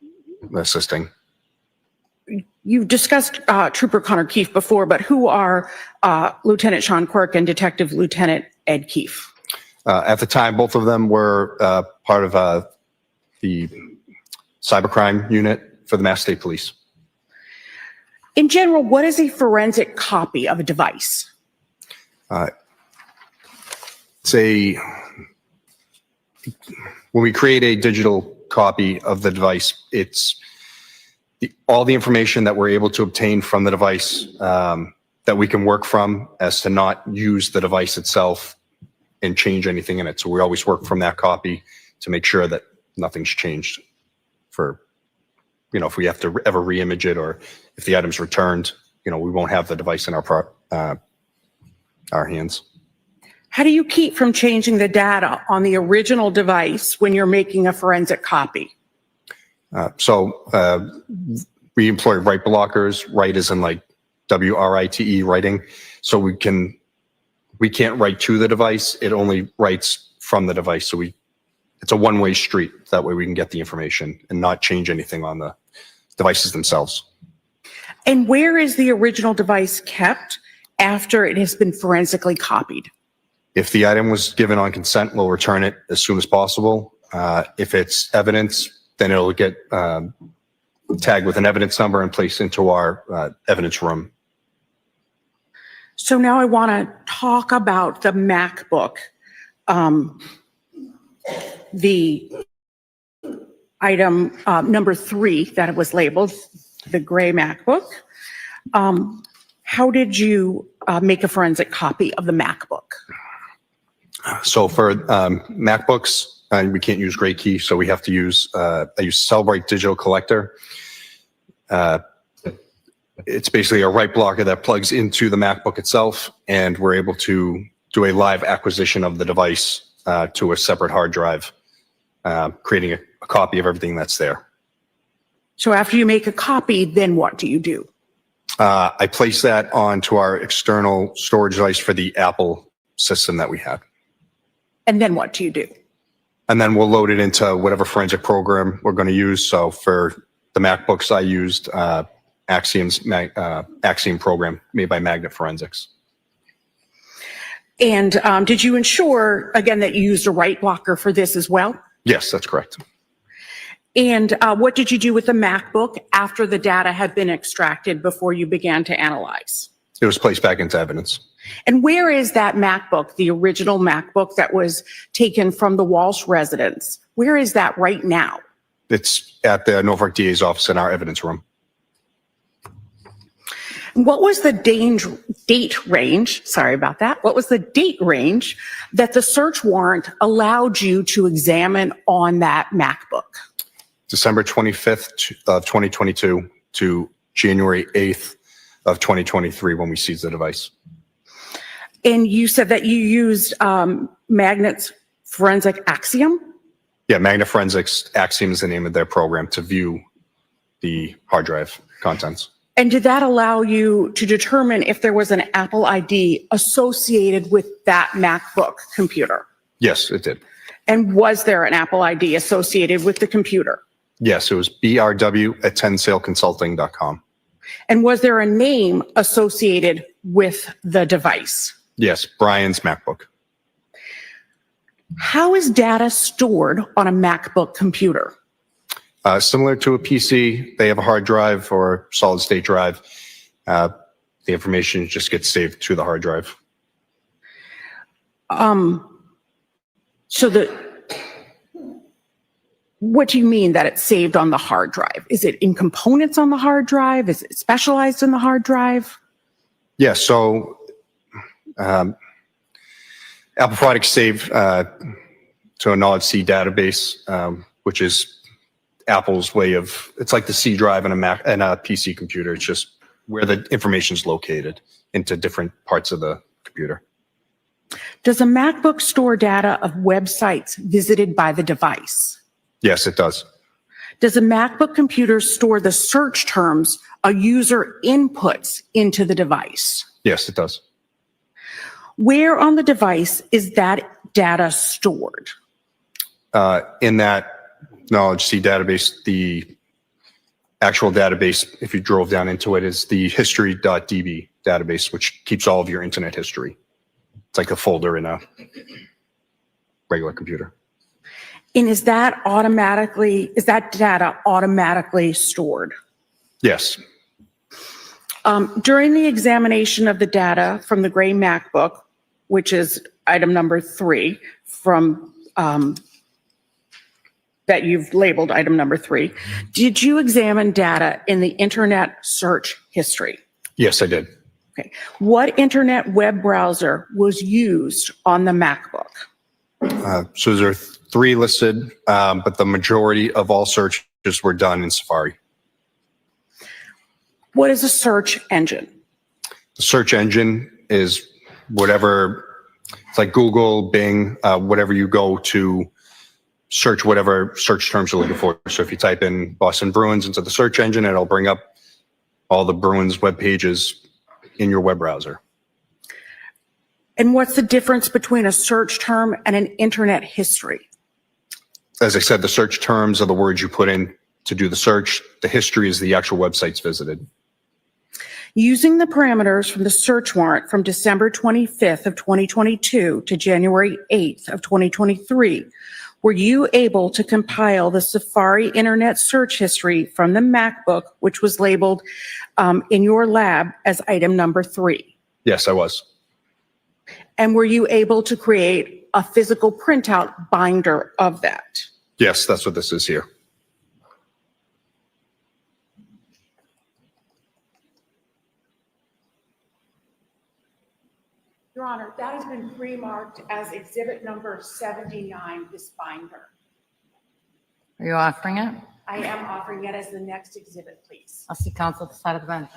S16: assisting.
S3: You've discussed Trooper Connor Keefe before, but who are Lieutenant Sean Quirk and Detective Lieutenant Ed Keefe?
S16: At the time, both of them were part of the cybercrime unit for the Mass State Police.
S3: In general, what is a forensic copy of a device?
S16: When we create a digital copy of the device, it's all the information that we're able to obtain from the device that we can work from as to not use the device itself and change anything in it. So we always work from that copy to make sure that nothing's changed for, if we have to ever re-image it or if the item's returned, we won't have the device in our hands.
S3: How do you keep from changing the data on the original device when you're making a forensic copy?
S16: We employ write blockers. Write is in like WRITE writing. So we can't write to the device. It only writes from the device. So it's a one-way street. That way we can get the information and not change anything on the devices themselves.
S3: And where is the original device kept after it has been forensically copied?
S16: If the item was given on consent, we'll return it as soon as possible. If it's evidence, then it'll get tagged with an evidence number and placed into our evidence room.
S3: So now I want to talk about the MacBook, the item number 3 that was labeled, the gray MacBook. How did you make a forensic copy of the MacBook?
S16: So for MacBooks, we can't use Gray Key, so we have to use, I use Cellbrite Digital Collector. It's basically a write blocker that plugs into the MacBook itself, and we're able to do a live acquisition of the device to a separate hard drive, creating a copy of everything that's there.
S3: So after you make a copy, then what do you do?
S16: I place that onto our external storage device for the Apple system that we have.
S3: And then what do you do?
S16: And then we'll load it into whatever forensic program we're going to use. So for the MacBooks, I used Axiom program made by Magnet Forensics.
S3: And did you ensure, again, that you used a write blocker for this as well?
S16: Yes, that's correct.
S3: And what did you do with the MacBook after the data had been extracted before you began to analyze?
S16: It was placed back into evidence.
S3: And where is that MacBook, the original MacBook that was taken from the Walsh residence? Where is that right now?
S16: It's at the Norfolk DA's office in our evidence room.
S3: What was the date range? Sorry about that. What was the date range that the search warrant allowed you to examine on that MacBook?
S16: December 25th of 2022 to January 8th of 2023 when we seized the device.
S3: And you said that you used Magnet's Forensic Axiom?
S16: Yeah, Magna Forensics Axiom is the name of their program to view the hard drive contents.
S3: And did that allow you to determine if there was an Apple ID associated with that MacBook computer?
S16: Yes, it did.
S3: And was there an Apple ID associated with the computer?
S16: Yes, it was brw@10saleconsulting.com.
S3: And was there a name associated with the device?
S16: Yes, Brian's MacBook.
S3: How is data stored on a MacBook computer?
S16: Similar to a PC, they have a hard drive or solid state drive. The information just gets saved to the hard drive.
S3: What do you mean that it's saved on the hard drive? Is it in components on the hard drive? Is it specialized in the hard drive?
S16: Yeah, so Apple products save to a Knowledge C database, which is Apple's way of, it's like the C drive in a Mac and a PC computer. It's just where the information is located into different parts of the computer.
S3: Does a MacBook store data of websites visited by the device?
S16: Yes, it does.
S3: Does a MacBook computer store the search terms a user inputs into the device?
S16: Yes, it does.
S3: Where on the device is that data stored?
S16: In that Knowledge C database, the actual database, if you drove down into it, is the history.db database, which keeps all of your internet history. It's like a folder in a regular computer.
S3: And is that data automatically stored?
S16: Yes.
S3: During the examination of the data from the gray MacBook, which is item number 3 from that you've labeled item number 3, did you examine data in the internet search history?
S16: Yes, I did.
S3: Okay. What internet web browser was used on the MacBook?
S16: So there are 3 listed, but the majority of all searches were done in Safari.
S3: What is a search engine?
S16: The search engine is whatever, it's like Google, Bing, whatever you go to search whatever search terms you're looking for. So if you type in Boston Bruins into the search engine, it'll bring up all the Bruins web pages in your web browser.
S3: And what's the difference between a search term and an internet history?
S16: As I said, the search terms are the words you put in to do the search. The history is the actual websites visited.
S3: Using the parameters from the search warrant from December 25th of 2022 to January 8th of 2023, were you able to compile the Safari internet search history from the MacBook, which was labeled in your lab as item number 3?
S16: Yes, I was.
S3: And were you able to create a physical printout binder of that?
S16: Yes, that's what this is here.
S3: Your Honor, that has been pre-marked as exhibit number 79, this binder.
S5: Are you offering it?
S3: I am offering it as the next exhibit, please.
S5: I'll see counsel at the side of the bench.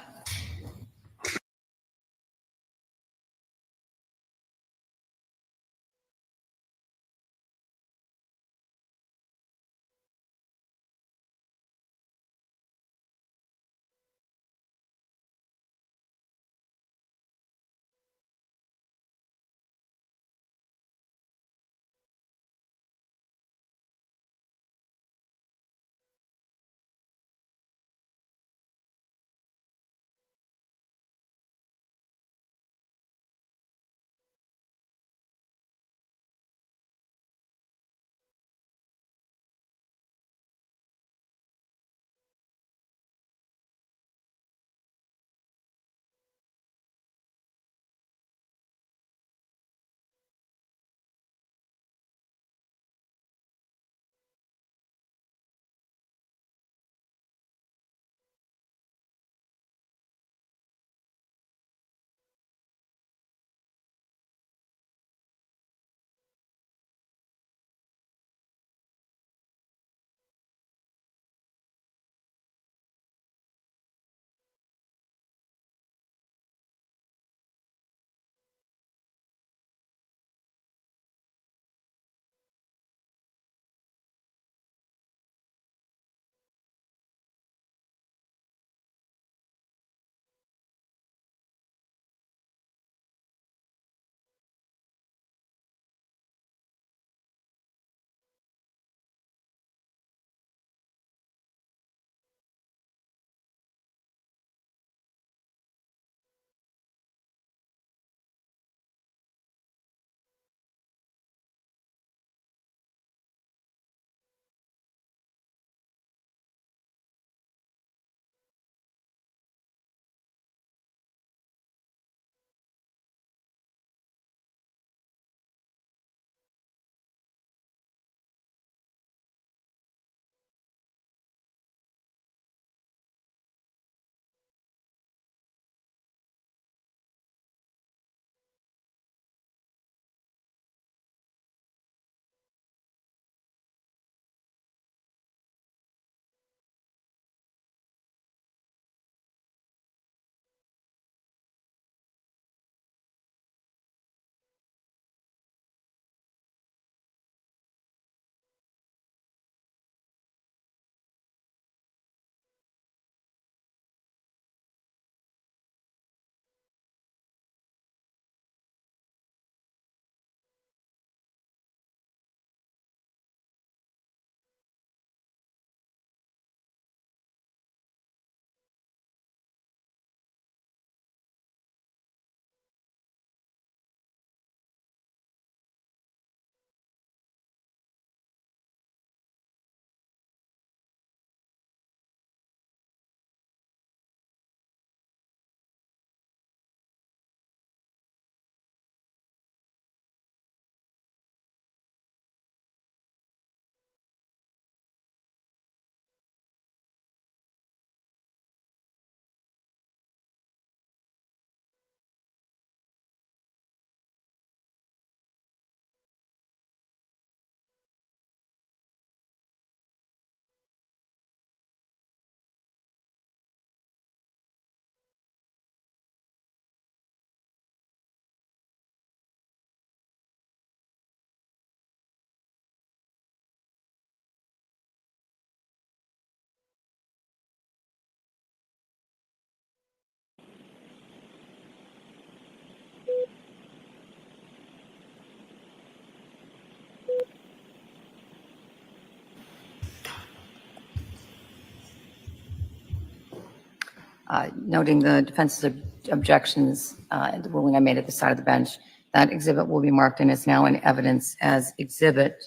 S5: Noting the defense's objections, the ruling I made at the side of the bench, that exhibit will be marked and is now in evidence as Exhibit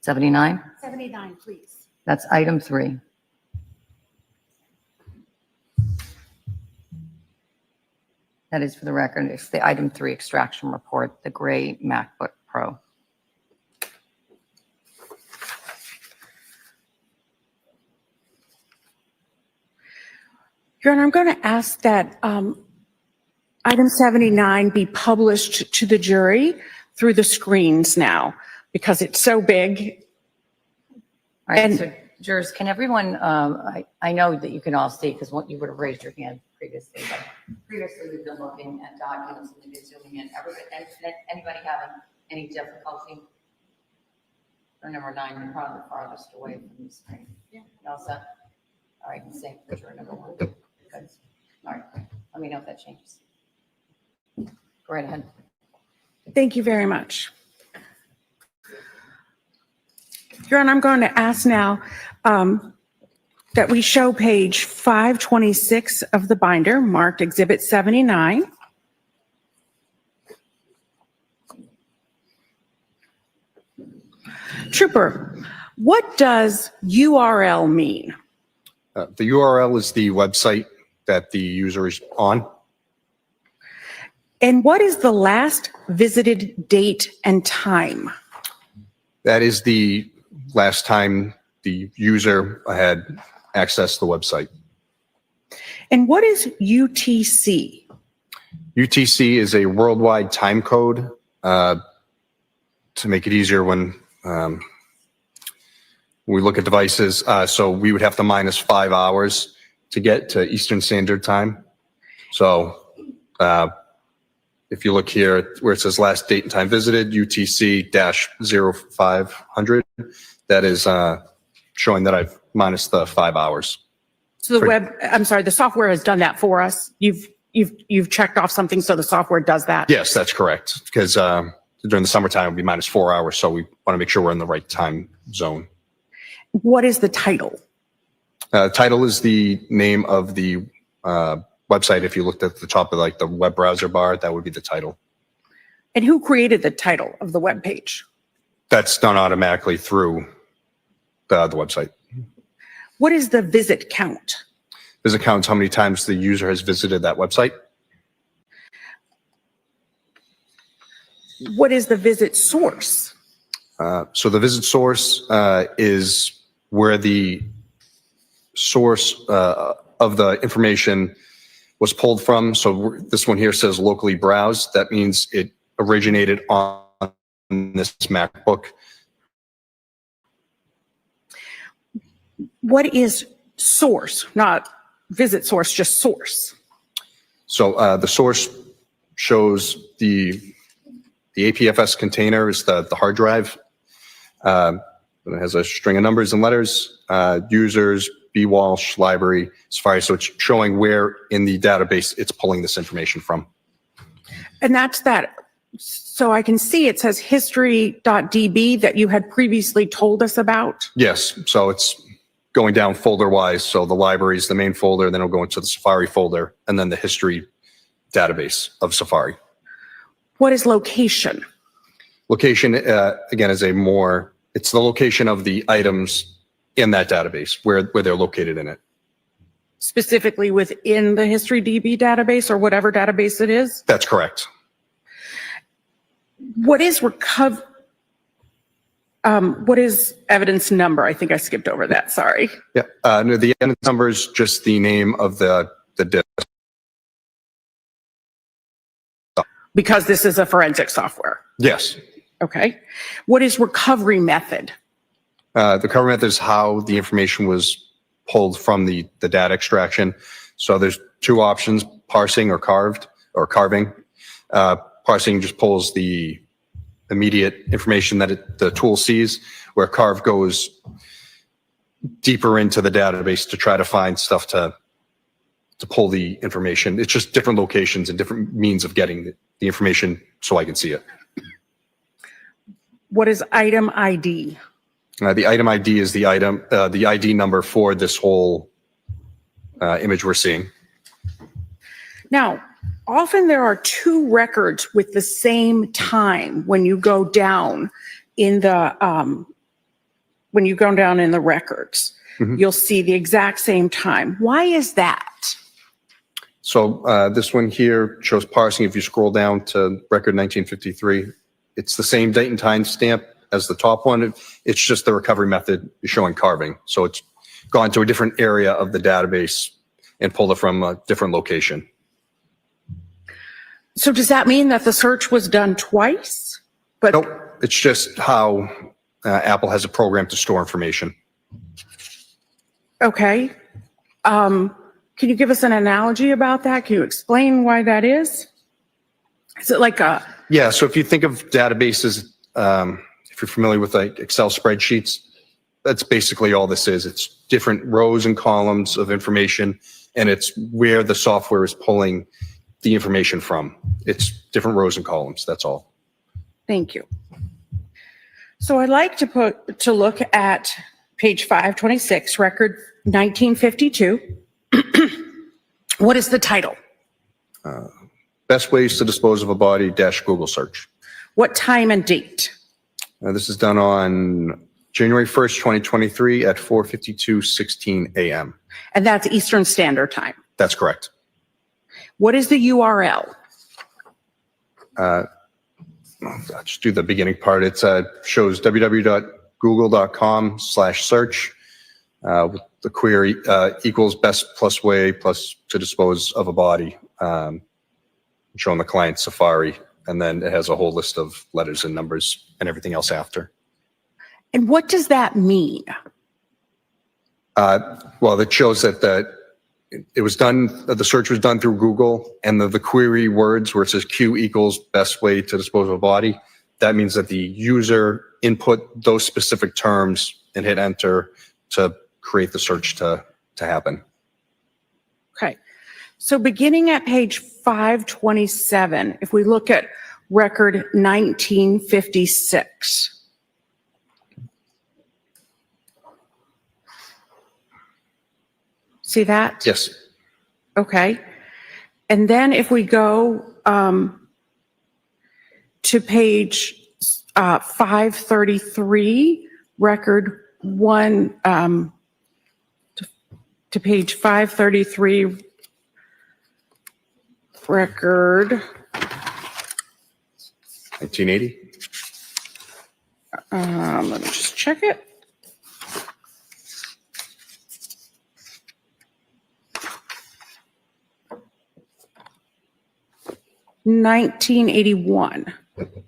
S5: 79.
S3: 79, please.
S5: That's item 3. That is for the record. It's the item 3 extraction report, the gray MacBook Pro.
S3: Your Honor, I'm going to ask that item 79 be published to the jury through the screens now, because it's so big.
S5: All right,
S3: And-
S5: so jurors, can everyone, I know that you can all see because you would have raised your hand previously, but previously we've been looking at documents and they've been zooming in. Anybody having any difficulty? For number 9, you're probably the farthest away from the screen. Yeah. You all set? All right, and same for juror number 1. Good. All right, let me know if that changes. Go right ahead.
S3: Thank you very much. Your Honor, I'm going to ask now that we show page 526 of the binder, marked Exhibit 79. Trooper, what does URL mean?
S16: The URL is the website that the user is on.
S3: And what is the last visited date and time?
S16: That is the last time the user had accessed the website.
S3: And what is UTC?
S16: UTC is a worldwide time code to make it easier when we look at devices. So we would have to minus 5 hours to get to Eastern Standard Time. So if you look here where it says last date and time visited, UTC-0500, that is showing that I've minus the 5 hours.
S3: So the software has done that for us. You've checked off something, so the software does that.
S16: Yes, that's correct. Because during the summertime, it would be minus 4 hours. So we want to make sure we're in the right time zone.
S3: What is the title?
S16: Title is the name of the website. If you looked at the top of like the web browser bar, that would be the title.
S3: And who created the title of the web page?
S16: That's done automatically through the website.
S3: What is the visit count?
S16: Visit counts how many times the user has visited that website.
S3: What is the visit source?
S16: So the visit source is where the source of the information was pulled from. So this one here says locally browsed. That means it originated on this MacBook.
S3: What is source? Not visit source, just source.
S16: So the source shows the APFS container is the hard drive. It has a string of numbers and letters, users, B. Walsh, library, Safari. So it's showing where in the database it's pulling this information from.
S3: And that's that. So I can see it says history.db that you had previously told us about.
S16: Yes, so it's going down folder wise. So the library is the main folder, then it'll go into the Safari folder, and then the history database of Safari.
S3: What is location?
S16: Location, again, is it's the location of the items in that database, where they're located in it.
S3: Specifically within the HistoryDB database or whatever database it is?
S16: That's correct.
S3: What is what is evidence number? I think I skipped over that, sorry.
S16: Yeah, no, the evidence number is just the name of the disk.
S3: Because this is a forensic software.
S16: Yes.
S3: Okay. What is recovery method?
S16: The recovery method is how the information was pulled from the data extraction. So there's two options, parsing or carving. Parsing just pulls the immediate information that the tool sees, where carve goes deeper into the database to try to find stuff to pull the information. It's just different locations and different means of getting the information so I can see it.
S3: What is item ID?
S16: The item ID is the ID number for this whole image we're seeing.
S3: Now, often there are two records with the same time when you go down in the records.
S16: Mhm.
S3: You'll see the exact same time. Why is that?
S16: So this one here shows parsing. If you scroll down to record 1953, it's the same date and time stamp as the top one. It's just the recovery method is showing carving. So it's gone to a different area of the database and pulled it from a different location.
S3: So does that mean that the search was done twice? But
S16: Nope, it's just how Apple has a program to store information.
S3: okay. Can you give us an analogy about that? Can you explain why that is? Is it like a,
S16: Yeah, so if you think of databases, if you're familiar with like Excel spreadsheets, that's basically all this is. It's different rows and columns of information, and it's where the software is pulling the information from. It's different rows and columns, that's all.
S3: thank you. So I'd like to look at page 526, record 1952. What is the title?
S16: Best ways to dispose of a body - Google search.
S3: What time and date?
S16: This is done on January 1st, 2023 at 4:52:16 a.m.
S3: And that's Eastern Standard Time.
S16: That's correct.
S3: What is the URL?
S16: I'll just do the beginning part. It shows www.google.com/search. With the query equals best plus way plus to dispose of a body, showing the client Safari, and then it has a whole list of letters and numbers and everything else after.
S3: And what does that mean?
S16: Well, it shows that it was done, the search was done through Google, and the query words where it says Q equals best way to dispose of a body, that means that the user input those specific terms and hit enter to create the search to happen.
S3: Okay. So beginning at page 527, if we look at record 1956. See that?
S16: Yes.
S3: Okay. And then if we go to page 533, record one, to page 533, record
S16: 1980.
S3: let me just check it. $1981.
S16: Okay.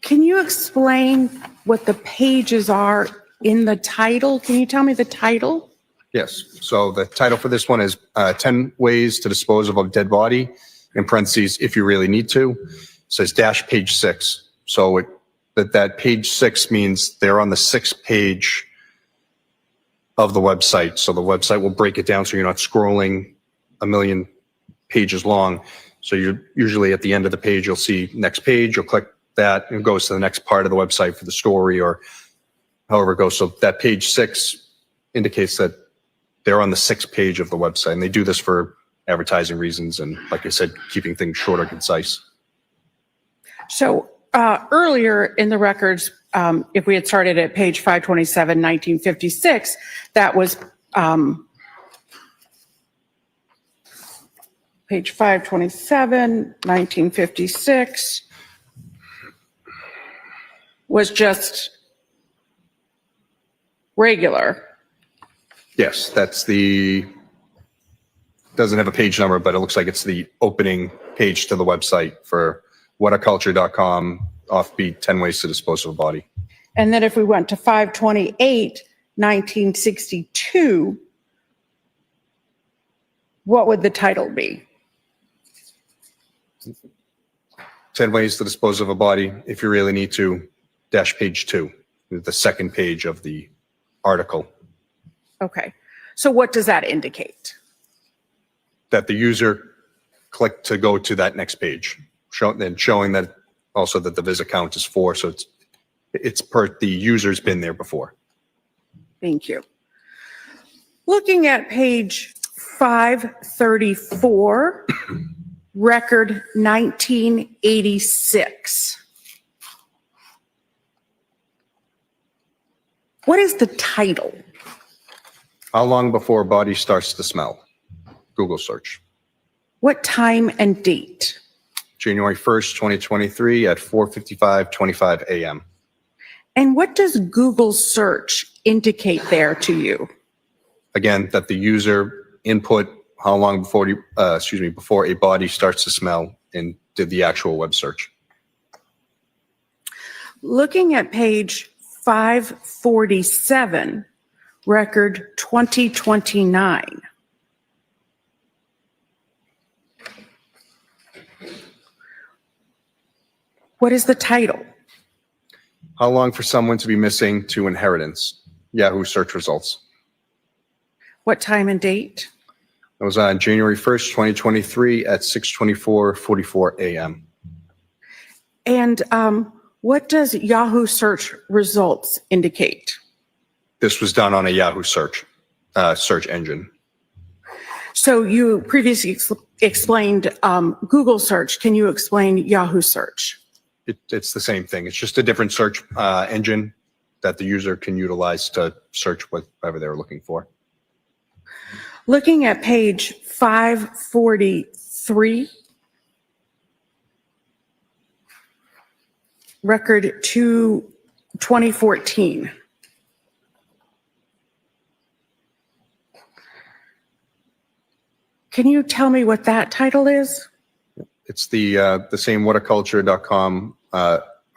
S3: Can you explain what the pages are in the title? Can you tell me the title?
S16: Yes. So the title for this one is 10 ways to dispose of a dead body, in parentheses, if you really need to. It says page 6. So that page 6 means they're on the 6th page of the website. So the website will break it down so you're not scrolling a million pages long. So you're usually at the end of the page, you'll see next page, you'll click that and it goes to the next part of the website for the story or however it goes. So that page 6 indicates that they're on the 6th page of the website, and they do this for advertising reasons and, like I said, keeping things short or concise.
S3: So earlier in the records, if we had started at page 527, 1956, that was page 527, 1956 was just regular.
S16: Yes, that's doesn't have a page number, but it looks like it's the opening page to the website for whataculture.com, offbeat 10 ways to dispose of a body.
S3: And then if we went to 528, 1962, what would the title be?
S16: 10 ways to dispose of a body, if you really need to, page 2, the 2nd page of the article.
S3: Okay. So what does that indicate?
S16: That the user clicked to go to that next page, showing that also that the visit count is 4. So it's per the user's been there before.
S3: Thank you. Looking at page 534, record 1986. What is the title?
S16: How long before body starts to smell? Google search.
S3: What time and date?
S16: January 1st, 2023 at 4:55:25 a.m.
S3: And what does Google search indicate there to you?
S16: Again, that the user input how long before before a body starts to smell and did the actual web search.
S3: Looking at page 547, record 2029. What is the title?
S16: How long for someone to be missing to inheritance? Yahoo search results.
S3: What time and date?
S16: It was on January 1st, 2023 at 6:24:44 a.m.
S3: And what does Yahoo search results indicate?
S16: This was done on a Yahoo search engine.
S3: So you previously explained Google search. Can you explain Yahoo search?
S16: It's the same thing. It's just a different search engine that the user can utilize to search whatever they're looking for.
S3: Looking at page 543, record 2014. Can you tell me what that title is?
S16: It's the same whataculture.com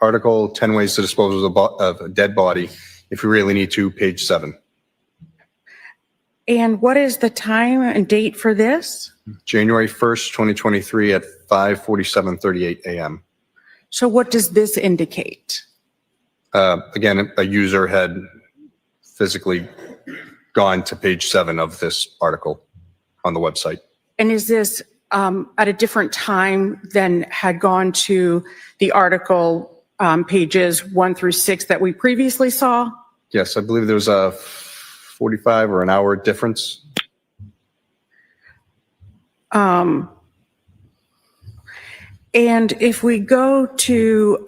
S16: article, 10 ways to dispose of a dead body if you really need to, page 7.
S3: And what is the time and date for this?
S16: January 1st, 2023 at 5:47:38 a.m.
S3: So what does this indicate?
S16: Again, a user had physically gone to page 7 of this article on the website.
S3: And is this at a different time than had gone to the article pages 1 through 6 that we previously saw?
S16: Yes, I believe there was a 45 or an hour difference.
S3: And if we go to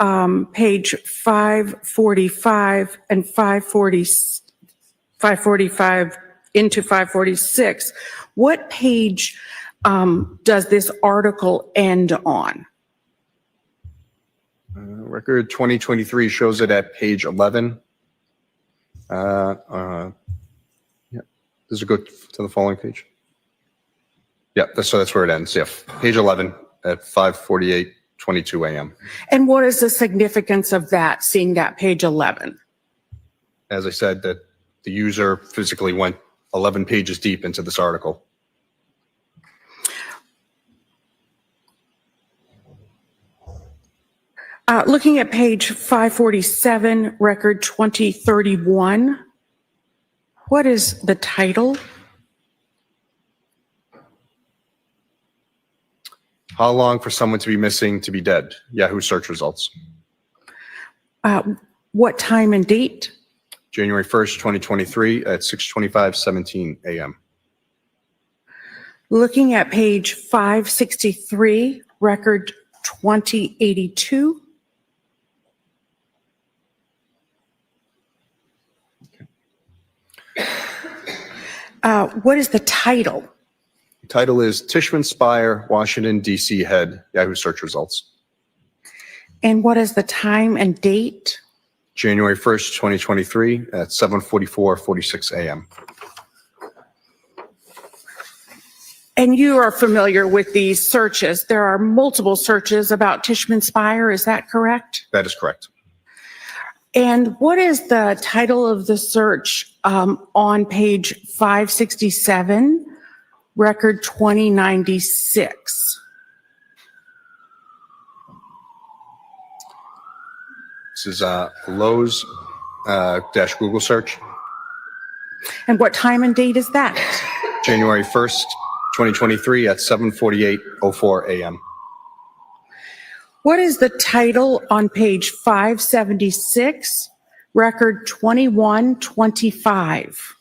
S3: page 545 and 545 into 546, what page does this article end on?
S16: Record 2023 shows it at page 11. Does it go to the following page? Yeah, so that's where it ends. Yeah, page 11 at 5:48:22 a.m.
S3: And what is the significance of that, seeing that page 11?
S16: As I said, that the user physically went 11 pages deep into this article.
S3: Looking at page 547, record 2031, what is the title?
S16: How long for someone to be missing to be dead? Yahoo search results.
S3: What time and date?
S16: January 1st, 2023 at 6:25:17 a.m.
S3: Looking at page 563, record 2082. What is the title?
S16: The title is Tishman Speyer, Washington, D.C. head, Yahoo search results.
S3: And what is the time and date?
S16: January 1st, 2023 at 7:44:46 a.m.
S3: And you are familiar with these searches. There are multiple searches about Tishman Speyer, is that correct?
S16: That is correct.
S3: And what is the title of the search on page 567, record 2096?
S16: This is Lowe's dash Google search.
S3: And what time and date is that?
S16: January 1st, 2023 at 7:48:04 a.m.
S3: What is the title on page 576, record 2125?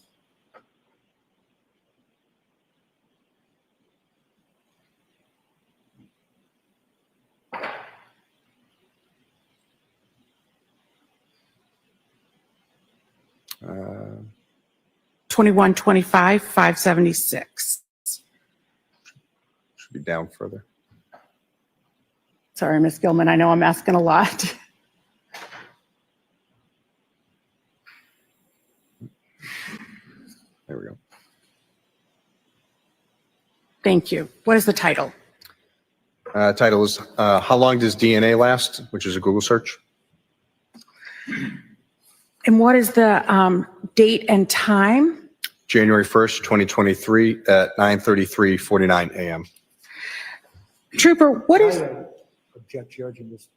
S3: 2125, 576.
S16: Should be down further.
S3: Sorry, Ms. Gilman, I know I'm asking a lot.
S16: There we go.
S3: Thank you. What is the title?
S16: Title is How Long Does DNA Last? Which is a Google search.
S3: And what is the date and time?
S16: January 1st, 2023 at 9:33:49 a.m.
S3: Trooper, what is,
S15: Object, Judge, in this,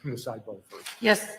S15: from the sidebar first.
S5: Yes.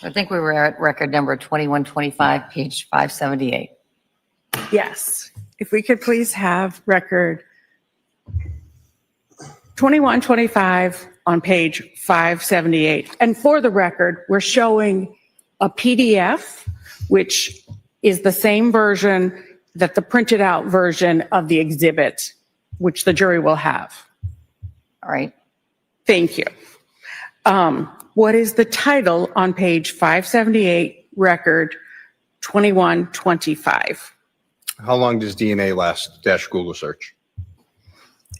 S5: I think we were at record number 2125, page 578.
S3: yes, if we could please have record 2125 on page 578. And for the record, we're showing a PDF, which is the same version that the printed out version of the exhibit, which the jury will have.
S5: All right.
S3: Thank you. What is the title on page 578, record 2125?
S16: How long does DNA last? Dash Google search.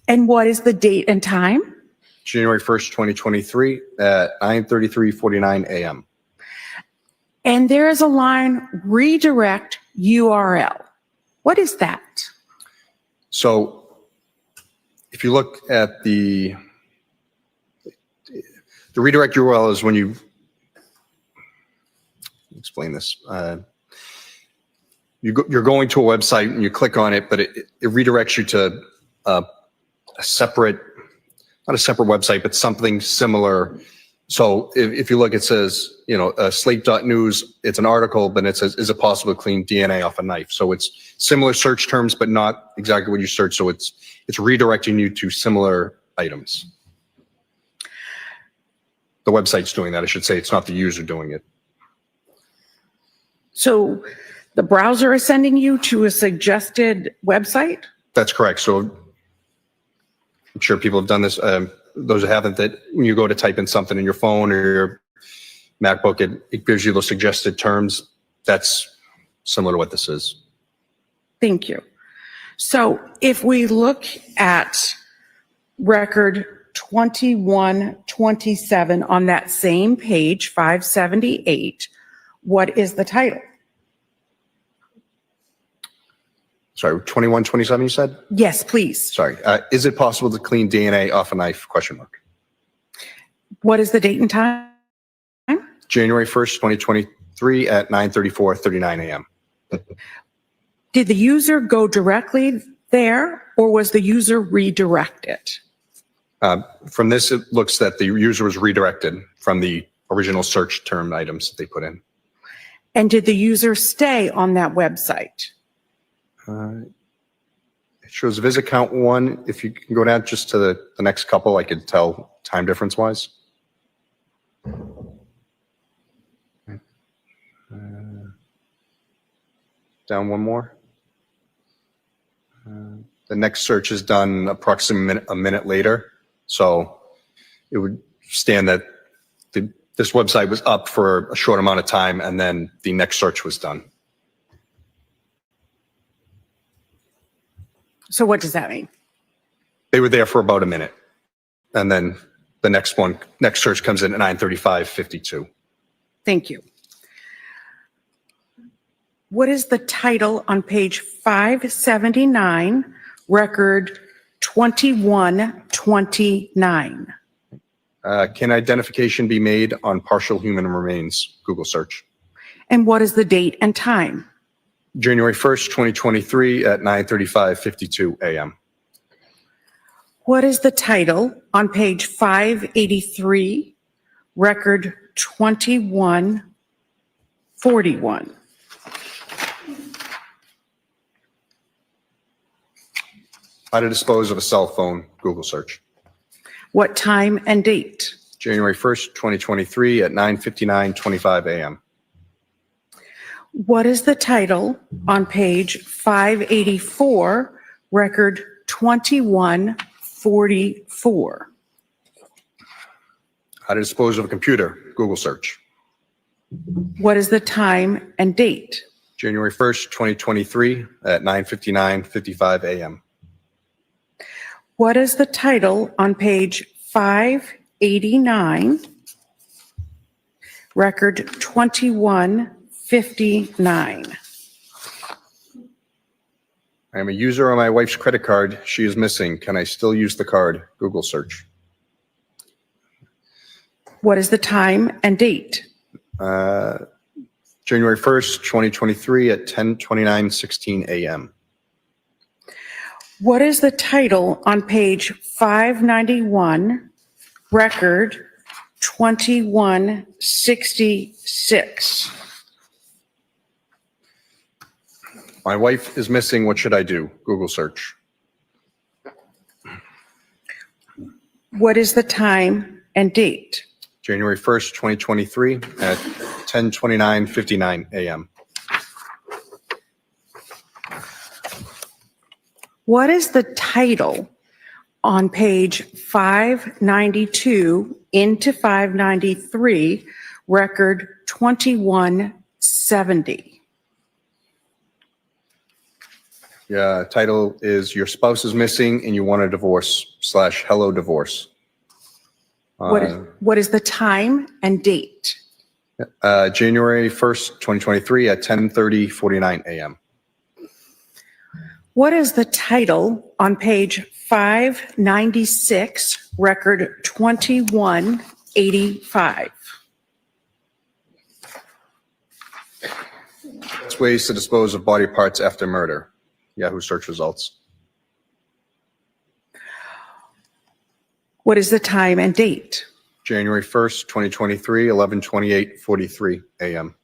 S3: And what is the date and time?
S16: January 1st, 2023 at 9:33:49 a.m.
S3: And there is a line, redirect URL. What is that?
S16: So if you look at the redirect URL is when you explain this. You're going to a website and you click on it, but it redirects you to a separate, not a separate website, but something similar. So if you look, it says, slate.news, it's an article, but it says, is it possible to clean DNA off a knife? So it's similar search terms, but not exactly what you search. So it's redirecting you to similar items. The website's doing that, I should say. It's not the user doing it.
S3: So the browser is sending you to a suggested website?
S16: That's correct. So I'm sure people have done this. Those who haven't, that when you go to type in something in your phone or your MacBook, it gives you those suggested terms. That's similar to what this is.
S3: Thank you. So if we look at record 2127 on that same page, 578, what is the title?
S16: Sorry, 2127 you said?
S3: Yes, please.
S16: Sorry. Is it possible to clean DNA off a knife? Question mark.
S3: What is the date and time?
S16: January 1st, 2023 at 9:34:39 a.m.
S3: Did the user go directly there or was the user redirected?
S16: From this, it looks that the user was redirected from the original search term items that they put in.
S3: And did the user stay on that website?
S16: It shows visit count 1. If you can go down just to the next couple, I could tell time difference wise. Down one more. The next search is done approximately a minute later. So it would stand that this website was up for a short amount of time and then the next search was done.
S3: So what does that mean?
S16: They were there for about a minute. And then the next search comes in at 9:35:52.
S3: Thank you. What is the title on page 579, record 2129?
S16: Can identification be made on partial human remains? Google search.
S3: And what is the date and time?
S16: January 1st, 2023 at 9:35:52 a.m.
S3: What is the title on page 583, record 2141?
S16: How to dispose of a cell phone? Google search.
S3: What time and date?
S16: January 1st, 2023 at 9:59:25 a.m.
S3: What is the title on page 584, record 2144?
S16: How to dispose of a computer? Google search.
S3: What is the time and date?
S16: January 1st, 2023 at 9:59:55 a.m.
S3: What is the title on page 589, record 2159?
S16: I am a user on my wife's credit card. She is missing. Can I still use the card? Google search.
S3: What is the time and date?
S16: January 1st, 2023 at 10:29:16 a.m.
S3: What is the title on page 591, record 2166?
S16: My wife is missing. What should I do? Google search.
S3: What is the time and date?
S16: January 1st, 2023 at 10:29:59 a.m.
S3: What is the title on page 592 into 593, record 2170?
S16: Yeah, title is Your Spouse is Missing and You Want a Divorce / Hello Divorce.
S3: What is the time and date?
S16: January 1st, 2023 at 10:49 a.m.
S3: What is the title on page 596, record 2185?
S16: It's ways to dispose of body parts after murder. Yahoo search results.
S3: What is the time and date?
S16: January 1st, 2023, 11:28:43 a.m.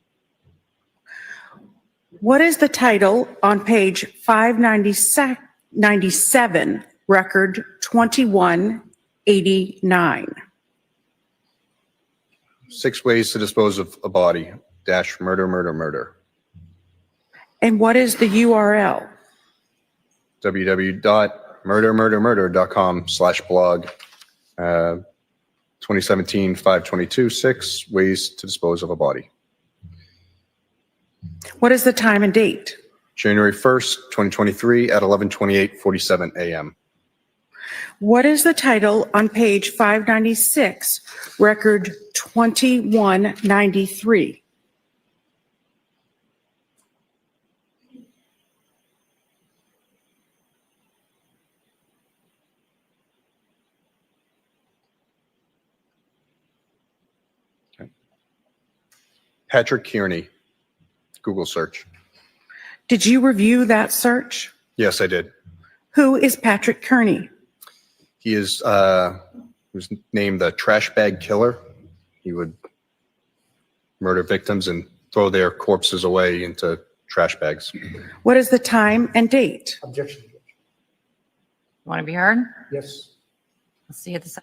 S3: What is the title on page 597, record 2189?
S16: 6 ways to dispose of a body - murder, murder, murder.
S3: And what is the URL?
S16: www.murdermurdermurder.com/blog. 2017 522 6 ways to dispose of a body.
S3: What is the time and date?
S16: January 1st, 2023 at 11:28:47 a.m.
S3: What is the title on page 596, record 2193?
S16: Patrick Kearney, Google search.
S3: Did you review that search?
S16: Yes, I did.
S3: Who is Patrick Kearney?
S16: He was named the trash bag killer. He would murder victims and throw their corpses away into trash bags.
S3: What is the time and date?
S11: Objection.
S5: Want to be heard?
S11: Yes.
S5: Let's see at the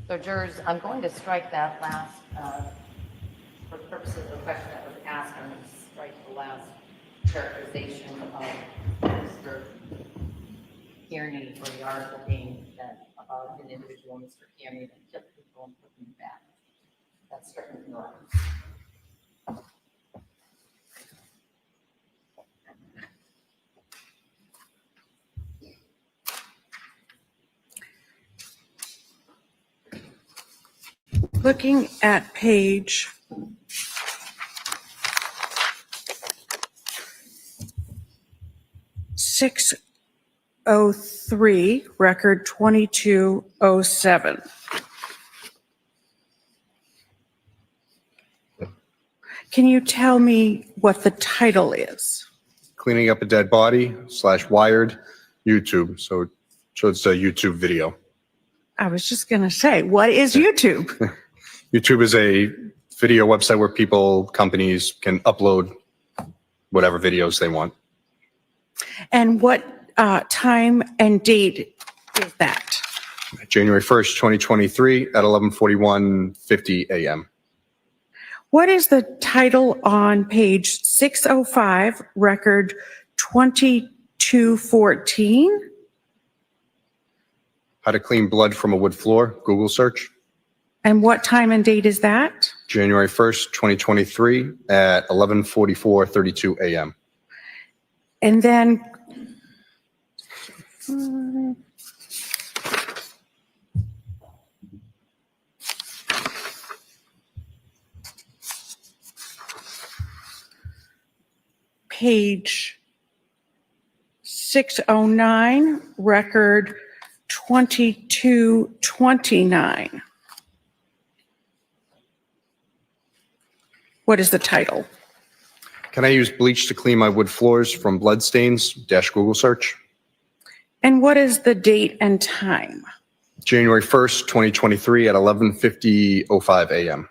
S5: So jurors, I'm going to strike that last, for purposes of the question that was asked, I'm going to strike the last characterization of Mr. Kearney, or the article being that about an individual, Mr. Kearney, that killed people and put them back. That's stricken from the record.
S3: Looking at page 603, record 2207. Can you tell me what the title is?
S16: Cleaning up a dead body / Wired YouTube. So it's a YouTube video.
S3: I was just going to say, what is YouTube?
S16: YouTube is a video website where companies can upload whatever videos they want.
S3: And what time and date is that?
S16: January 1st, 2023 at 11:41:50 a.m.
S3: What is the title on page 605, record 2214?
S16: How to clean blood from a wood floor, Google search.
S3: And what time and date is that?
S16: January 1st, 2023 at 11:44:32 a.m.
S3: And then page 609, record 2229. What is the title?
S16: Can I use bleach to clean my wood floors from blood stains? Google search.
S3: And what is the date and time?
S16: January 1st, 2023 at 11:05 a.m.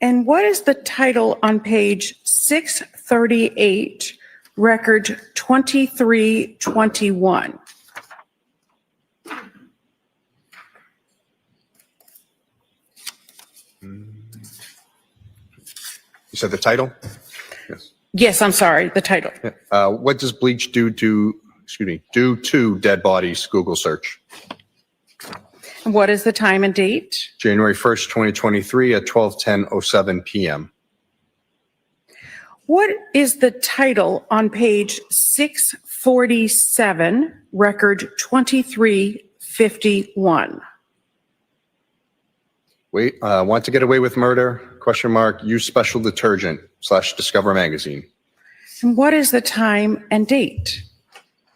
S3: And what is the title on page 638, record 2321?
S16: You said the title? Yes.
S3: Yes, I'm sorry, the title.
S16: What does bleach do to dead bodies? Google search.
S3: And what is the time and date?
S16: January 1st, 2023 at 12:10:07 p.m.
S3: What is the title on page 647, record 2351?
S16: Want to get away with murder? ? Use special detergent / Discover magazine.
S3: And what is the time and date?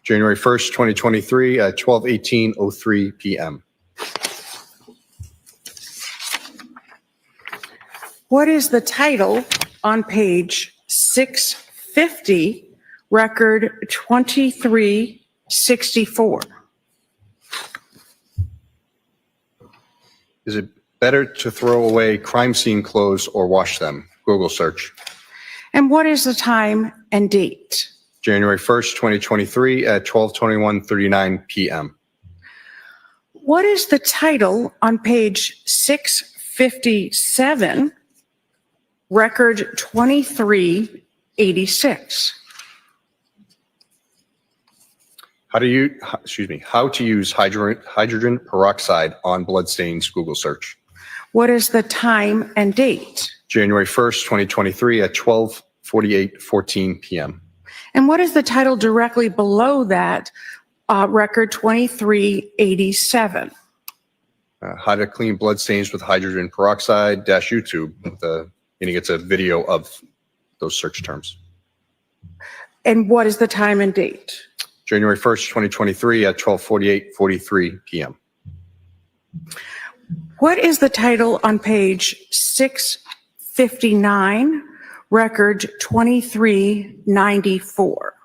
S16: January 1st, 2023 at 12:18:03 p.m.
S3: What is the title on page 650, record 2364?
S16: Is it better to throw away crime scene clothes or wash them? Google search.
S3: And what is the time and date?
S16: January 1st, 2023 at 12:21:39 p.m.
S3: What is the title on page 657, record 2386?
S16: How to use hydrogen peroxide on bloodstains? Google search.
S3: What is the time and date?
S16: January 1st, 2023 at 12:48:14 p.m.
S3: And what is the title directly below that, record 2387?
S16: How to clean bloodstains with hydrogen peroxide - YouTube. Meaning it's a video of those search terms.
S3: And what is the time and date?
S16: January 1st, 2023 at 12:48:43 p.m.
S3: What is the title on page 659, record 2394?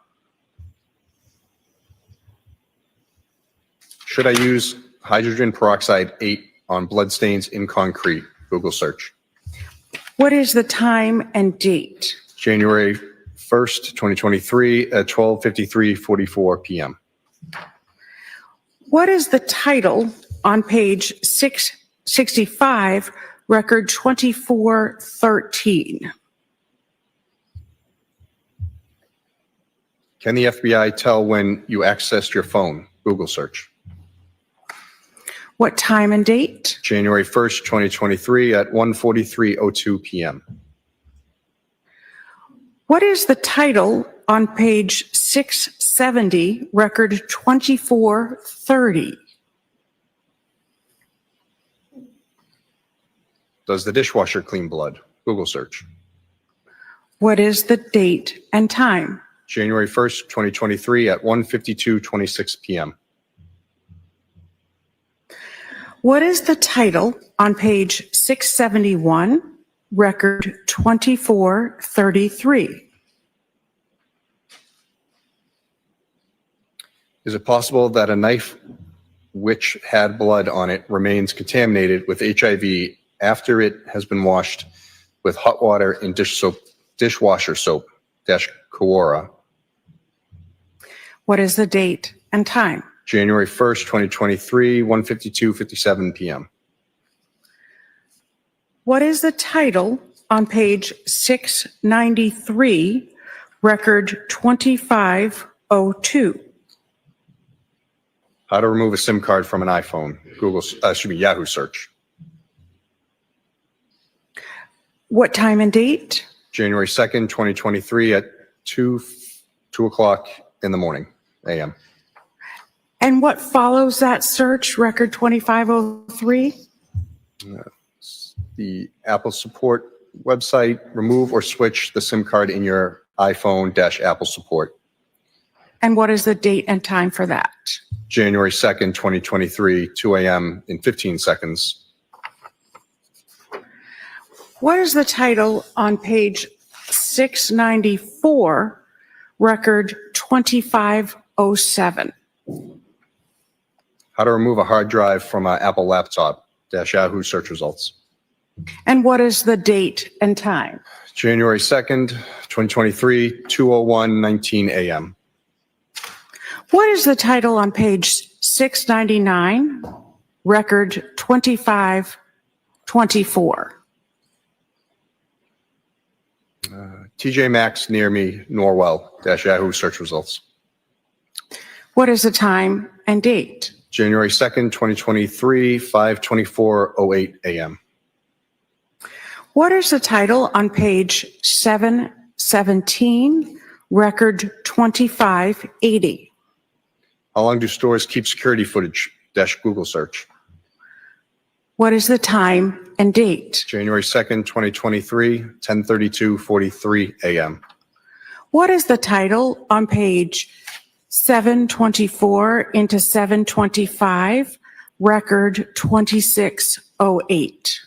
S16: Should I use hydrogen peroxide 8 on bloodstains in concrete? Google search.
S3: What is the time and date?
S16: January 1st, 2023 at 12:53:44 p.m.
S3: What is the title on page 665, record 2413?
S16: Can the FBI tell when you accessed your phone? Google search.
S3: What time and date?
S16: January 1st, 2023 at 1:43:02 p.m.
S3: What is the title on page 670, record 2430?
S16: Does the dishwasher clean blood? Google search.
S3: What is the date and time?
S16: January 1st, 2023 at 1:52:26 p.m.
S3: What is the title on page 671, record 2433?
S16: Is it possible that a knife which had blood on it remains contaminated with HIV after it has been washed with hot water and dishwasher soap, Quora?
S3: What is the date and time?
S16: January 1st, 2023, 1:52:57 p.m.
S3: What is the title on page 693, record 2502?
S16: How to remove a SIM card from an iPhone? Yahoo search.
S3: What time and date?
S16: January 2nd, 2023 at 2 o'clock in the morning, a.m.
S3: And what follows that search, record 2503?
S16: The Apple support website, remove or switch the SIM card in your iPhone Apple support.
S3: And what is the date and time for that?
S16: January 2nd, 2023, 2 a.m. in 15 seconds.
S3: What is the title on page 694, record 2507?
S16: How to remove a hard drive from an Apple laptop, Yahoo search results.
S3: And what is the date and time?
S16: January 2nd, 2023, 2:01:19 a.m.
S3: What is the title on page 699, record 2524?
S16: TJ Maxx near me, Norwell, Yahoo search results.
S3: What is the time and date?
S16: January 2nd, 2023, 5:24:08 a.m.
S3: What is the title on page 717, record 2580?
S16: How long do stores keep security footage? Google search.
S3: What is the time and date?
S16: January 2nd, 2023, 10:32:43 a.m.
S3: What is the title on page 724 into 725, record 2608?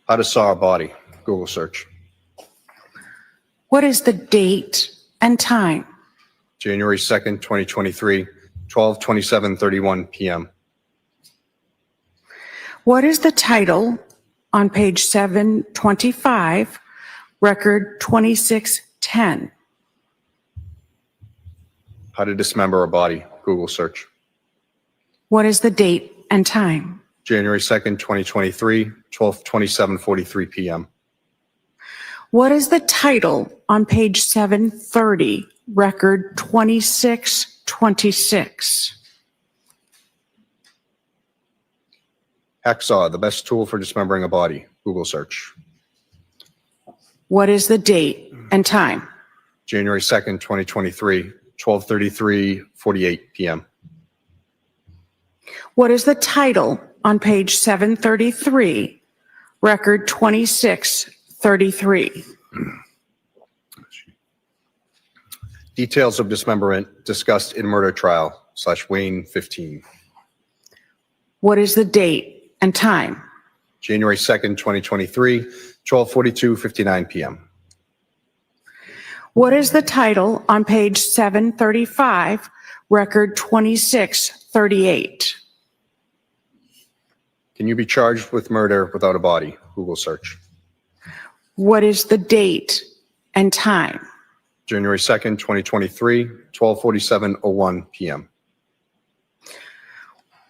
S16: How to saw a body? Google search.
S3: What is the date and time?
S16: January 2nd, 2023, 12:27:31 p.m.
S3: What is the title on page 725, record 2610?
S16: How to dismember a body? Google search.
S3: What is the date and time?
S16: January 2nd, 2023, 12:27:43 p.m.
S3: What is the title on page 730, record 2626?
S16: Hacksaw, the best tool for dismembering a body. Google search.
S3: What is the date and time?
S16: January 2nd, 2023, 12:33:48 p.m.
S3: What is the title on page 733, record 2633?
S16: Details of dismemberment discussed in murder trial / Wayne 15.
S3: What is the date and time?
S16: January 2nd, 2023, 12:42:59 p.m.
S3: What is the title on page 735, record 2638?
S16: Can you be charged with murder without a body? Google search.
S3: What is the date and time?
S16: January 2nd, 2023, 12:47:01 PM.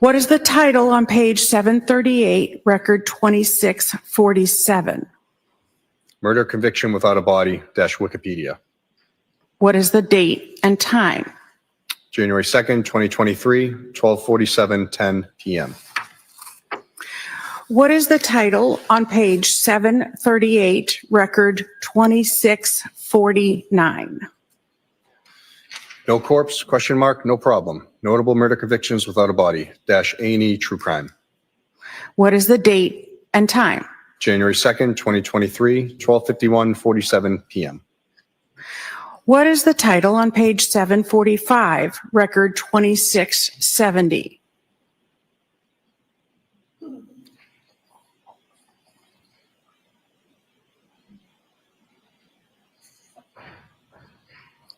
S3: What is the title on page 738, record 2647?
S16: Murder conviction without a body - Wikipedia.
S3: What is the date and time?
S16: January 2nd, 2023, 12:47:10 PM.
S3: What is the title on page 738, record 2649?
S16: No corpse, ? No problem. Notable murder convictions without a body - A&E True Crime.
S3: What is the date and time?
S16: January 2nd, 2023, 12:51:47 PM.
S3: What is the title on page 745, record 2670?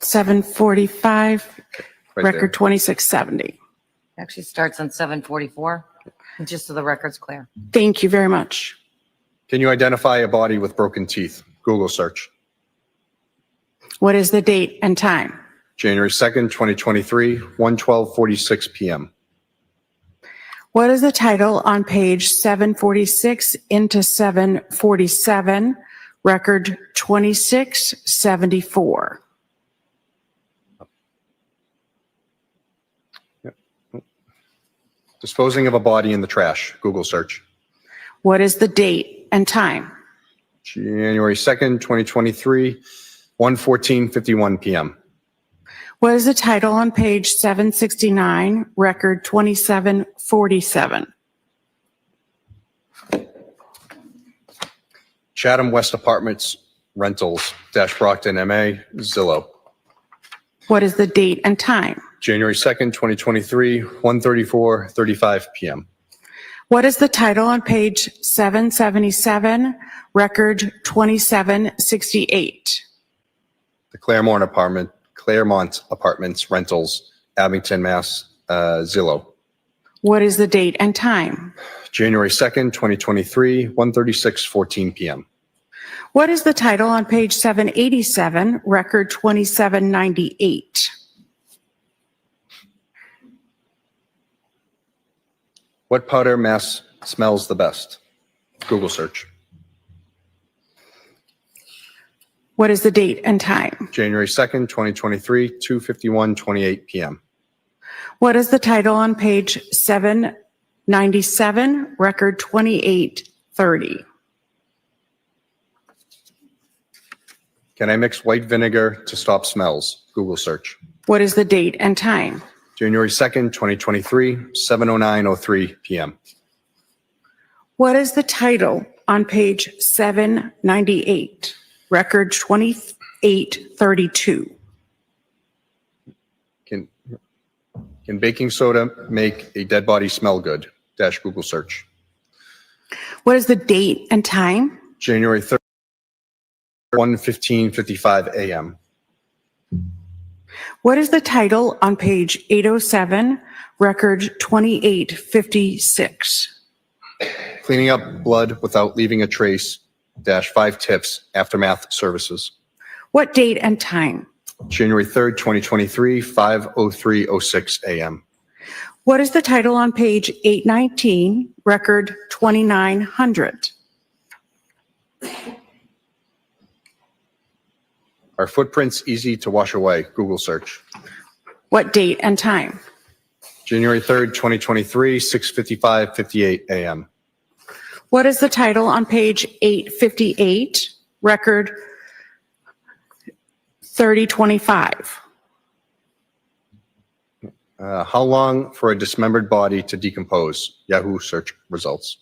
S3: $745,
S16: Right there.
S3: record 2670.
S5: Actually starts on 744, just so the record's clear.
S3: Thank you very much.
S16: Can you identify a body with broken teeth? Google search.
S3: What is the date and time?
S16: January 2nd, 2023, 1:12:46 PM.
S3: What is the title on page 746 into 747, record 2674?
S16: Disposing of a body in the trash. Google search.
S3: What is the date and time?
S16: January 2nd, 2023, 1:14:51 PM.
S3: What is the title on page 769, record 2747?
S16: Chatham West Apartments Rentals - Brockton, MA, Zillow.
S3: What is the date and time?
S16: January 2nd, 2023, 1:34:35 PM.
S3: What is the title on page 777, record 2768?
S16: The Claremont Apartments Rentals, Abington, Mass, Zillow.
S3: What is the date and time?
S16: January 2nd, 2023, 1:36:14 PM.
S3: What is the title on page 787, record 2798?
S16: What powder mask smells the best? Google search.
S3: What is the date and time?
S16: January 2nd, 2023, 2:51:28 PM.
S3: What is the title on page 797, record 2830?
S16: Can I mix white vinegar to stop smells? Google search.
S3: What is the date and time?
S16: January 2nd, 2023, 7:09:03 PM.
S3: What is the title on page 798, record 2832?
S16: Can baking soda make a dead body smell good? Google search.
S3: What is the date and time?
S16: January 3rd, 1:15:55 AM.
S3: What is the title on page 807, record 2856?
S16: Cleaning up blood without leaving a trace - 5 tips, aftermath services.
S3: What date and time?
S16: January 3rd, 2023, 5:03:06 AM.
S3: What is the title on page 819, record 2900?
S16: Are footprints easy to wash away? Google search.
S3: What date and time?
S16: January 3rd, 2023, 6:55:58 AM.
S3: What is the title on page 858, record 3025?
S16: How long for a dismembered body to decompose? Yahoo search results.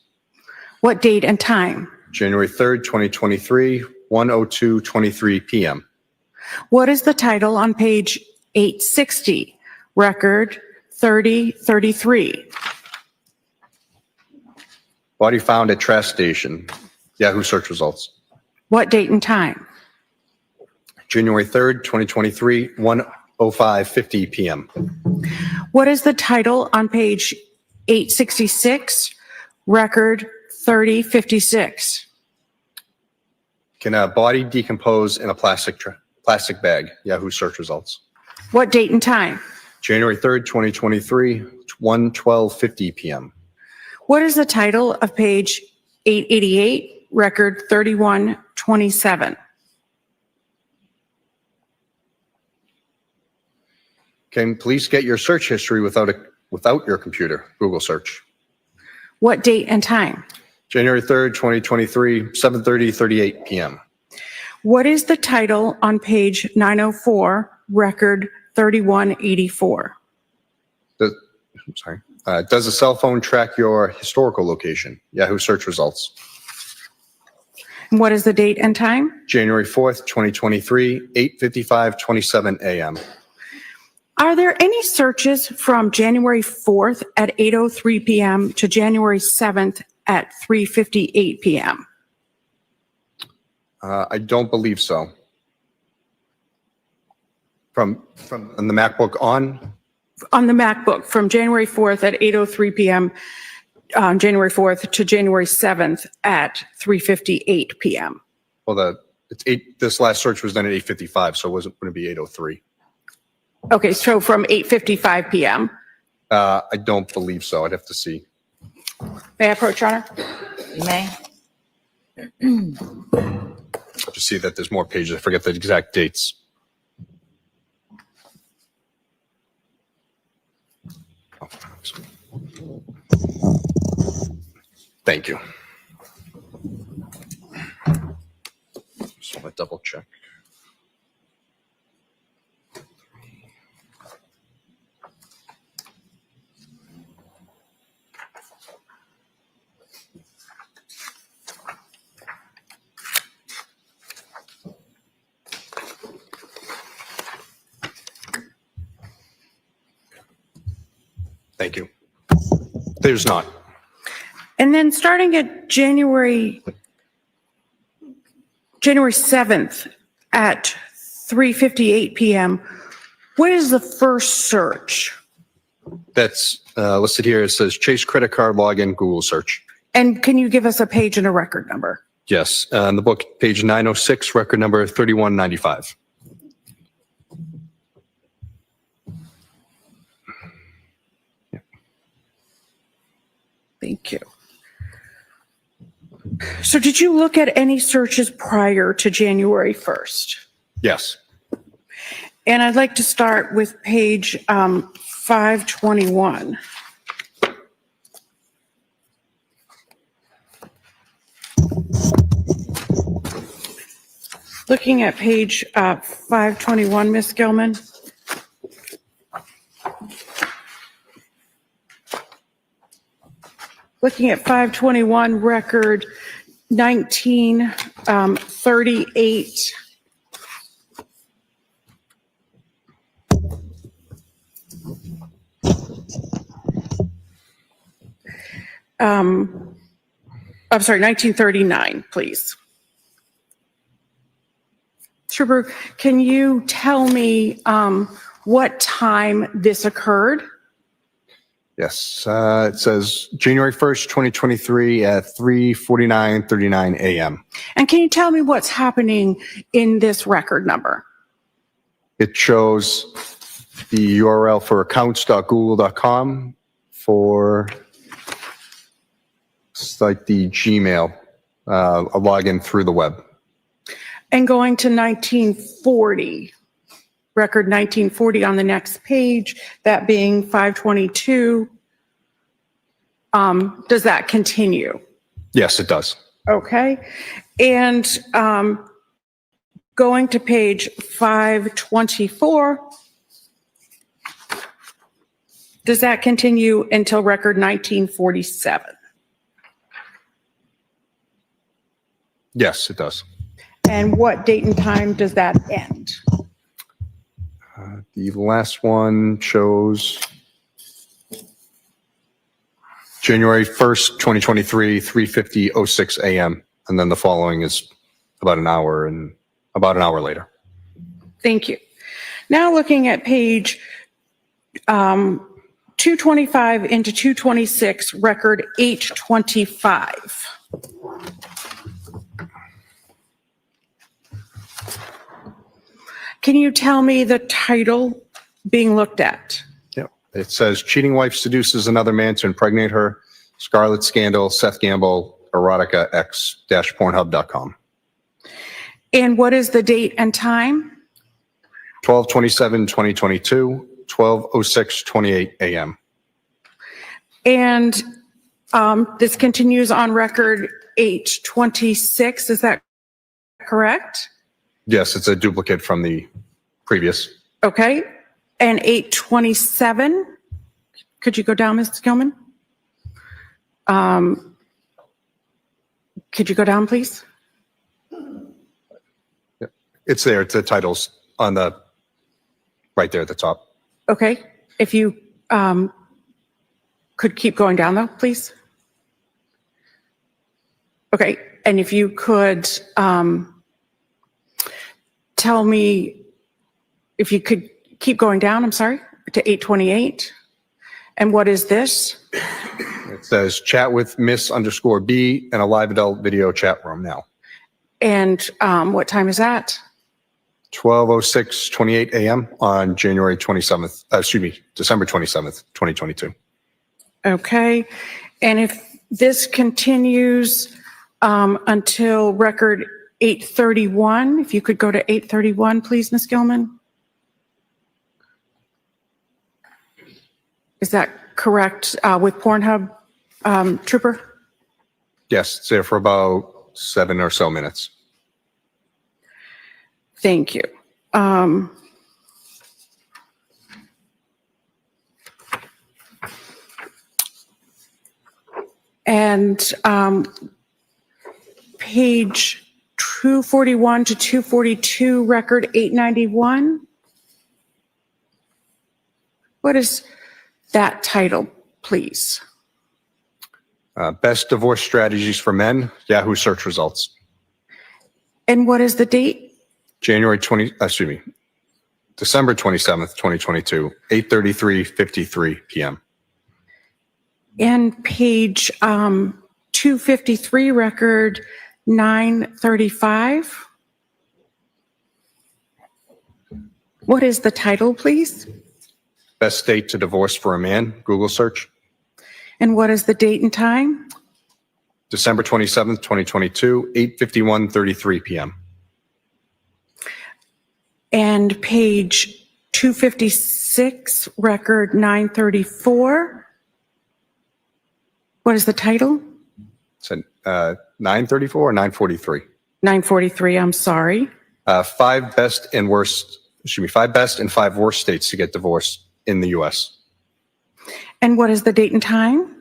S3: What date and time?
S16: January 3rd, 2023, 1:02:23 PM.
S3: What is the title on page 860, record 3033?
S16: Body found at trash station. Yahoo search results.
S3: What date and time?
S16: January 3rd, 2023, 1:05:50 PM.
S3: What is the title on page 866, record 3056?
S16: Can a body decompose in a plastic plastic bag, Yahoo search results.
S3: What date and time?
S16: January 3rd, 2023, 1:12:50 p.m.
S3: What is the title of page 888, record 3127?
S16: Can police get your search history without your computer? Google search.
S3: What date and time?
S16: January 3rd, 2023, 7:38 p.m.
S3: What is the title on page 904, record 3184?
S16: Does a cell phone track your historical location? Yahoo search results.
S3: And what is the date and time?
S16: January 4th, 2023, 8:55:27 a.m.
S3: Are there any searches from January 4th at 8:03 p.m. to January 7th at 3:58 p.m.?
S16: I don't believe so. From the MacBook on?
S3: On the MacBook from January 4th at 8:03 p.m. January 4th to January 7th at 3:58 p.m.
S16: Well, this last search was done at 8:55, so it wouldn't be 8:03.
S3: Okay, so from 8:55 p.m.
S16: I don't believe so. I'd have to see.
S3: May I approach, Your Honor?
S5: You may.
S16: Just see that there's more pages. I forget the exact dates. Thank you. Just want to double check. Thank you. There's not.
S3: And then starting at January 7th at 3:58 p.m., what is the first search?
S16: That's listed here. It says Chase credit card login, Google search.
S3: And can you give us a page and a record number?
S16: Yes. In the book, page 906, record number 3195.
S3: Thank you. So did you look at any searches prior to January 1st?
S16: Yes.
S3: And I'd like to start with page 521. Looking at page 521, Ms. Gilman. Looking at 521, record 1938. I'm sorry, 1939, please. Trooper, can you tell me what time this occurred?
S16: Yes. It says January 1st, 2023 at 3:49:39 a.m.
S3: And can you tell me what's happening in this record number?
S16: It shows the URL for accounts.google.com for it's like the Gmail, a login through the web.
S3: And going to 1940, record 1940 on the next page, that being 522, does that continue?
S16: Yes, it does.
S3: Okay. And going to page 524, does that continue until record 1947?
S16: Yes, it does.
S3: And what date and time does that end?
S16: The last one shows January 1st, 2023, 3:50:06 a.m. And then the following is about an hour later.
S3: Thank you. Now looking at page 225 into 226, record 825. Can you tell me the title being looked at?
S16: Yep. It says cheating wife seduces another man to impregnate her. Scarlet Scandal, Seth Gamble, Erotica X-Pornhub.com.
S3: And what is the date and time?
S16: 12/27/2022, 12:06:28 a.m.
S3: And this continues on record 8/26, is that correct?
S16: Yes, it's a duplicate from the previous.
S3: Okay. And 8/27, could you go down, Ms. Gilman? Could you go down, please?
S16: It's there. The title's on the, right there at the top.
S3: Okay. If you could keep going down though, please. Okay. And if you could tell me, if you could keep going down, I'm sorry, to 8/28. And what is this?
S16: It says chat with Miss_B in a live adult video chat room now.
S3: And what time is that?
S16: 12:06:28 a.m. on December 27th, 2022.
S3: Okay. And if this continues until record 8/31, if you could go to 8/31, please, Ms. Gilman. Is that correct with Pornhub, Trooper?
S16: Yes, it's there for about 7 or so minutes.
S3: Thank you. And page 241 to 242, record 891. What is that title, please?
S16: Best divorce strategies for men, Yahoo search results.
S3: And what is the date?
S16: December 27th, 2022, 8:33:53 p.m.
S3: And page 253, record 935. What is the title, please?
S16: Best date to divorce for a man, Google search.
S3: And what is the date and time?
S16: December 27th, 2022, 8:51:33 p.m.
S3: And page 256, record 934. What is the title?
S16: It's 934 or 943?
S3: 943, I'm sorry.
S16: 5 best and 5 worst states to get divorced in the U.S.
S3: And what is the date and time?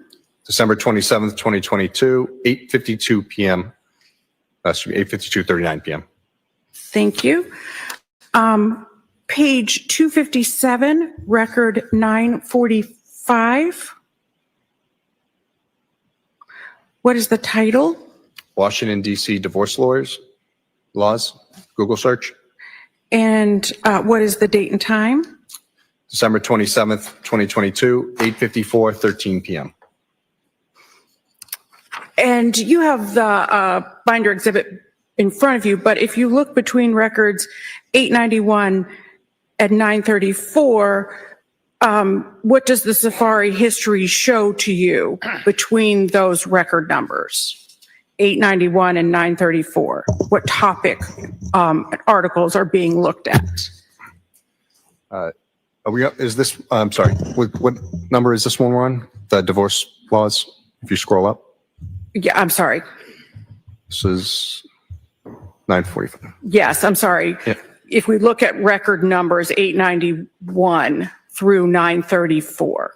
S16: December 27th, 2022, 8:52 p.m. That should be 8:52:39 p.m.
S3: Thank you. Page 257, record 945. What is the title?
S16: Washington, D.C. divorce laws, Google search.
S3: And what is the date and time?
S16: December 27th, 2022, 8:54:13 p.m.
S3: And you have the binder exhibit in front of you, but if you look between records 891 and 934, what does the Safari history show to you between those record numbers, 891 and 934? What topic articles are being looked at?
S16: I'm sorry, what number is this one we're on? The divorce laws, if you scroll up?
S3: Yeah, I'm sorry.
S16: This is 945.
S3: Yes, I'm sorry.
S16: Yeah.
S3: If we look at record numbers 891 through 934.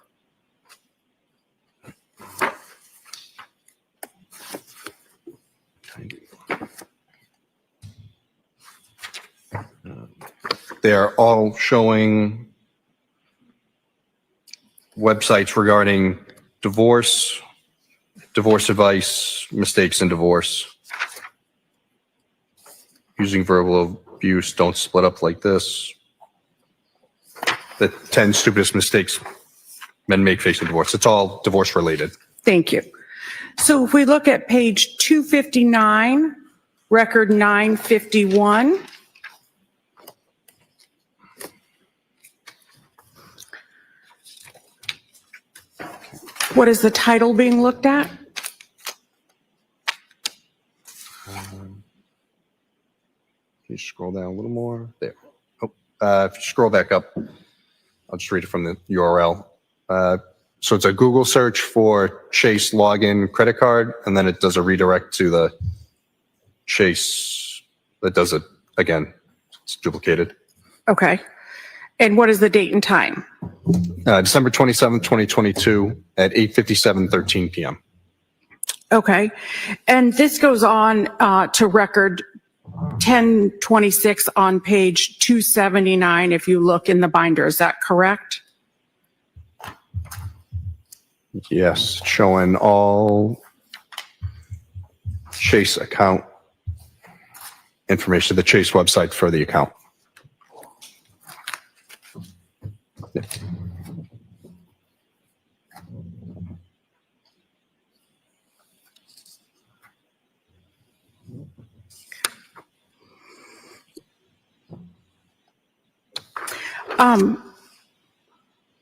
S16: They're all showing websites regarding divorce advice, mistakes in divorce, using verbal abuse, don't split up like this, the 10 stupidest mistakes men make facing divorce. It's all divorce related.
S3: Thank you. So if we look at page 259, record 951. What is the title being looked at?
S16: Can you scroll down a little more? There. Oh, if you scroll back up, I'll just read it from the URL. So it's a Google search for Chase login credit card, and then it does a redirect to the Chase that does it again. It's duplicated.
S3: Okay. And what is the date and time?
S16: December 27th, 2022 at 8:57:13 p.m.
S3: Okay. And this goes on to record 1026 on page 279 if you look in the binder. Is that correct?
S16: Yes, showing all Chase account information, the Chase website for the account. Yeah.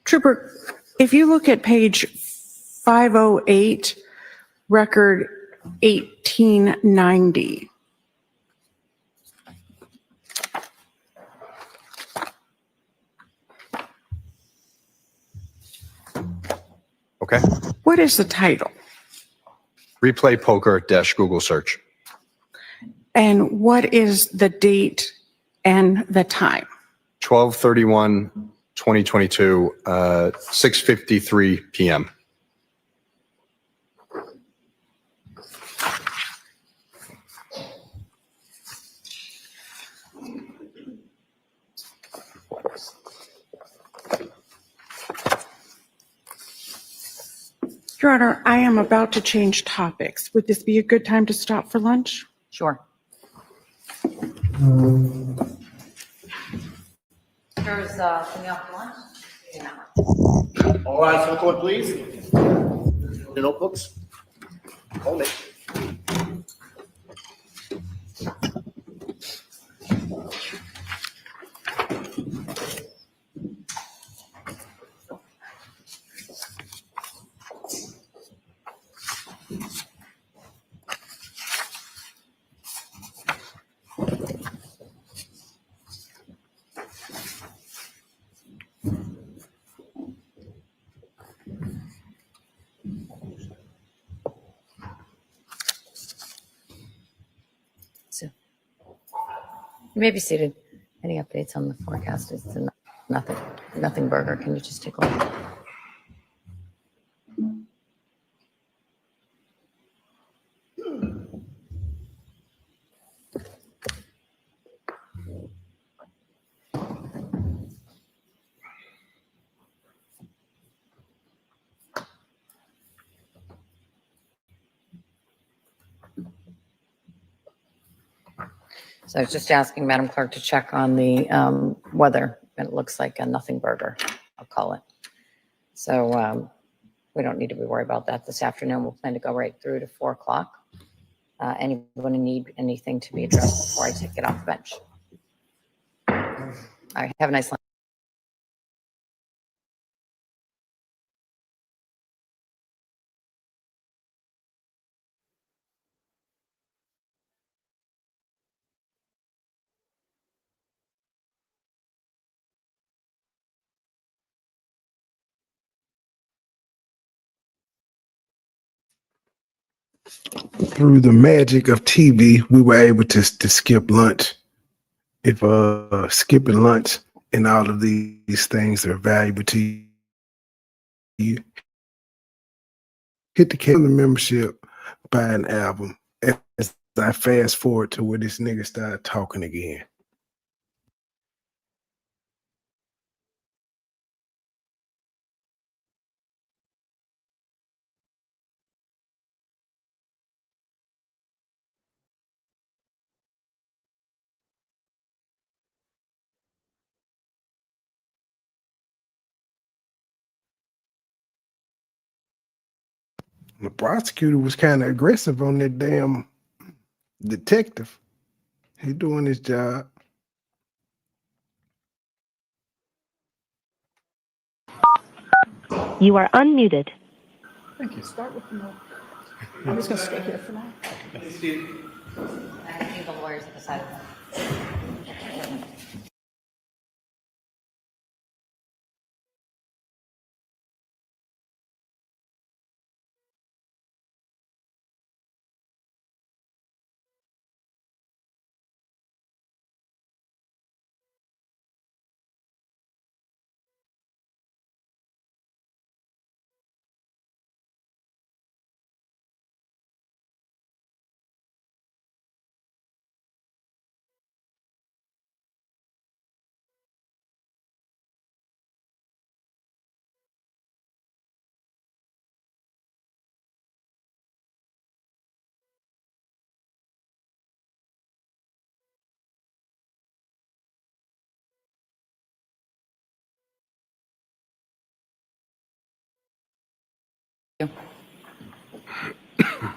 S3: Trooper, if you look at page 508, record 1890.
S16: Okay.
S3: What is the title?
S16: Replay poker dash Google search.
S3: And what is the date and the time?
S16: 12/31/2022, 6:53 p.m.
S3: Your Honor, I am about to change topics. Would this be a good time to stop for lunch?
S5: Sure. There's something else for lunch?
S8: All right, so court, please. The notebooks. Hold it.
S5: You may be seated. Any updates on the forecast? It's nothing burger. Can you just take a look? So I was just asking Madam Clerk to check on the weather. It looks like a nothing burger, I'll call it. So we don't need to be worried about that this afternoon. We'll plan to go right through to 4 o'clock. Anyone need anything to be addressed before I take it off the bench? All right, have a nice lunch.
S1: Through the magic of TV, we were able to skip lunch. If skipping lunch and all of these things are valuable to you, hit the calendar membership, buy an album. As I fast forward to where this nigga started talking again. The prosecutor was kind of aggressive on that damn detective. He doing his job.
S17: You are unmuted.
S3: Thank you. Start with the note. I'm just going to stay here for now.
S5: I need the lawyers at the side of them.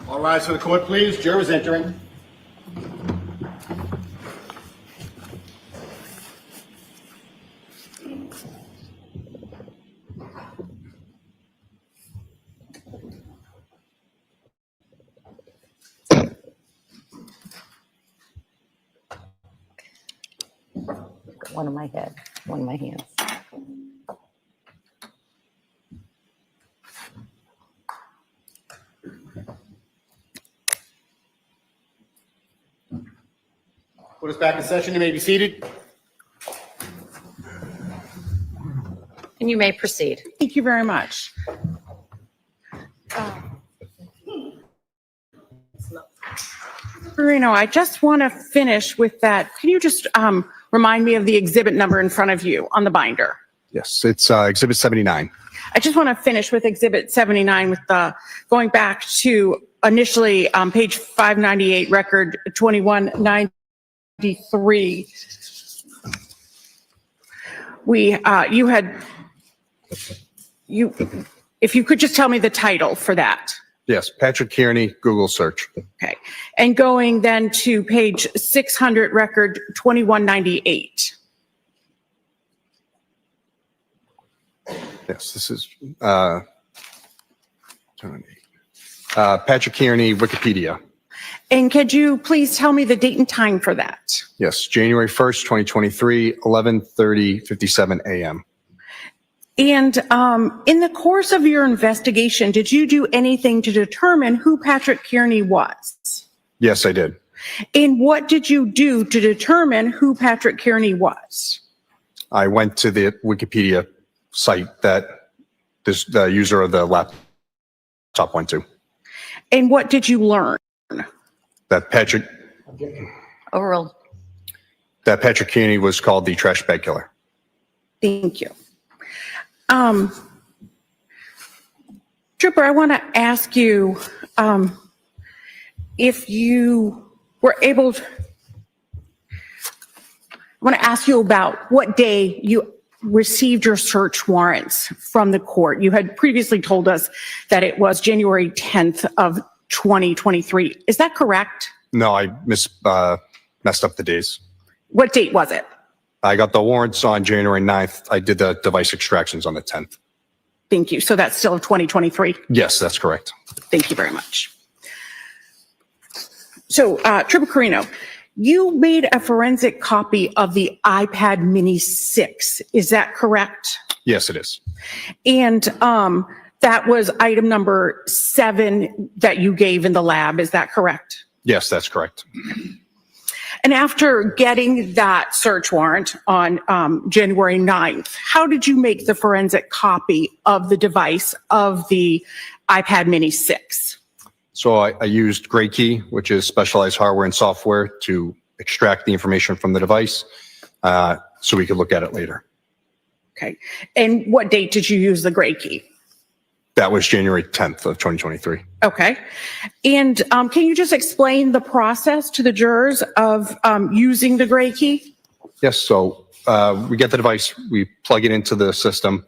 S8: All rise for the court, please. Jurors entering.
S5: One in my head, one in my hands.
S8: Put us back in session. You may be seated.
S5: And you may proceed.
S3: Thank you very much. Bruno, I just want to finish with that. Can you just remind me of the exhibit number in front of you on the binder?
S16: Yes, it's Exhibit 79.
S3: I just want to finish with Exhibit 79 with the, going back to initially page 598, record 2193. If you could just tell me the title for that.
S16: Yes, Patrick Kearney, Google search.
S3: Okay. And going then to page 600, record 2198.
S16: Yes, this is Patrick Kearney, Wikipedia.
S3: And could you please tell me the date and time for that?
S16: Yes, January 1st, 2023, 11:57 a.m.
S3: And in the course of your investigation, did you do anything to determine who Patrick Kearney was?
S16: Yes, I did.
S3: And what did you do to determine who Patrick Kearney was?
S16: I went to the Wikipedia site that the user of the laptop went to.
S3: And what did you learn?
S16: That Patrick
S5: Overruled.
S16: Kearney was called the trash bag killer.
S3: Thank you. Trooper, I want to ask you if you were able to, I want to ask you about what day you received your search warrants from the court. You had previously told us that it was January 10th of 2023. Is that correct?
S16: No, I messed up the days.
S3: What date was it?
S16: I got the warrants on January 9th. I did the device extractions on the 10th.
S3: Thank you. So that's still 2023?
S16: Yes, that's correct.
S3: Thank you very much. So, Trooper Carino, you made a forensic copy of the iPad Mini 6. Is that correct?
S16: Yes, it is.
S3: And that was item number 7 that you gave in the lab. Is that correct?
S16: Yes, that's correct.
S3: And after getting that search warrant on January 9th, how did you make the forensic copy of the device of the iPad Mini 6?
S16: So I used GrayKey, which is specialized hardware and software, to extract the information from the device so we could look at it later.
S3: Okay. And what date did you use the GrayKey?
S16: That was January 10th of 2023.
S3: Okay. And can you just explain the process to the jurors of using the GrayKey?
S16: Yes, so we get the device, we plug it into the system.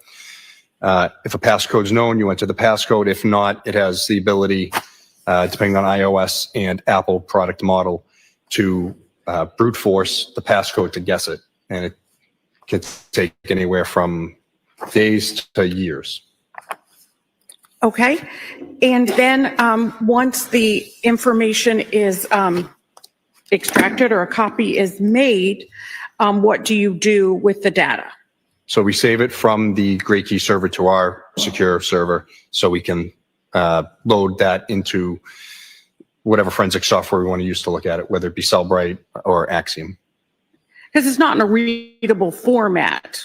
S16: If a passcode is known, you enter the passcode. If not, it has the ability, depending on iOS and Apple product model, to brute force the passcode to guess it. And it can take anywhere from days to years.
S3: Okay. And then once the information is extracted or a copy is made, what do you do with the data?
S16: So we save it from the Great Key server to our secure server so we can load that into whatever forensic software we want to use to look at it, whether it be Cellbrite or Axiom.
S3: Because it's not in a readable format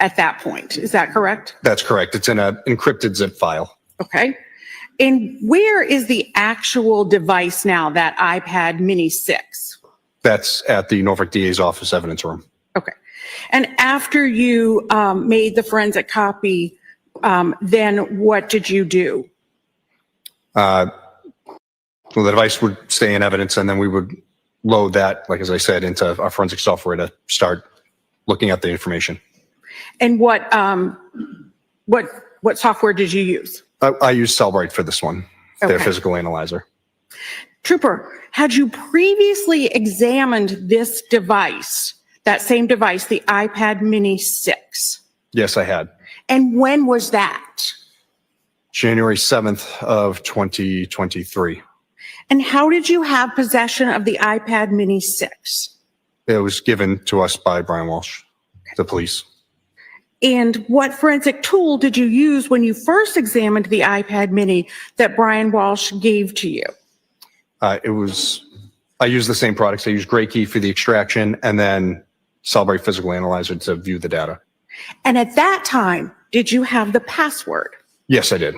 S3: at that point. Is that correct?
S16: That's correct. It's in an encrypted zip file.
S3: Okay. And where is the actual device now, that iPad mini 6?
S16: That's at the Norfolk DA's office evidence room.
S3: Okay. And after you made the forensic copy, then what did you do?
S16: Well, the device would stay in evidence, and then we would load that, like as I said, into our forensic software to start looking at the information.
S3: And what software did you use?
S16: I use Cellbrite for this one, their
S3: Okay.
S16: physical analyzer.
S3: Trooper, had you previously examined this device, that same device, the iPad mini 6?
S16: Yes, I had.
S3: And when was that?
S16: January 7th of 2023.
S3: And how did you have possession of the iPad mini 6?
S16: It was given to us by Brian Walsh, the police.
S3: And what forensic tool did you use when you first examined the iPad mini that Brian Walsh gave to you?
S16: I used the same products. I used Great Key for the extraction and then Cellbrite Physical Analyzer to view the data.
S3: And at that time, did you have the password?
S16: Yes, I did.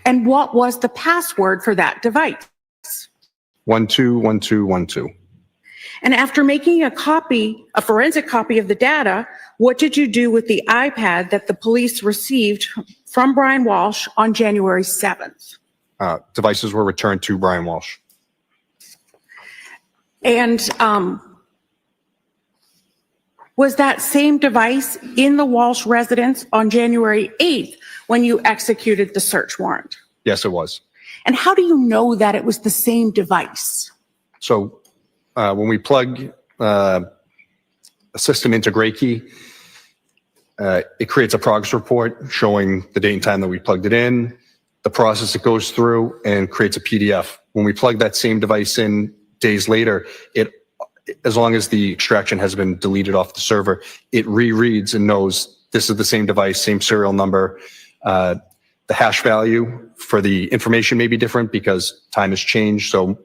S3: And what was the password for that device?
S16: 121212.
S3: And after making a forensic copy of the data, what did you do with the iPad that the police received from Brian Walsh on January 7th?
S16: Devices were returned to Brian Walsh.
S3: And was that same device in the Walsh residence on January 8th when you executed the search warrant?
S16: Yes, it was.
S3: And how do you know that it was the same device?
S16: So when we plug a system into Great Key, it creates a progress report showing the date and time that we plugged it in, the process it goes through, and creates a PDF. When we plug that same device in days later, as long as the extraction has been deleted off the server, it rereads and knows this is the same device, same serial number. The hash value for the information may be different because time has changed, so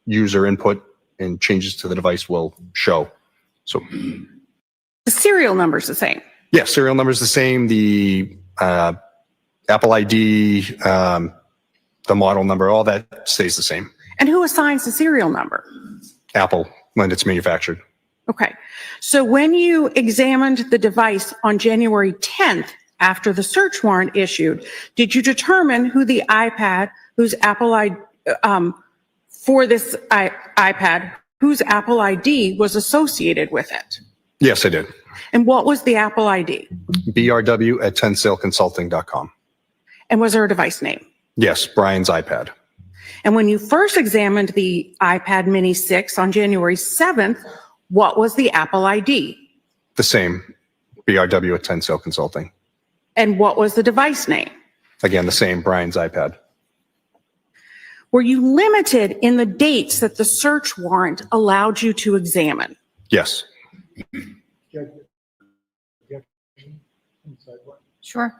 S16: user input and changes to the device will show. So
S3: The serial number's the same.
S16: yeah, serial number is the same. The Apple ID, the model number, all that stays the same.
S3: And who assigns the serial number?
S16: Apple, when it's manufactured.
S3: Okay. So when you examined the device on January 10th, after the search warrant issued, did you determine who the iPad, whose Apple ID, for this iPad, whose Apple ID was associated with it?
S16: Yes, I did.
S3: And what was the Apple ID?
S16: BRW at 10saleconsulting.com.
S3: And was there a device name?
S16: Yes, Brian's iPad.
S3: And when you first examined the iPad mini 6 on January 7th, what was the Apple ID?
S16: The same, BRW at 10 Sale Consulting.
S3: And what was the device name?
S16: Again, the same, Brian's iPad.
S3: Were you limited in the dates that the search warrant allowed you to examine?
S16: Yes.
S5: Sure.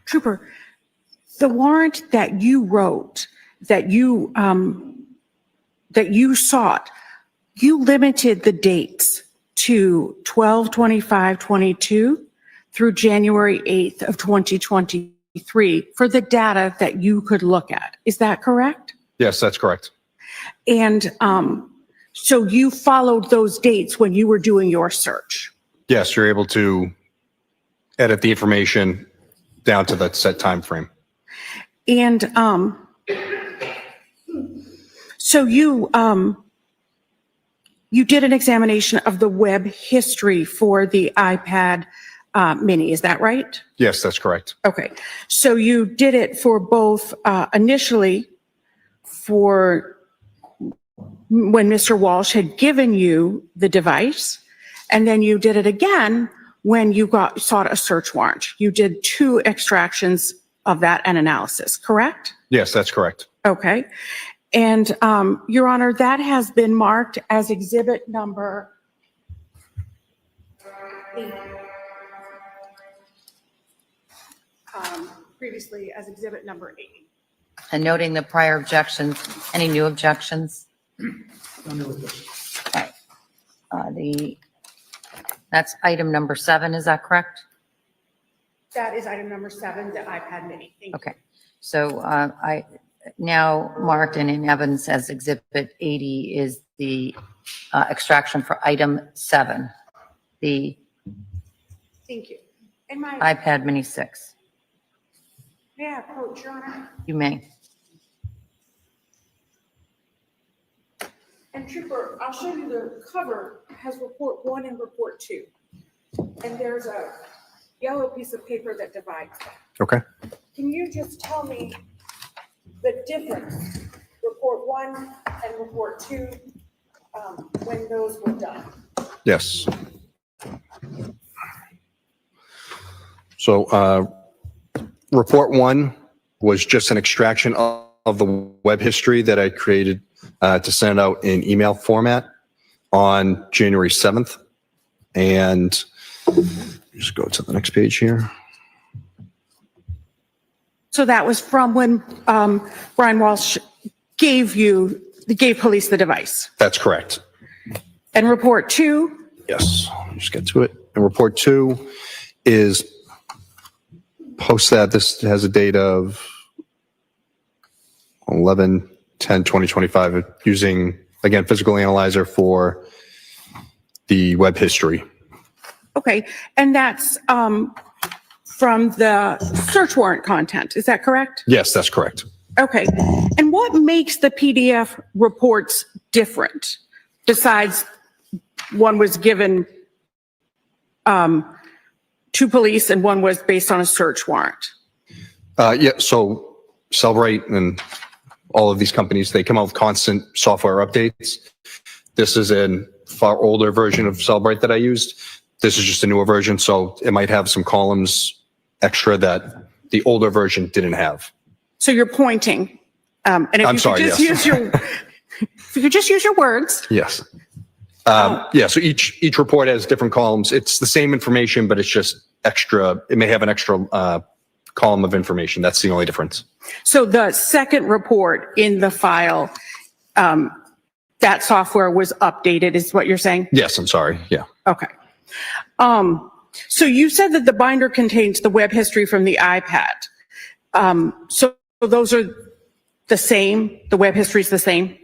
S3: Trooper, the warrant that you wrote, that you sought, you limited the dates to 12/25/22 through January 8th of 2023 for the data that you could look at. Is that correct?
S16: Yes, that's correct.
S3: And so you followed those dates when you were doing your search?
S16: Yes, you're able to edit the information down to that set time frame.
S3: And so you did an examination of the web history for the iPad mini, is that right?
S16: Yes, that's correct.
S3: Okay, so you did it for both initially for when Mr. Walsh had given you the device, and then you did it again when you sought a search warrant. You did 2 extractions of that and analysis, correct?
S16: Yes, that's correct.
S3: Okay. And Your Honor, that has been marked as exhibit number 8. Previously as exhibit number 8.
S5: And noting the prior objections, any new objections? Okay. That's item number 7, is that correct?
S3: That is item number 7, the iPad mini. Thank you.
S5: Okay, so I now marked and in evidence as exhibit 80 is the extraction for item 7, the
S3: Thank you. And my,
S5: iPad mini 6.
S3: may I approach, Your Honor?
S5: You may.
S3: And Trooper, I'll show you the cover has report 1 and report 2. And there's a yellow piece of paper that divides them.
S16: Okay.
S3: Can you just tell me the difference, report 1 and report 2, when those were done?
S16: Yes. So report 1 was just an extraction of the web history that I created to send out in email format on January 7th. And just go to the next page here.
S3: So that was from when Brian Walsh gave police the device.
S16: That's correct.
S3: And report 2?
S16: Yes, let me just get to it. And report 2 is post that. This has a date of 11/10/2025 using, again, physical analyzer for the web history.
S3: Okay, and that's from the search warrant content, is that correct?
S16: Yes, that's correct.
S3: Okay, and what makes the PDF reports different besides one was given to police and one was based on a search warrant?
S16: Yeah, so Cellbrite and all of these companies, they come out with constant software updates. This is a far older version of Cellbrite that I used. This is just a newer version, so it might have some columns extra that the older version didn't have.
S3: So you're pointing, and if
S16: I'm
S3: you
S16: sorry,
S3: could just
S16: yes.
S3: if you could just use your words.
S16: Yes. Yeah, so each report has different columns. It's the same information, but it's just extra. It may have an extra column of information. That's the only difference.
S3: So the second report in the file, that software was updated, is what you're saying?
S16: Yes, I'm sorry. Yeah.
S3: Okay. So you said that the binder contains the web history from the iPad. So those are the same? The web history is the same?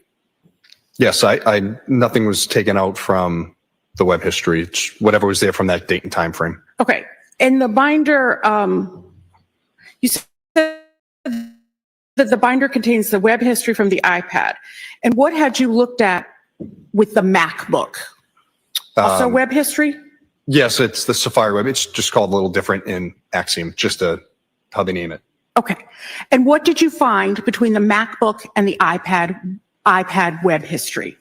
S16: Yes, I nothing was taken out from the web history. It's whatever was there from that date and time frame.
S3: Okay. And the binder, you said that the binder contains the web history from the iPad. And what had you looked at with the MacBook? Also web history?
S16: Yes, it's the Safari Web. It's just called a little different in Axiom, just how they name it.
S3: Okay. And what did you find between the MacBook and the iPad web history?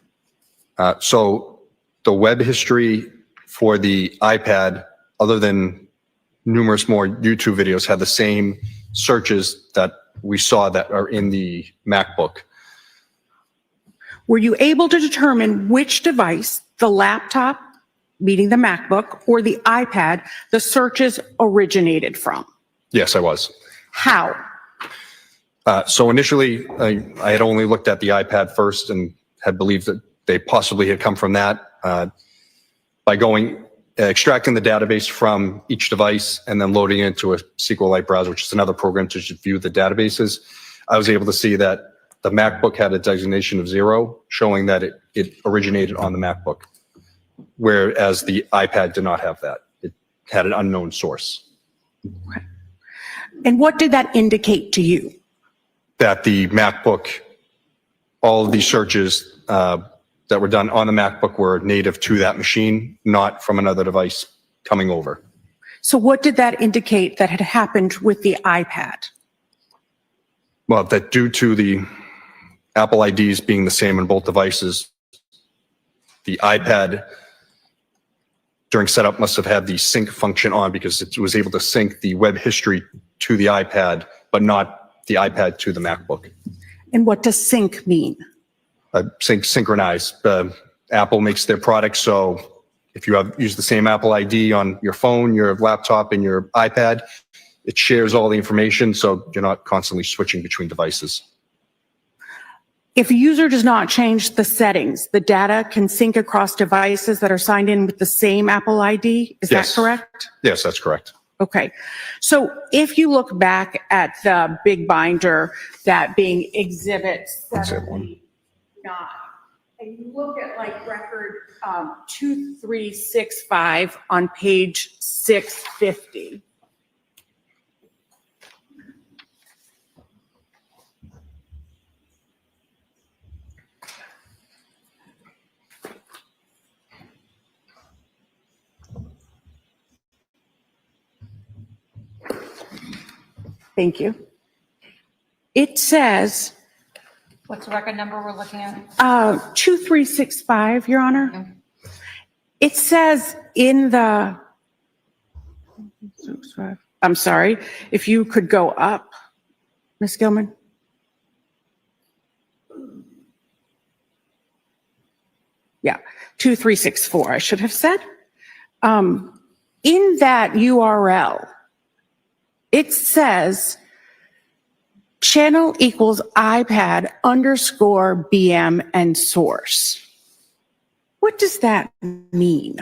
S16: So the web history for the iPad, other than numerous more YouTube videos, had the same searches that we saw that are in the MacBook.
S3: Were you able to determine which device, the laptop, meaning the MacBook, or the iPad, the searches originated from?
S16: Yes, I was.
S3: How?
S16: So initially, I had only looked at the iPad first and had believed that they possibly had come from that. By extracting the database from each device and then loading it into a SQLite browser, which is another program to view the databases, I was able to see that the MacBook had a designation of 0, showing that it originated on the MacBook, whereas the iPad did not have that. It had an unknown source.
S3: And what did that indicate to you?
S16: That the MacBook, all of these searches that were done on the MacBook were native to that machine, not from another device coming over.
S3: So what did that indicate that had happened with the iPad?
S16: Well, that due to the Apple IDs being the same in both devices, the iPad during setup must have had the sync function on because it was able to sync the web history to the iPad, but not the iPad to the MacBook.
S3: And what does sync mean?
S16: Synchronize. Apple makes their products so if you use the same Apple ID on your phone, your laptop, and your iPad, it shares all the information so you're not constantly switching between devices.
S3: If a user does not change the settings, the data can sync across devices that are signed in with the same Apple ID. Is that correct?
S16: Yes, that's correct.
S3: Okay. So if you look back at the big binder, that being Exhibit 79, and you look at like record 2365 on page 650. Thank you. It says,
S5: What's the record number we're looking at?
S3: 2365, Your Honor. It says in the, I'm sorry, if you could go up, Ms. Gilman. Yeah, 2364, I should have said. In that URL, it says channel equals iPad _ BM and source. What does that mean?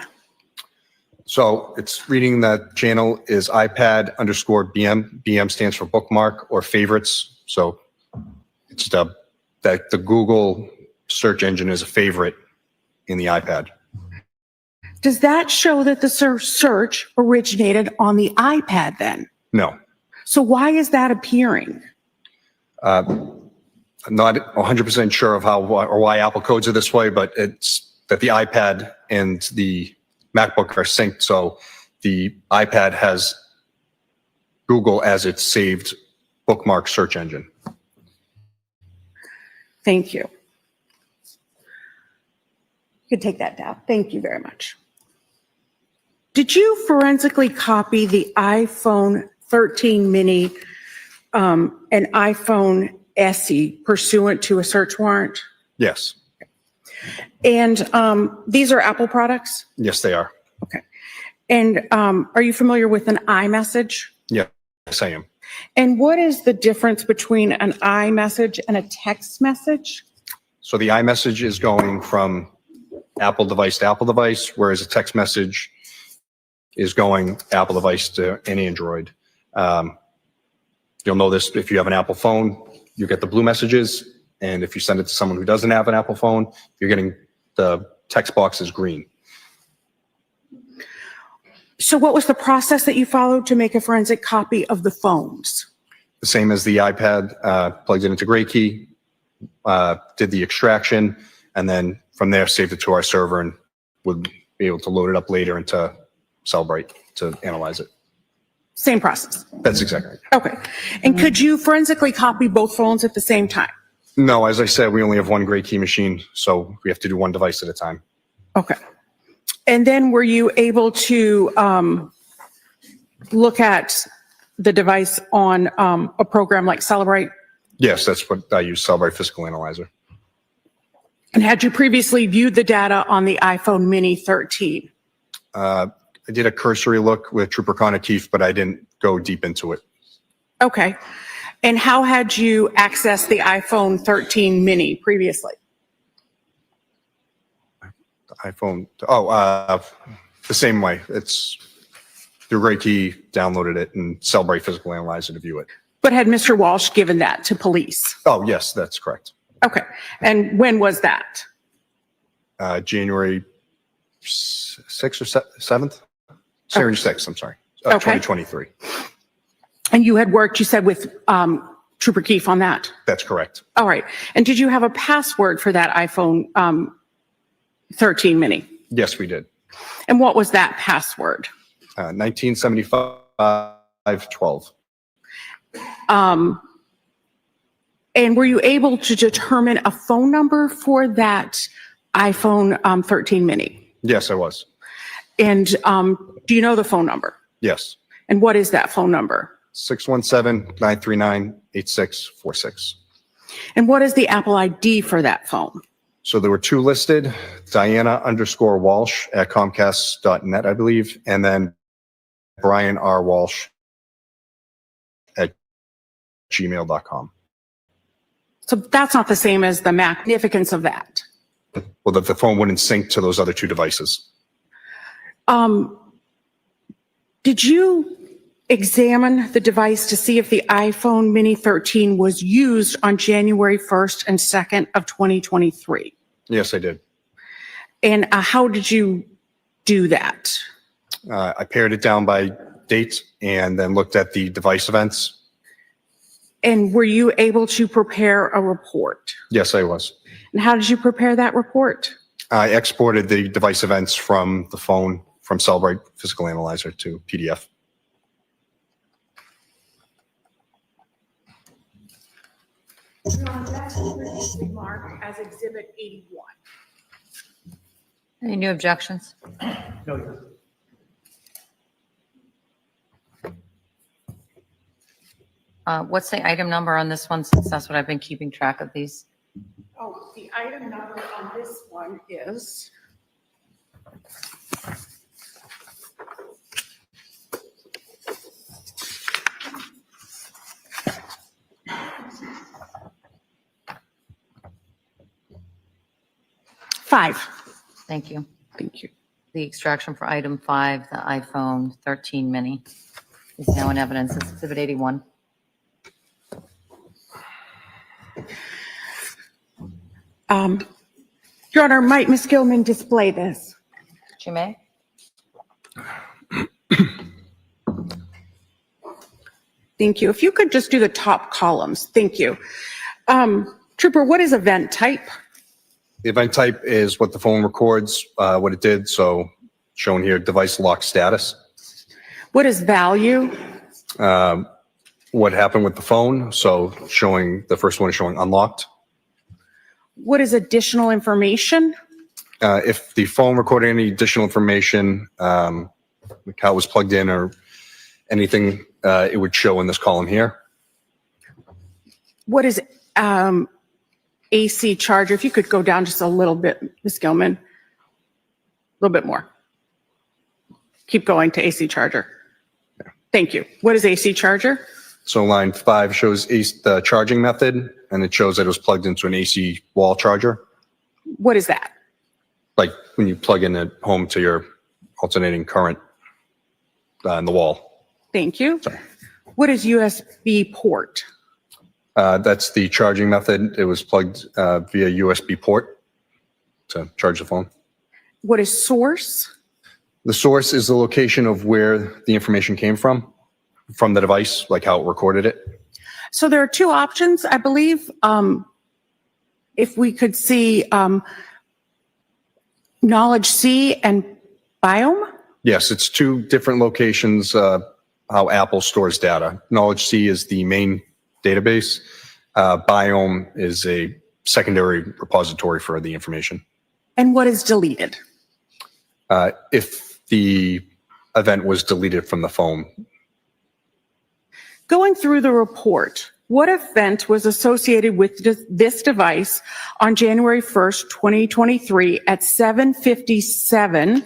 S16: So it's reading that channel is iPad _ BM. BM stands for bookmark or favorites. So it's that the Google search engine is a favorite in the iPad.
S3: Does that show that the search originated on the iPad then?
S16: No.
S3: So why is that appearing?
S16: I'm not 100% sure of how or why Apple codes it this way, but it's that the iPad and the MacBook are synced. So the iPad has Google as its saved bookmark search engine.
S3: Thank you. You can take that down. Thank you very much. Did you forensically copy the iPhone 13 mini and iPhone SE pursuant to a search warrant?
S16: Yes.
S3: And these are Apple products?
S16: Yes, they are.
S3: Okay. And are you familiar with an iMessage?
S16: Yes, I am.
S3: And what is the difference between an iMessage and a text message?
S16: So the iMessage is going from Apple device to Apple device, whereas a text message is going Apple device to an Android. You'll know this if you have an Apple phone, you get the blue messages. And if you send it to someone who doesn't have an Apple phone, you're getting the text box is green.
S3: So what was the process that you followed to make a forensic copy of the phones?
S16: The same as the iPad, plugged it into GrayKey, did the extraction, and then from there saved it to our server and would be able to load it up later into Cellbrite to analyze it.
S3: Same process?
S16: That's exactly right.
S3: Okay. And could you forensically copy both phones at the same time?
S16: No, as I said, we only have one GrayKey machine, so we have to do one device at a time.
S3: Okay. And then were you able to look at the device on a program like Cellbrite?
S16: Yes, that's what I use, Cellbrite Physical Analyzer.
S3: And had you previously viewed the data on the iPhone Mini 13?
S16: I did a cursory look with Trooper Connor Keefe, but I didn't go deep into it.
S3: Okay. And how had you accessed the iPhone 13 mini previously?
S16: iPhone, the same way. It's through Great Key, downloaded it, and Cellbrite Physical Analyzer to view it.
S3: But had Mr. Walsh given that to police?
S16: Oh, yes, that's correct.
S3: Okay. And when was that?
S16: January 6th or 7th? January 6th, I'm sorry,
S3: Okay.
S16: 2023.
S3: And you had worked, you said, with Trooper Keefe on that?
S16: That's correct.
S3: All right. And did you have a password for that iPhone 13 mini?
S16: Yes, we did.
S3: And what was that password?
S16: 1975-12.
S3: And were you able to determine a phone number for that iPhone 13 mini?
S16: Yes, I was.
S3: And do you know the phone number?
S16: Yes.
S3: And what is that phone number?
S16: 617-939-8646.
S3: And what is the Apple ID for that phone?
S16: So there were two listed, Diana_Walsh at Comcast.net, I believe, and then Brian R. Walsh at gmail.com.
S3: So that's not the same as the magnificence of that.
S16: Well, the phone wouldn't sync to those other two devices.
S3: Did you examine the device to see if the iPhone mini 13 was used on January 1st and 2nd of 2023?
S16: Yes, I did.
S3: And how did you do that?
S16: I pared it down by date and then looked at the device events.
S3: And were you able to prepare a report?
S16: Yes, I was.
S3: And how did you prepare that report?
S16: I exported the device events from the phone from Cellbrite Physical Analyzer to PDF.
S3: Mark as Exhibit 81.
S5: Any new objections?
S12: No, Your Honor.
S5: What's the item number on this one, since that's what I've been keeping track of these?
S3: Oh, the item number on this one is five.
S5: Thank you.
S3: Thank you.
S5: The extraction for item 5, the iPhone 13 mini, is now in evidence. It's Exhibit 81.
S3: Your Honor, might Ms. Gilman display this?
S5: She may.
S3: Thank you. If you could just do the top columns. Thank you. Trooper, what is event type?
S16: The event type is what the phone records, what it did. So shown here, device lock status.
S3: What is value?
S16: What happened with the phone. So showing, the first one is showing unlocked.
S3: What is additional information?
S16: If the phone recorded any additional information, how it was plugged in or anything, it would show in this column here.
S3: What is AC charger? If you could go down just a little bit, Ms. Gilman. A little bit more. Keep going to AC charger. Thank you. What is AC charger?
S16: So line 5 shows the charging method, and it shows that it was plugged into an AC wall charger.
S3: What is that?
S16: Like when you plug in at home to your alternating current in the wall.
S3: Thank you.
S16: Sorry.
S3: What is USB port?
S16: That's the charging method. It was plugged via USB port to charge the phone.
S3: What is source?
S16: The source is the location of where the information came from the device, like how it recorded it.
S3: So there are two options, I believe. If we could see Knowledge C and Biome.
S16: Yes, it's two different locations, how Apple stores data. Knowledge C is the main database. Biome is a secondary repository for the information.
S3: And what is deleted?
S16: If the event was deleted from the phone.
S3: Going through the report, what event was associated with this device on January 1st, 2023 at 7:57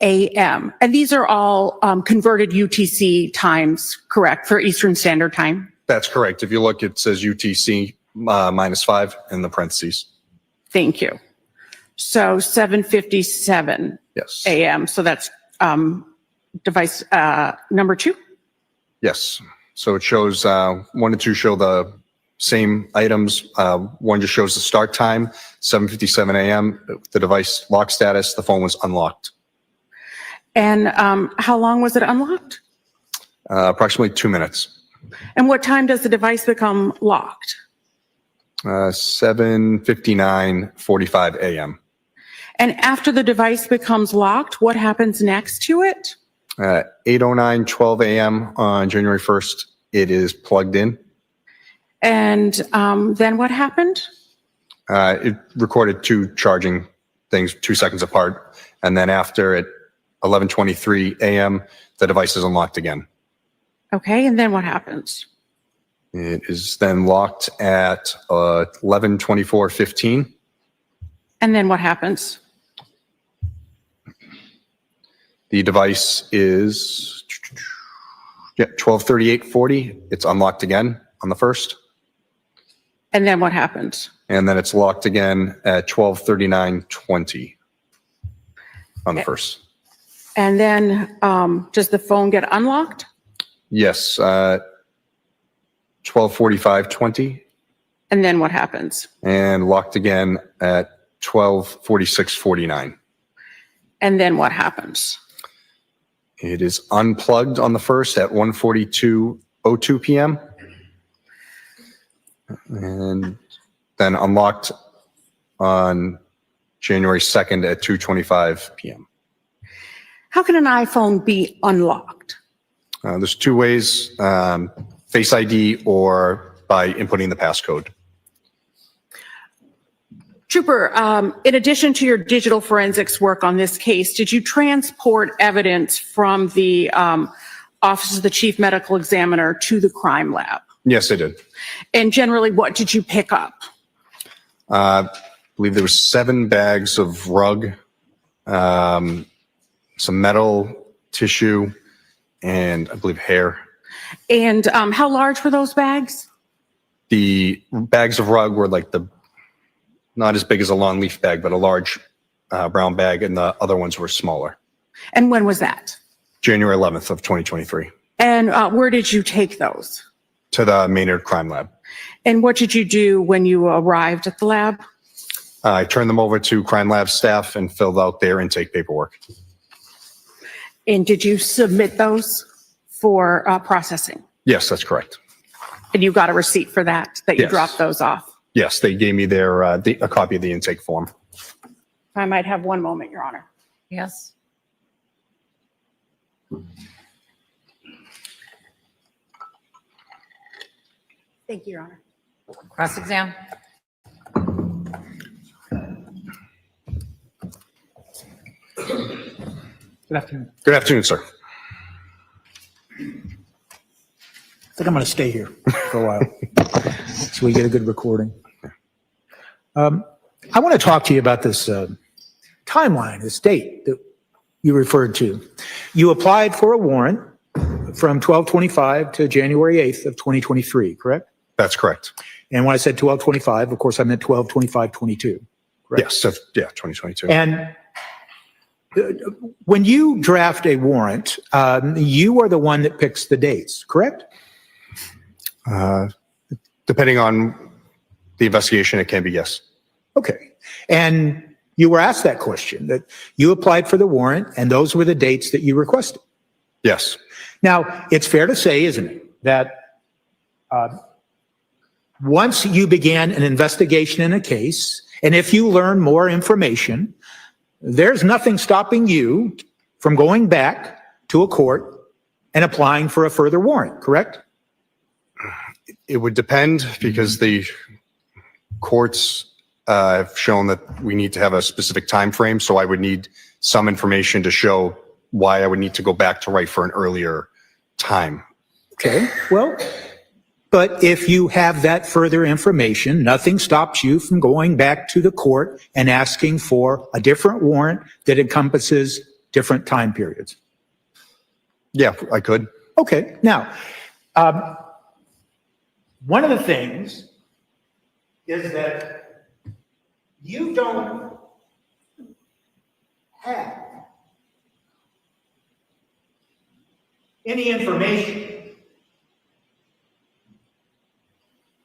S3: a.m.? And these are all converted UTC times, correct, for Eastern Standard Time?
S16: That's correct. If you look, it says UTC -5 in the parentheses.
S3: Thank you. So 7:57
S16: Yes.
S3: a.m. So that's device number 2?
S16: Yes. So it shows 1 and 2 show the same items. 1 just shows the start time, 7:57 a.m. The device lock status, the phone was unlocked.
S3: And how long was it unlocked?
S16: Approximately 2 minutes.
S3: And what time does the device become locked?
S16: 7:59:45 a.m.
S3: And after the device becomes locked, what happens next to it?
S16: 8:09:12 a.m. on January 1st, it is plugged in.
S3: And then what happened?
S16: It recorded 2 charging things 2 seconds apart. And then after at 11:23 a.m., the device is unlocked again.
S3: Okay, and then what happens?
S16: It is then locked at 11:24:15.
S3: And then what happens?
S16: The device is 12:38:40. It's unlocked again on the first.
S3: And then what happens?
S16: And then it's locked again at 12:39:20 on the first.
S3: And then does the phone get unlocked?
S16: Yes, 12:45:20
S3: And then what happens?
S16: and locked again at 12:46:49.
S3: And then what happens?
S16: It is unplugged on the first at 1:42:02 p.m. and then unlocked on January 2nd at 2:25 p.m.
S3: How can an iPhone be unlocked?
S16: There's 2 ways, Face ID or by inputting the passcode.
S3: Trooper, in addition to your digital forensics work on this case, did you transport evidence from the Office of the Chief Medical Examiner to the crime lab?
S16: Yes, I did.
S3: And generally, what did you pick up?
S16: I believe there was 7 bags of rug, some metal tissue, and I believe hair.
S3: And how large were those bags?
S16: The bags of rug were like not as big as a lawn leaf bag, but a large brown bag, and the other ones were smaller.
S3: And when was that?
S16: January 11th of 2023
S3: And where did you take those?
S16: to the Maynard Crime Lab.
S3: And what did you do when you arrived at the lab?
S16: I turned them over to Crime Lab staff and filled out their intake paperwork.
S3: And did you submit those for processing?
S16: Yes, that's correct.
S3: And you got a receipt for that you
S16: Yes.
S3: dropped those off?
S16: Yes, they gave me a copy of the intake form.
S3: I might have one moment, Your Honor.
S5: Yes.
S3: Thank you, Your Honor.
S5: Cross-exam?
S15: Good afternoon.
S16: Good afternoon, sir.
S15: I think I'm going to stay here for a while so we get a good recording. I want to talk to you about this timeline, this date that you referred to. You applied for a warrant from 12/25 to January 8th of 2023, correct?
S16: That's correct.
S15: And when I said 12/25, of course, I meant 12/25/22. Correct?
S16: Yes, 2022.
S15: And when you draft a warrant, you are the one that picks the dates, correct?
S16: Depending on the investigation, it can be yes.
S15: Okay. And you were asked that question, that you applied for the warrant and those were the dates that you requested.
S16: Yes.
S15: Now, it's fair to say, isn't it, that once you began an investigation in a case, and if you learn more information, there's nothing stopping you from going back to a court and applying for a further warrant, correct?
S16: It would depend because the courts have shown that we need to have a specific time frame. So I would need some information to show why I would need to go back to write for an earlier time.
S15: Okay, well, but if you have that further information, nothing stops you from going back to the court and asking for a different warrant that encompasses different time periods.
S16: Yeah, I could.
S15: Okay, now, One of the things is that you don't have any information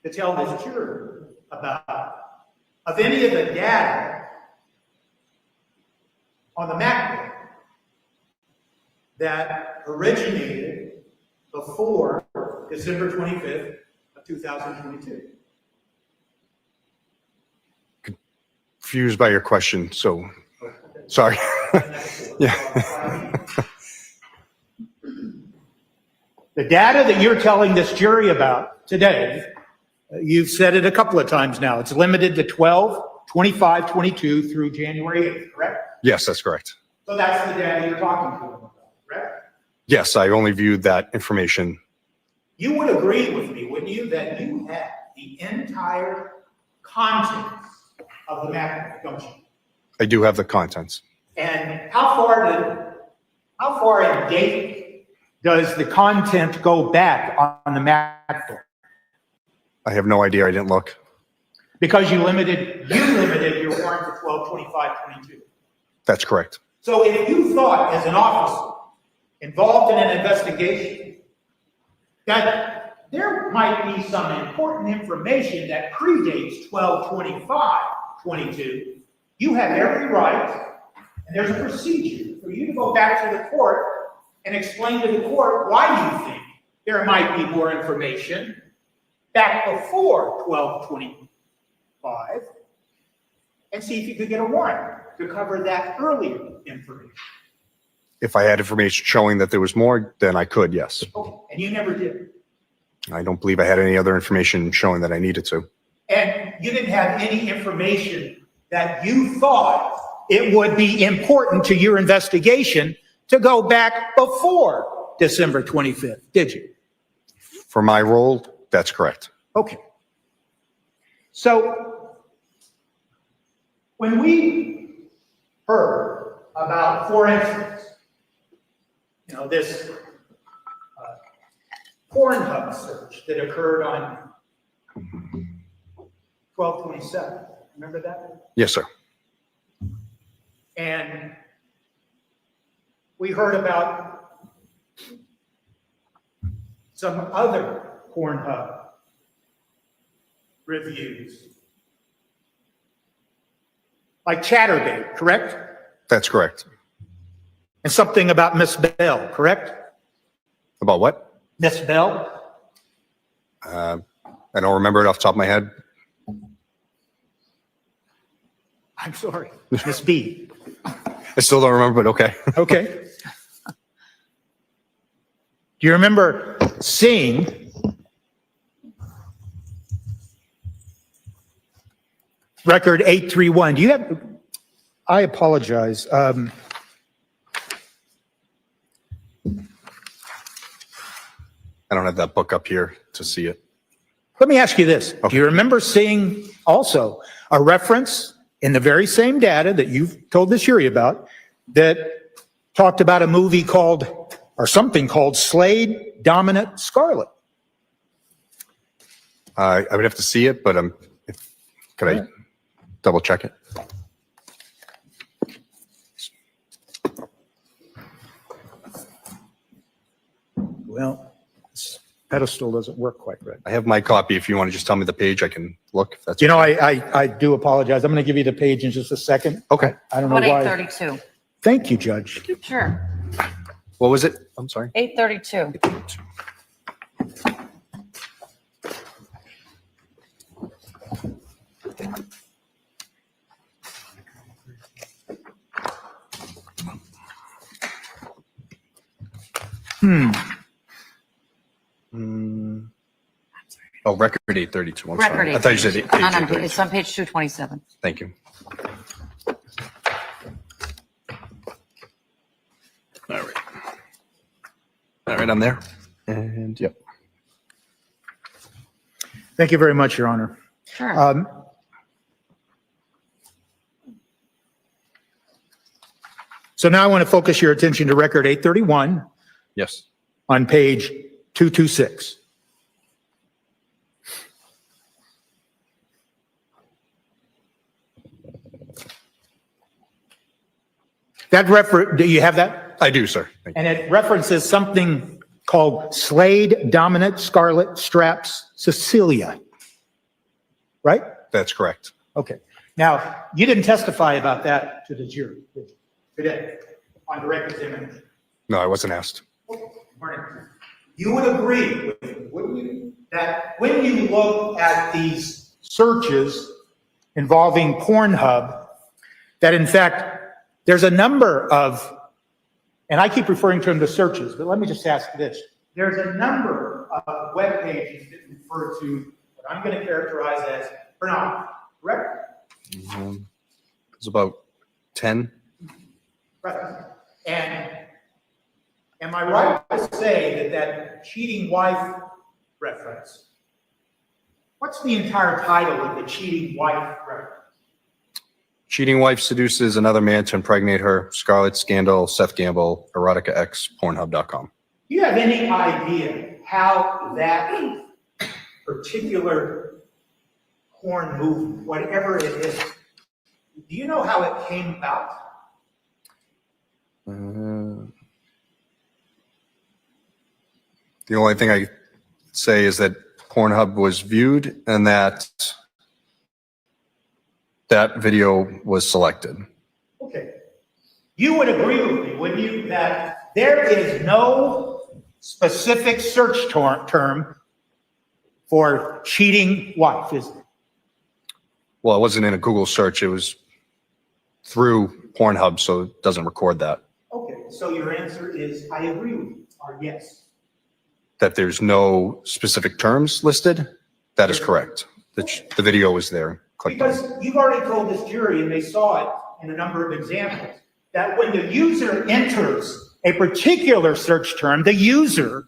S15: to tell this jury about of any of the data on the MacBook that originated before December 25th of 2022.
S16: Confused by your question, so, sorry. Yeah.
S15: The data that you're telling this jury about today, you've said it a couple of times now, it's limited to 12/25/22 through January 8th, correct?
S16: Yes, that's correct.
S15: So that's the data you're talking to them about, correct?
S16: Yes, I only viewed that information.
S15: You would agree with me, wouldn't you, that you have the entire contents of the MacBook, don't you?
S16: I do have the contents.
S15: And how far in date does the content go back on the MacBook?
S16: I have no idea. I didn't look.
S15: Because you limited your warrant to 12/25/22.
S16: That's correct.
S15: So if you thought as an officer involved in an investigation that there might be some important information that predates 12/25/22, you have every right, and there's a procedure for you to go back to the court and explain to the court why you think there might be more information back before 12/25, and see if you could get a warrant to cover that earlier information.
S16: If I had information showing that there was more, then I could, yes.
S15: Okay, and you never did.
S16: I don't believe I had any other information showing that I needed to.
S15: And you didn't have any information that you thought it would be important to your investigation to go back before December 25th, did you?
S16: For my role, that's correct.
S15: Okay. So when we heard about, for instance, this Pornhub search that occurred on 12/27, remember that?
S16: Yes, sir.
S15: And we heard about some other Pornhub reviews, like Chattergate, correct?
S16: That's correct.
S15: And something about Miss Bell, correct?
S16: About what?
S15: Miss Bell?
S16: I don't remember it off the top of my head.
S15: I'm sorry, Miss B.
S16: I still don't remember, but okay.
S15: Okay. Do you remember seeing record 831? Do you have, I apologize.
S16: I don't have that book up here to see it.
S15: Let me ask you this. Do you remember seeing also a reference in the very same data that you've told this jury about that talked about a movie called, or something called, Slade Dominant Scarlet?
S16: I would have to see it, but could I double check it?
S15: Well, this pedestal doesn't work quite right.
S16: I have my copy. If you want to just tell me the page, I can look. If that's
S15: I do apologize. I'm going to give you the page in just a second.
S16: Okay.
S15: I don't know
S5: About
S15: why.
S5: 8:32.
S15: Thank you, Judge.
S5: Sure.
S16: What was it? I'm sorry.
S5: 8:32.
S16: Oh, record 832. I'm
S5: Record
S16: sorry. I thought you said
S5: 8:32.
S16: 832.
S5: It's on page 227.
S16: Thank you. All right. All right, I'm there. And yep.
S15: Thank you very much, Your Honor.
S5: Sure.
S15: So now I want to focus your attention to record 831
S16: Yes.
S15: on page 226. Do you have that?
S16: I do, sir. Thank you.
S15: And it references something called Slade Dominant Scarlet Straps Cecilia, right?
S16: That's correct.
S15: Okay. Now, you didn't testify about that to the jury did you, today on direct examination.
S16: No, I wasn't asked.
S15: You would agree with me, wouldn't you, that when you look at these searches involving Pornhub, that in fact, there's a number of, and I keep referring to them to searches, but let me just ask this. There's a number of web pages that refer to what I'm going to characterize as pornography, correct?
S16: It's about 10.
S15: Right. And am I right to say that that cheating wife reference, what's the entire title of the cheating wife reference?
S16: Cheating wife seduces another man to impregnate her. Scarlet Scandal, Seth Gamble, Erotica X, Pornhub.com.
S15: Do you have any idea how that particular porn movie, whatever it is, do you know how it came about?
S16: The only thing I say is that Pornhub was viewed and that video was selected.
S15: Okay. You would agree with me, wouldn't you, that there is no specific search term for cheating wife, is there?
S16: Well, it wasn't in a Google search. It was through Pornhub, so it doesn't record that.
S15: Okay, so your answer is I agree with you, or yes.
S16: That there's no specific terms listed? That is correct. The video was there. Clicked on it.
S15: Because you've already told this jury, and they saw it in a number of examples, that when the user enters a particular search term, the user,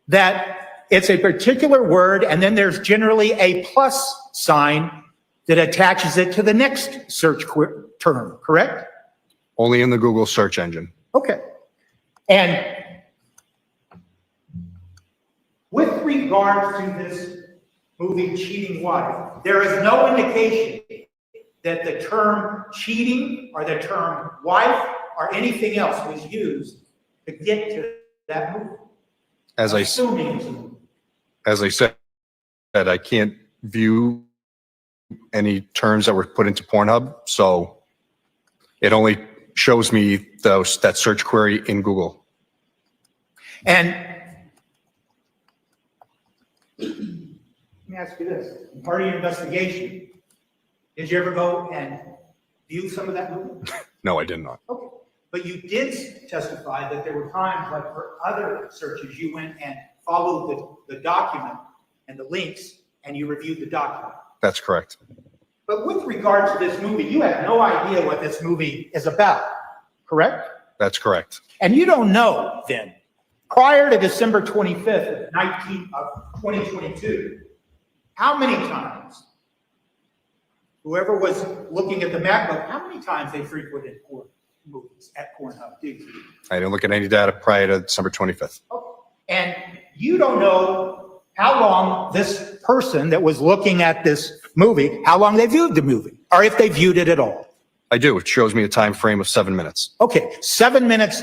S15: that it's a particular word, and then there's generally a plus sign that attaches it to the next search term, correct?
S16: Only in the Google search engine.
S15: Okay. And with regards to this movie Cheating Wife, there is no indication that the term cheating or the term wife or anything else was used to get to that movie.
S16: As I said, I can't view any terms that were put into Pornhub, so it only shows me that search query in Google.
S15: And let me ask you this, part of your investigation, did you ever go and view some of that movie?
S16: No, I did not.
S15: Okay. But you did testify that there were times, like for other searches, you went and followed the document and the links, and you reviewed the document.
S16: That's correct.
S15: But with regard to this movie, you have no idea what this movie is about, correct?
S16: That's correct.
S15: And you don't know then, prior to December 25th of 2022, how many times, whoever was looking at the MacBook, how many times they frequented porn movies at Pornhub, do you?
S16: I didn't look at any data prior to December 25th.
S15: Okay. And you don't know how long this person that was looking at this movie, how long they viewed the movie, or if they viewed it at all.
S16: I do. It shows me a time frame of 7 minutes.
S15: Okay, 7 minutes.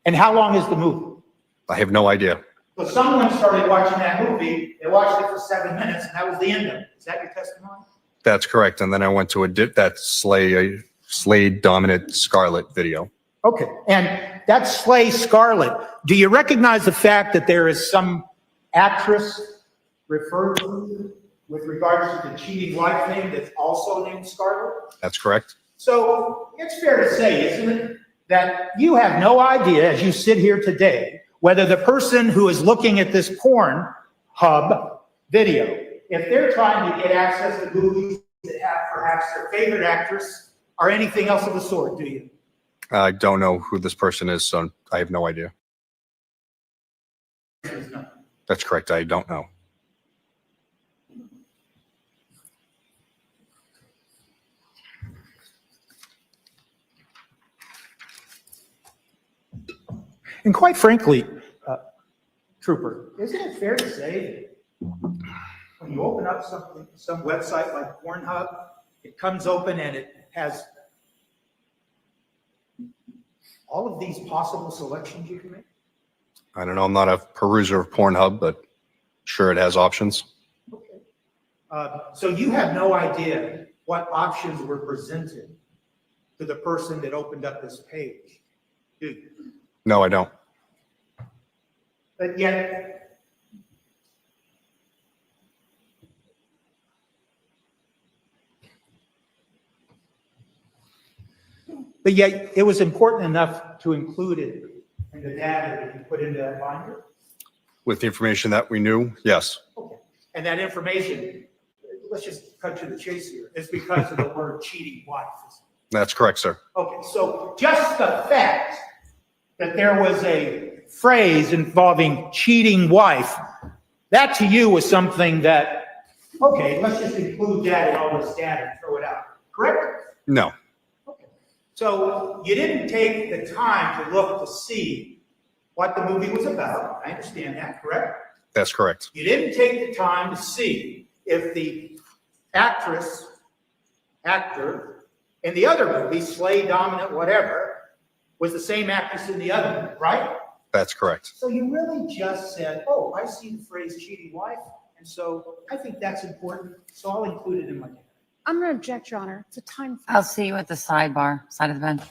S15: And how long is the movie?
S16: I have no idea.
S15: So someone started watching that movie, they watched it for 7 minutes, and that was the end of it. Is that your testimony?
S16: That's correct. And then I went to that Slade Dominant Scarlet video.
S15: Okay, and that Slay Scarlet, do you recognize the fact that there is some actress referred to with regards to the cheating wife thing that's also named Scarlet?
S16: That's correct.
S15: So it's fair to say, isn't it, that you have no idea as you sit here today whether the person who is looking at this Pornhub video, if they're trying to get access to movies that have perhaps their favorite actress or anything else of the sort, do you?
S16: I don't know who this person is, so I have no idea. That's correct. I don't know.
S15: And quite frankly, Trooper, isn't it fair to say that when you open up some website like Pornhub, it comes open and it has all of these possible selections you can make?
S16: I don't know. I'm not a peruser of Pornhub, but sure it has options.
S15: So you have no idea what options were presented to the person that opened up this page, do you?
S16: No, I don't.
S15: But yet, it was important enough to include it in the data that you put into that binder.
S16: With the information that we knew, yes.
S15: Okay. And that information, let's just cut to the chase here, is because of the word cheating wife.
S16: That's correct, sir.
S15: Okay, so just the fact that there was a phrase involving cheating wife, that to you was something that, okay, let's just include that in all this data and throw it out, correct?
S16: No,
S15: So you didn't take the time to look to see what the movie was about. I understand that, correct?
S16: that's correct.
S15: You didn't take the time to see if the actor in the other movie, Slay, Dominant, whatever, was the same actress in the other movie, right?
S16: That's correct.
S15: So you really just said, oh, I see the phrase cheating wife, and so I think that's important, so I'll include it in my data.
S3: I'm going to object, Your Honor. It's a time.
S5: I'll see you at the sidebar, side of the bench.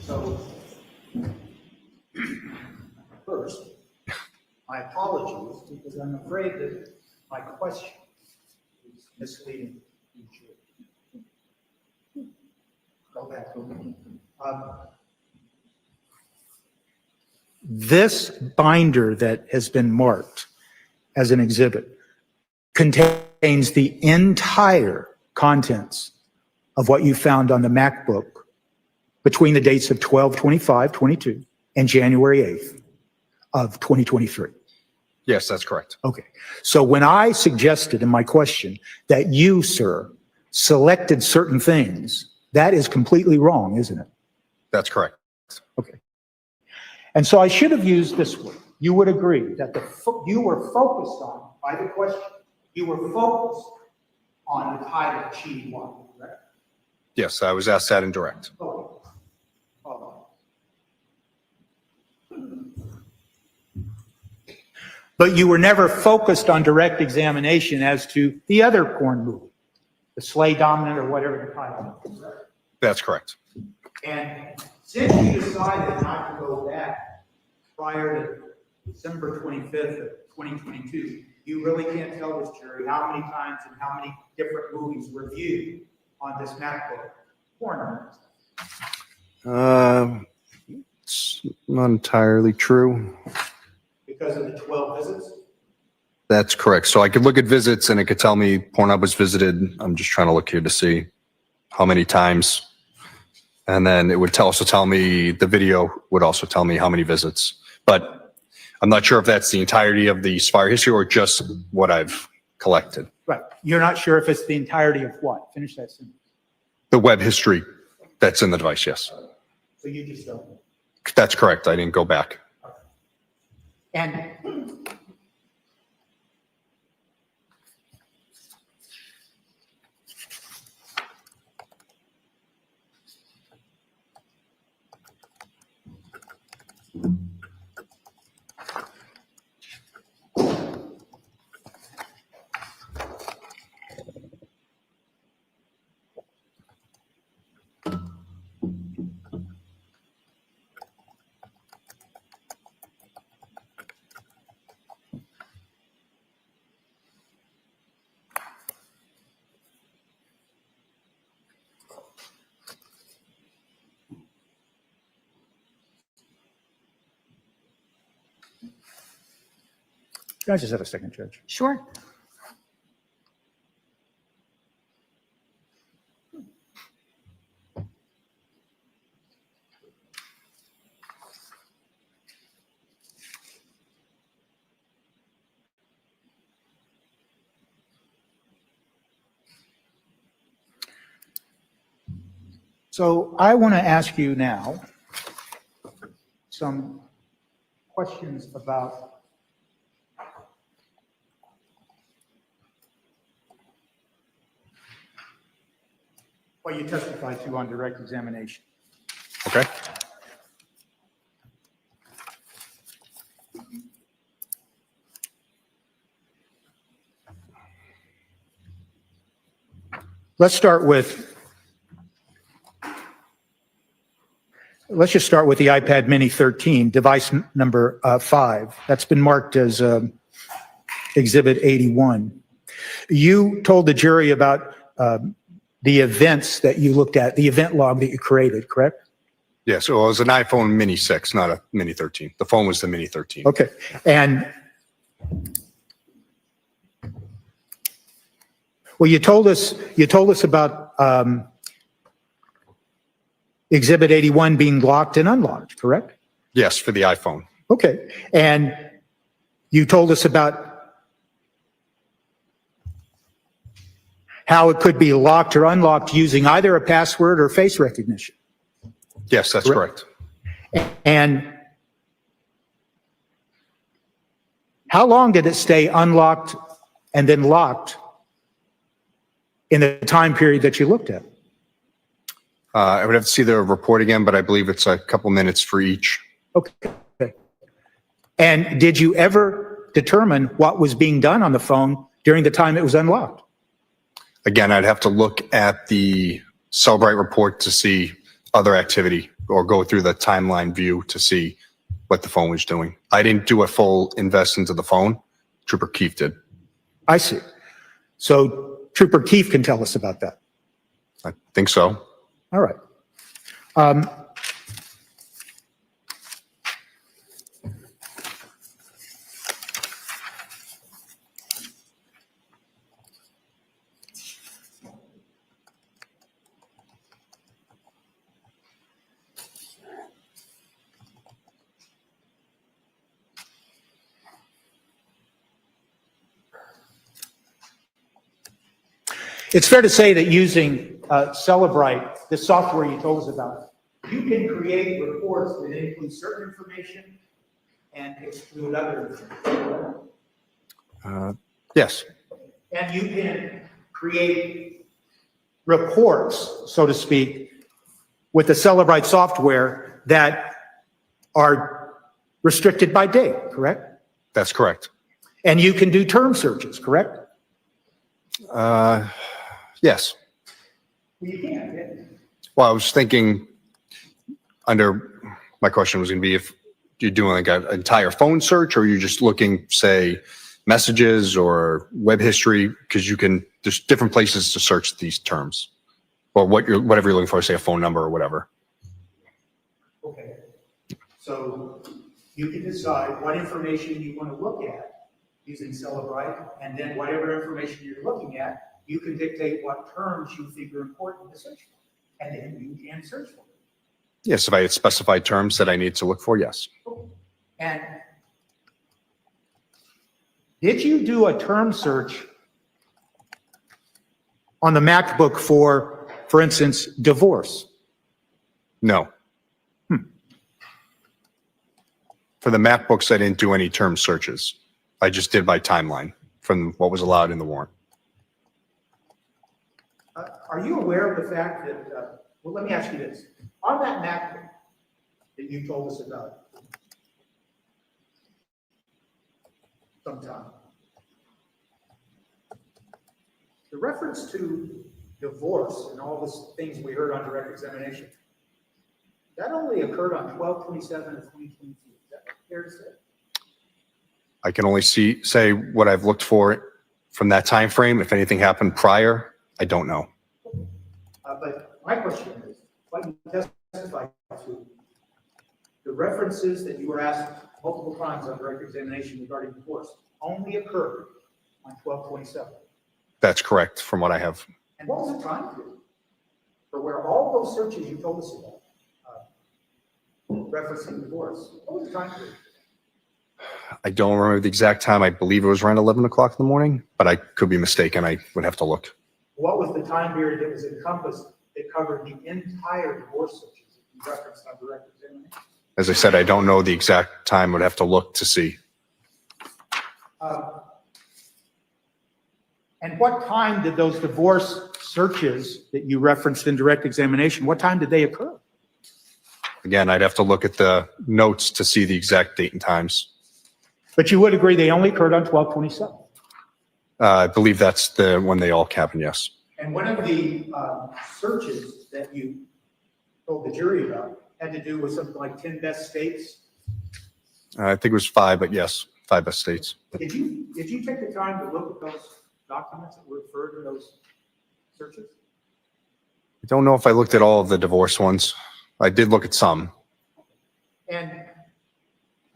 S15: So, first, my apologies, because I'm afraid that my question is misleading. Go back. This binder that has been marked as an exhibit contains the entire contents of what you found on the MacBook between the dates of 12/25/22 and January 8th of 2023.
S16: Yes, that's correct.
S15: Okay. So when I suggested in my question that you, sir, selected certain things, that is completely wrong, isn't it?
S16: That's correct.
S15: Okay. And so I should have used this word. You would agree that you were focused on, by the question, you were focused on the title cheating one, correct?
S16: Yes, I was asked that in direct.
S15: Okay. Hold on. But you were never focused on direct examination as to the other porn movie, the Slay, Dominant, or whatever the title is, right?
S16: That's correct.
S15: And since you decided not to go back prior to December 25th of 2022, you really can't tell this jury how many times and how many different movies were viewed on this MacBook porn.
S16: It's not entirely true.
S15: Because of the 12 visits?
S16: That's correct. So I could look at visits and it could tell me Pornhub was visited. I'm just trying to look here to see how many times. And then it would also tell me, the video would also tell me how many visits. But I'm not sure if that's the entirety of the Spire history or just what I've collected.
S15: Right. You're not sure if it's the entirety of what? Finish that sentence.
S16: The web history that's in the device, yes.
S15: So you just don't.
S16: That's correct. I didn't go back.
S15: And can I just have a second, Judge?
S3: Sure.
S15: So I want to ask you now some questions about what you testified to on direct examination.
S16: Okay.
S15: Let's just start with the iPad Mini 13, device number 5. That's been marked as Exhibit 81. You told the jury about the events that you looked at, the event log that you created, correct?
S16: Yeah, so it was an iPhone Mini 6, not a Mini 13. The phone was the Mini 13.
S15: Okay. And well, you told us about Exhibit 81 being locked and unlocked, correct?
S16: Yes, for the iPhone.
S15: Okay. And you told us about how it could be locked or unlocked using either a password or face recognition.
S16: Yes, that's correct.
S15: And how long did it stay unlocked and then locked in the time period that you looked at?
S16: I would have to see the report again, but I believe it's a couple minutes for each.
S15: Okay. And did you ever determine what was being done on the phone during the time it was unlocked?
S16: Again, I'd have to look at the Cellbrite report to see other activity or go through the timeline view to see what the phone was doing. I didn't do a full invest into the phone. Trooper Keefe did.
S15: I see. So Trooper Keefe can tell us about that.
S16: I think so.
S15: All right. It's fair to say that using Celebrite, the software you told us about, you can create reports that include certain information and exclude other information.
S16: Yes.
S15: And you can create reports, so to speak, with the Celebrite software that are restricted by date, correct?
S16: That's correct.
S15: And you can do term searches, correct?
S16: Yes.
S15: Well, you can.
S16: Well, I was thinking my question was going to be if you're doing like an entire phone search or you're just looking, say, messages or web history, because there's different places to search these terms. Or whatever you're looking for, say a phone number or whatever.
S15: Okay. So you can decide what information you want to look at using Cellebrite, and then whatever information you're looking at, you can dictate what terms you think are important to search for, and then you can search for them.
S16: Yes, if I had specified terms that I need to look for, yes.
S15: And did you do a term search on the MacBook for instance, divorce?
S16: No. For the MacBooks, I didn't do any term searches. I just did my timeline from what was allowed in the warrant.
S15: Are you aware of the fact that, well, let me ask you this. On that MacBook that you told us about sometime, the reference to divorce and all the things we heard on direct examination, that only occurred on 12/27 of 2022. Is that fair to say?
S16: I can only say what I've looked for from that time frame. If anything happened prior, I don't know.
S15: But my question is, what you testified to, the references that you were asked multiple times on direct examination regarding divorce only occurred on 12/27.
S16: That's correct from what I have.
S15: And what was the time period for where all those searches you told us about, referencing divorce, what was the time period?
S16: I don't remember the exact time. I believe it was around 11 o'clock in the morning, but I could be mistaken. I would have to look.
S15: What was the time period that was encompassed that covered the entire divorce searches that you referenced on direct examination?
S16: As I said, I don't know the exact time. Would have to look to see.
S15: And what time did those divorce searches that you referenced in direct examination, what time did they occur?
S16: Again, I'd have to look at the notes to see the exact date and times.
S15: But you would agree they only occurred on 12/27?
S16: I believe that's the when they all happened, yes.
S15: And one of the searches that you told the jury about had to do with something like 10 best states.
S16: I think it was 5, but yes, 5 best states.
S15: Did you take the time to look at those documents that were referred to those searches?
S16: I don't know if I looked at all of the divorce ones. I did look at some.
S15: And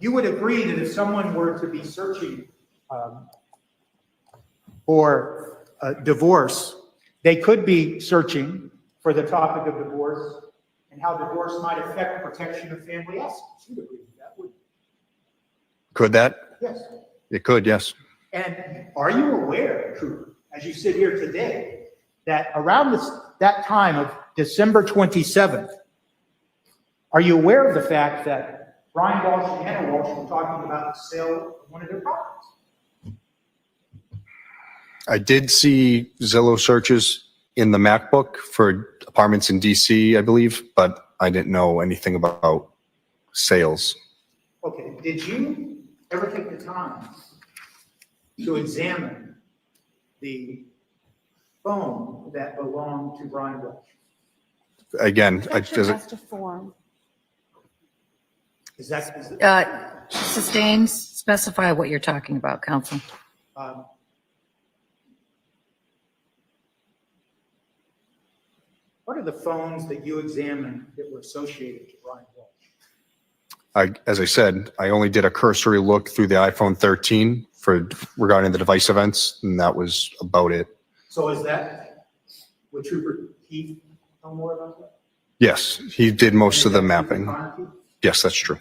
S15: you would agree that if someone were to be searching for divorce, they could be searching for the topic of divorce and how divorce might affect protection of family assets. You'd agree with that, wouldn't
S16: Could that?
S15: you? Yes.
S16: It could, yes.
S15: And are you aware, Trooper, as you sit here today, that around that time of December 27th, are you aware of the fact that Brian Walsh and Anna Walsh were talking about the sale of one of their properties?
S16: I did see Zillow searches in the MacBook for apartments in DC, I believe, but I didn't know anything about sales.
S15: Okay, did you ever take the time to examine the phone that belonged to Brian Walsh?
S16: Again,
S3: Has to form.
S15: Is that,
S5: Sustains, specify what you're talking about, counsel.
S15: what are the phones that you examined that were associated to Brian Walsh?
S16: as I said, I only did a cursory look through the iPhone 13 regarding the device events, and that was about it.
S15: So is that, would Trooper Keith know more about that?
S16: Yes, he did most of the mapping. Yes, that's true.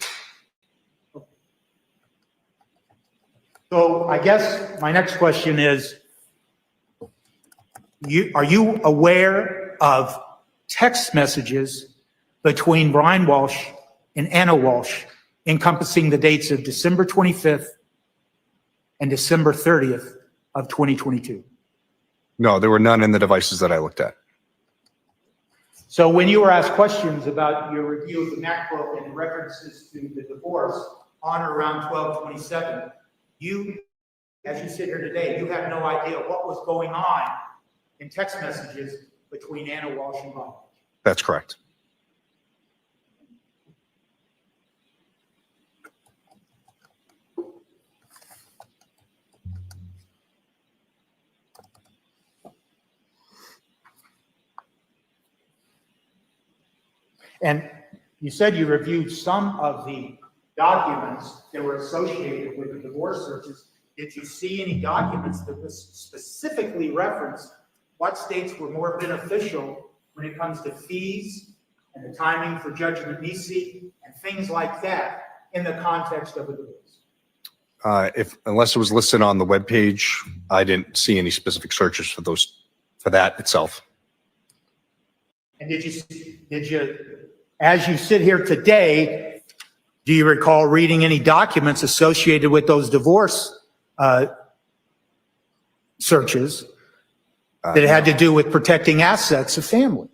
S15: So I guess my next question is, are you aware of text messages between Brian Walsh and Anna Walsh encompassing the dates of December 25th and December 30th of 2022?
S16: No, there were none in the devices that I looked at.
S15: So when you were asked questions about your review of the MacBook and references to the divorce on or around 12/27, you, as you sit here today, you have no idea what was going on in text messages between Anna Walsh and Brian.
S16: That's correct.
S15: And you said you reviewed some of the documents that were associated with the divorce searches. Did you see any documents that was specifically referenced what states were more beneficial when it comes to fees and the timing for judgment nisi and things like that in the context of a divorce?
S16: Unless it was listed on the webpage, I didn't see any specific searches for that itself.
S15: And did you, as you sit here today, do you recall reading any documents associated with those divorce searches that had to do with protecting assets of family?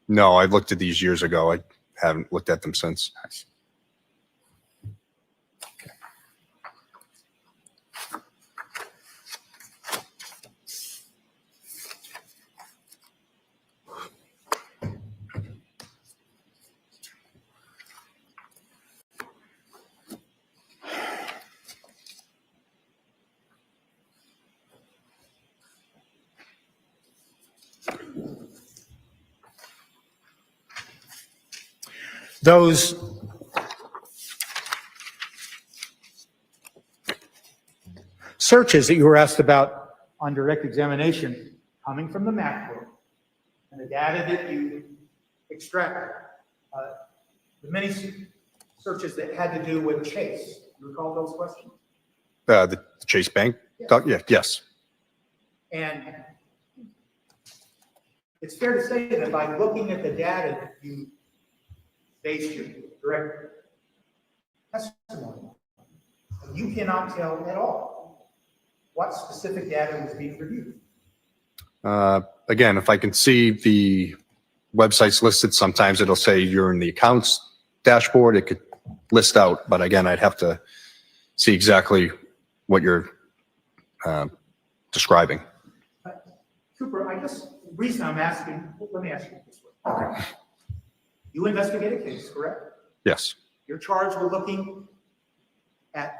S16: No, I looked at these years ago. I haven't looked at them since.
S15: Those searches that you were asked about on direct examination coming from the MacBook and the data that you extracted, the many searches that had to do with Chase. You recall those questions?
S16: The Chase Bank? Yes.
S15: And it's fair to say that by looking at the data that you based your direct testimony, you cannot tell at all what specific data was being reviewed.
S16: Again, if I can see the websites listed, sometimes it'll say you're in the accounts dashboard. It could list out, but again, I'd have to see exactly what you're describing.
S15: Cooper, I guess the reason I'm asking, let me ask you this way. Okay. You investigate a case, correct?
S16: Yes.
S15: You're charged with looking at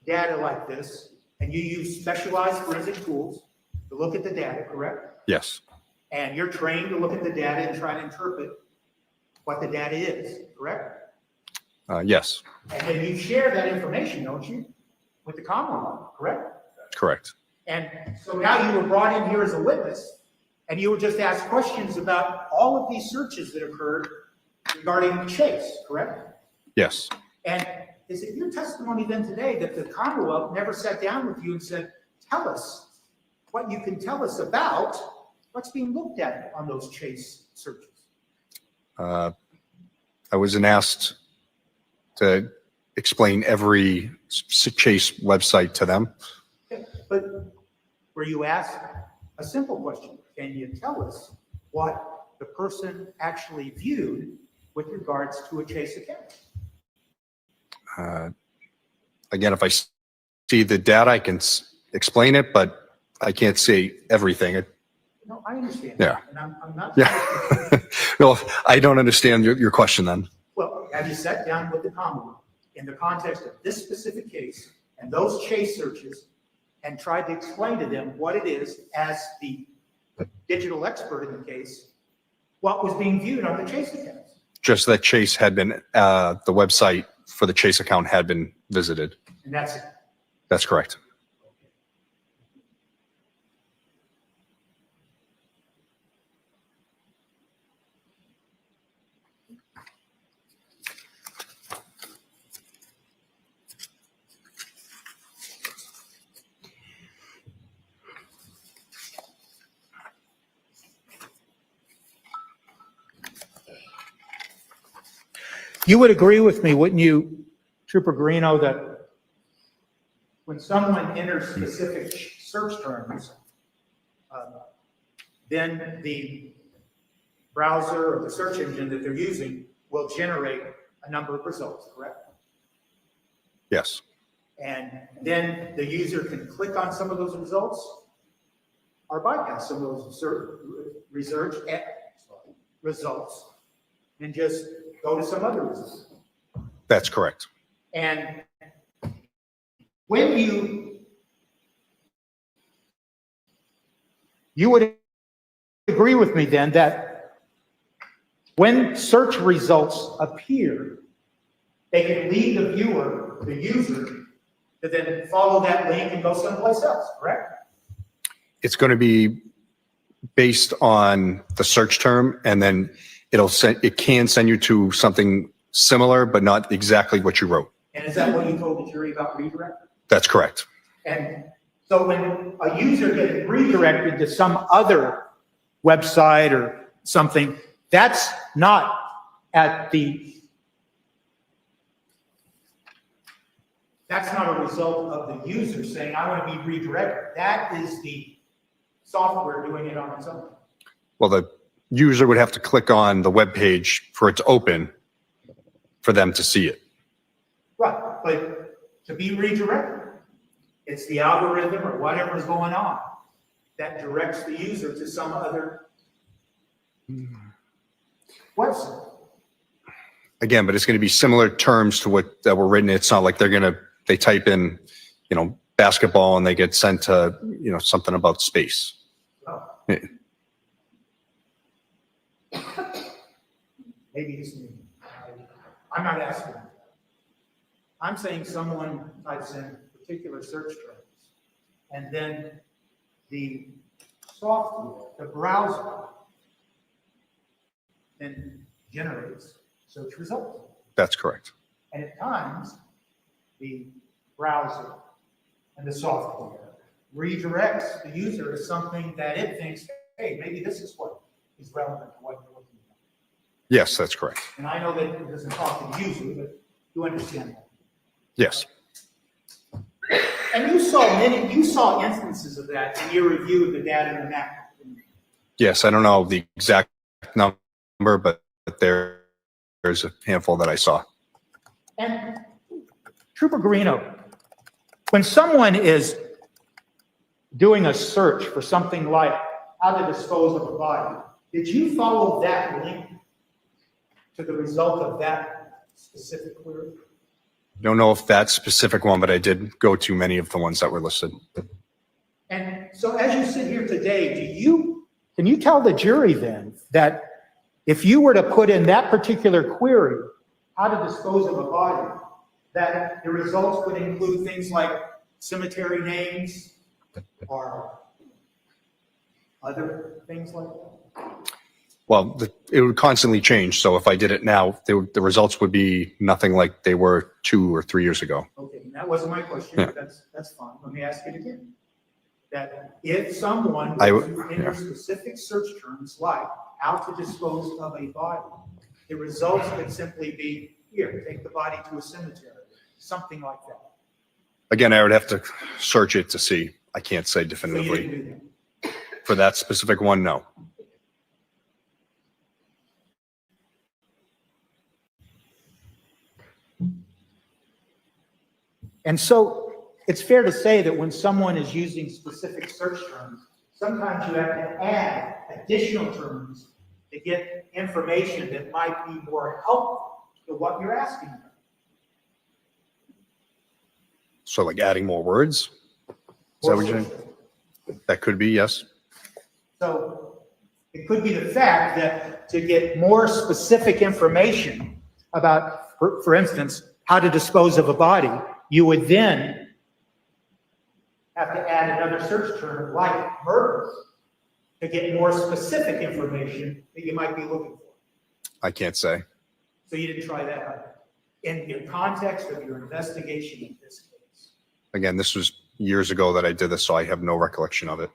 S15: data like this, and you use specialized forensic tools to look at the data, correct?
S16: Yes.
S15: And you're trained to look at the data and try to interpret what the data is, correct?
S16: Yes.
S15: And then you share that information, don't you, with the Commonwealth, correct?
S16: Correct.
S15: And so now you were brought in here as a witness, and you were just asked questions about all of these searches that occurred regarding Chase, correct?
S16: Yes.
S15: And is it your testimony then today that the Commonwealth never sat down with you and said, tell us what you can tell us about what's being looked at on those Chase searches?
S16: I wasn't asked to explain every Chase website to them.
S15: Okay. But were you asked a simple question? Can you tell us what the person actually viewed with regards to a Chase account?
S16: Again, if I see the data, I can explain it, but I can't say everything.
S15: No, I understand.
S16: Yeah.
S15: And I'm not.
S16: Yeah. No, I don't understand your question then.
S15: Well, have you sat down with the Commonwealth in the context of this specific case and those Chase searches and tried to explain to them what it is as the digital expert in the case, what was being viewed on the Chase accounts?
S16: Just that Chase had been, the website for the Chase account had been visited.
S15: And that's it.
S16: That's correct.
S15: You would agree with me, wouldn't you, Trooper Guarino, that when someone enters specific search terms, then the browser or the search engine that they're using will generate a number of results, correct?
S16: Yes.
S15: And then the user can click on some of those results or bypass some of those research results and just go to some other results.
S16: That's correct.
S15: And when you would agree with me then that when search results appear, they can lead the viewer, the user, to then follow that link and go someplace else, correct?
S16: It's going to be based on the search term, and then it can send you to something similar, but not exactly what you wrote.
S15: And is that what you told the jury about redirect?
S16: That's correct.
S15: And so when a user gets redirected to some other website or something, that's not that's not a result of the user saying, I want to be redirected. That is the software doing it on its own.
S16: Well, the user would have to click on the web page for it to open for them to see it.
S15: Right, but to be redirected, it's the algorithm or whatever's going on that directs the user to some other website.
S16: Again, but it's going to be similar terms to what that were written. It's not like they type in, basketball and they get sent to, something about space.
S15: Oh. Maybe it's me. I'm not asking. I'm saying someone types in particular search terms, and then the software, the browser, then generates search results.
S16: That's correct.
S15: And at times, the browser and the software redirects the user to something that it thinks, hey, maybe this is what is relevant to what you're looking at.
S16: Yes, that's correct.
S15: And I know that it doesn't talk to the user, but you understand that.
S16: Yes.
S15: And you saw instances of that in your review of the data in the map.
S16: Yes, I don't know the exact number, but there's a handful that I saw.
S15: And Trooper Garino, when someone is doing a search for something like how to dispose of a body, did you follow that link to the result of that specific query?
S16: Don't know if that specific one, but I did go to many of the ones that were listed.
S15: And so as you sit here today, can you tell the jury then that if you were to put in that particular query, how to dispose of a body, that the results would include things like cemetery names or other things like that?
S16: Well, it would constantly change. So if I did it now, the results would be nothing like they were 2 or 3 years ago.
S15: Okay, and that wasn't my question,
S16: Yeah.
S15: but that's fine. Let me ask it again. That if someone
S16: I
S15: was
S16: would-
S15: to enter specific search terms like how to dispose of a body, the results could simply be, here, take the body to a cemetery, something like that.
S16: Again, I would have to search it to see. I can't say
S15: So you
S16: definitively.
S15: didn't do that.
S16: For that specific one, no.
S15: And so it's fair to say that when someone is using specific search terms, sometimes you have to add additional terms to get information that might be more helpful to what you're asking about.
S16: So like adding more words? Is that what you're saying? That could be, yes.
S15: So it could be the fact that to get more specific information about, for instance, how to dispose of a body, you would then have to add another search term like murder to get more specific information that you might be looking for.
S16: I can't say.
S15: So you didn't try that out in your context of your investigation in this case.
S16: Again, this was years ago that I did this, so I have no recollection of it.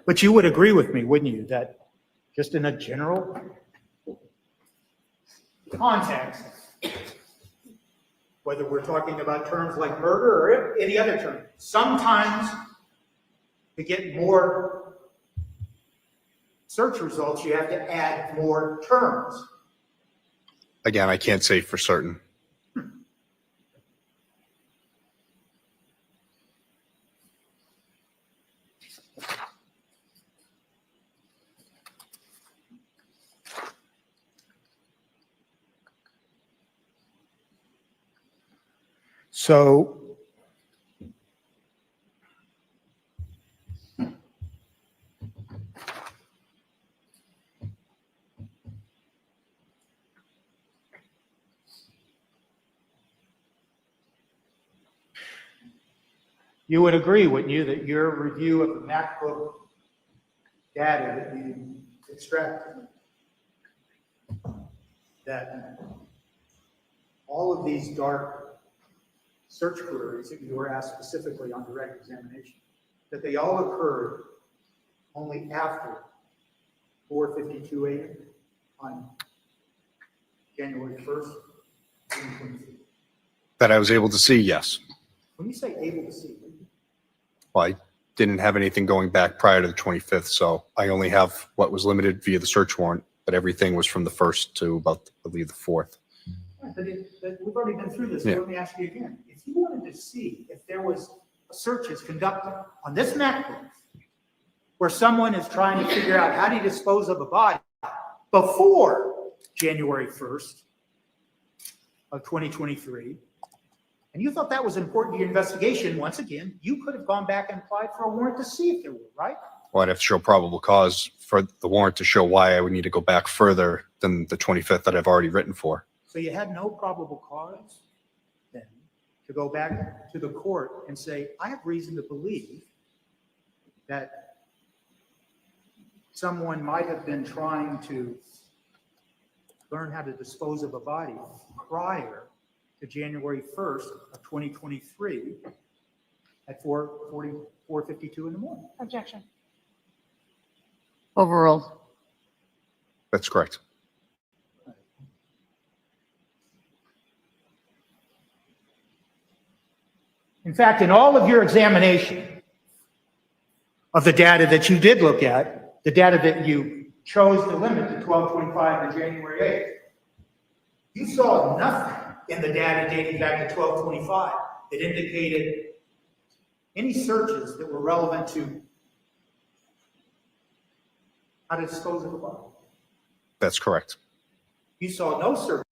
S15: But you would agree with me, wouldn't you, that just in a general context, whether we're talking about terms like murder or any other term, sometimes to get more search results, you have to add more terms.
S16: Again, I can't say for certain.
S15: So You would agree, wouldn't you, that your review of the MacBook data that you extracted, that all of these dark search queries that you were asked specifically on direct examination, that they all occurred only after 4:52 a.m. on January 1st, 2023?
S16: That I was able to see, yes.
S15: When you say able to see,
S16: Well, I didn't have anything going back prior to the 25th, so I only have what was limited via the search warrant, but everything was from the 1st to about, I believe, the 4th.
S15: but we've already been through this, so
S16: Yeah.
S15: let me ask you again. If you wanted to see if there was searches conducted on this MacBook where someone is trying to figure out how to dispose of a body before January 1st of 2023, and you thought that was important to your investigation, once again, you could have gone back and applied for a warrant to see if there were, right?
S16: Well, I'd have to show probable cause for the warrant to show why I would need to go back further than the 25th that I've already written for.
S15: So you had no probable cause then to go back to the court and say, I have reason to believe that someone might have been trying to learn how to dispose of a body prior to January 1st of 2023 at 4:52 in the morning.
S3: Objection.
S5: Overruled.
S16: That's correct.
S15: In fact, in all of your examination of the data that you did look at, the data that you chose to limit to 12/25 to January 8th, you saw nothing in the data dating back to 12/25 that indicated any searches that were relevant to how to dispose of a body.
S16: That's correct.
S15: You saw no search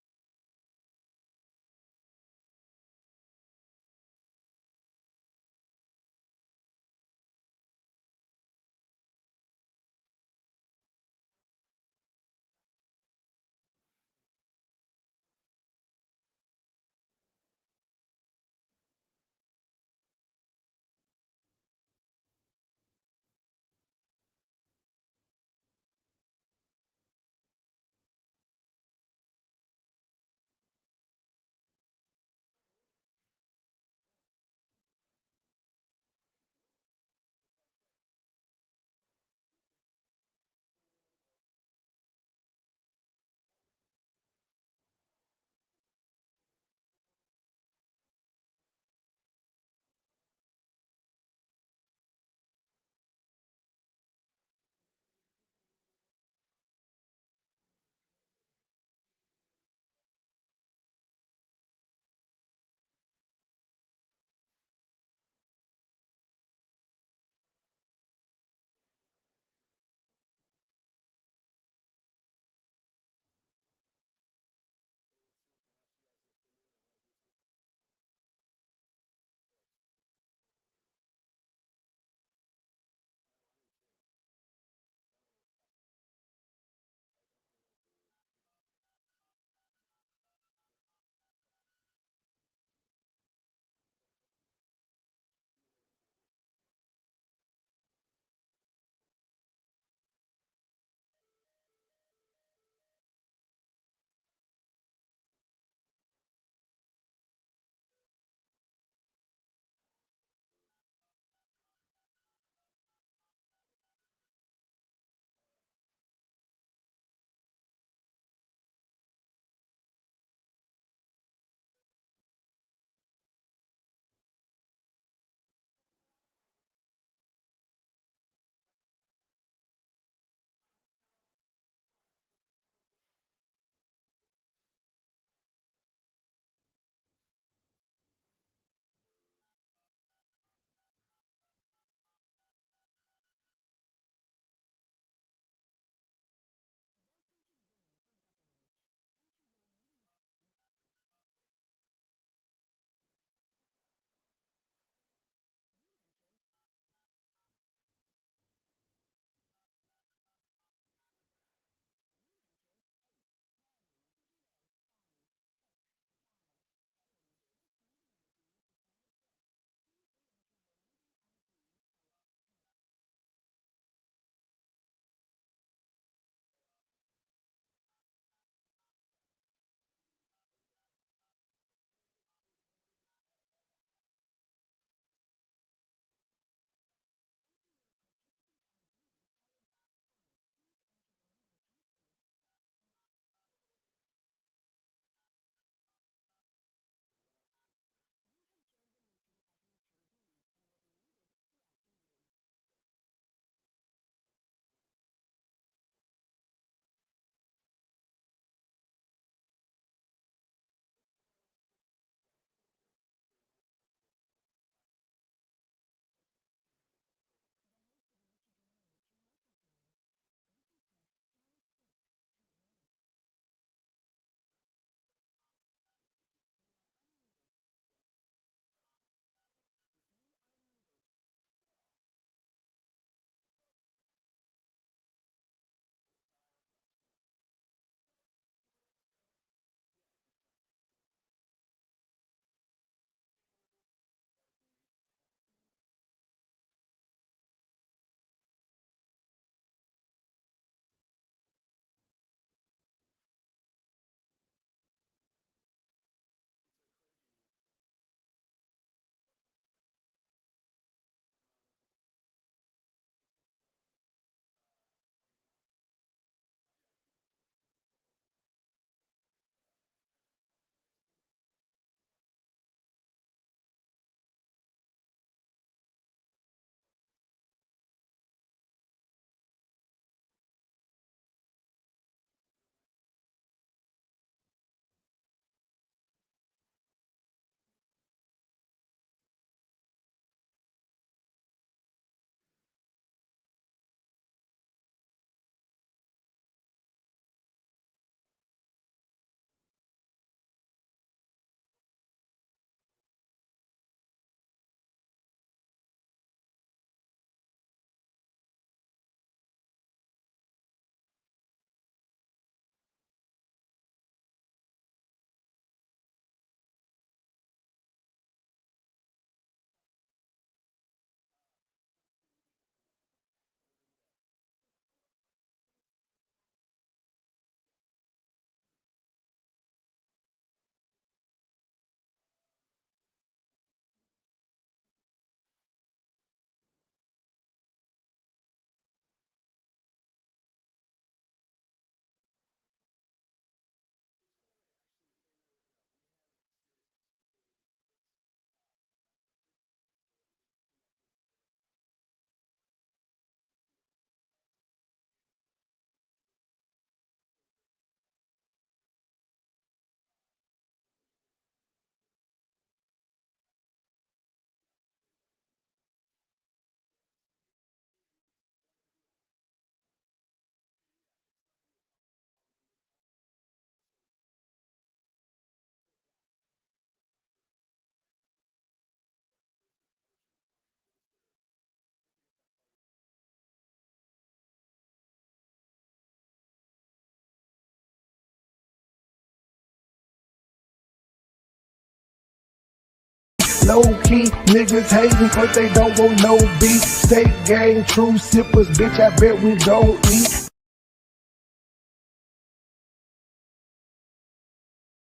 S1: low key. Niggas hating, but they don't want no beef. State gang, true sippers, bitch, I bet we don't eat.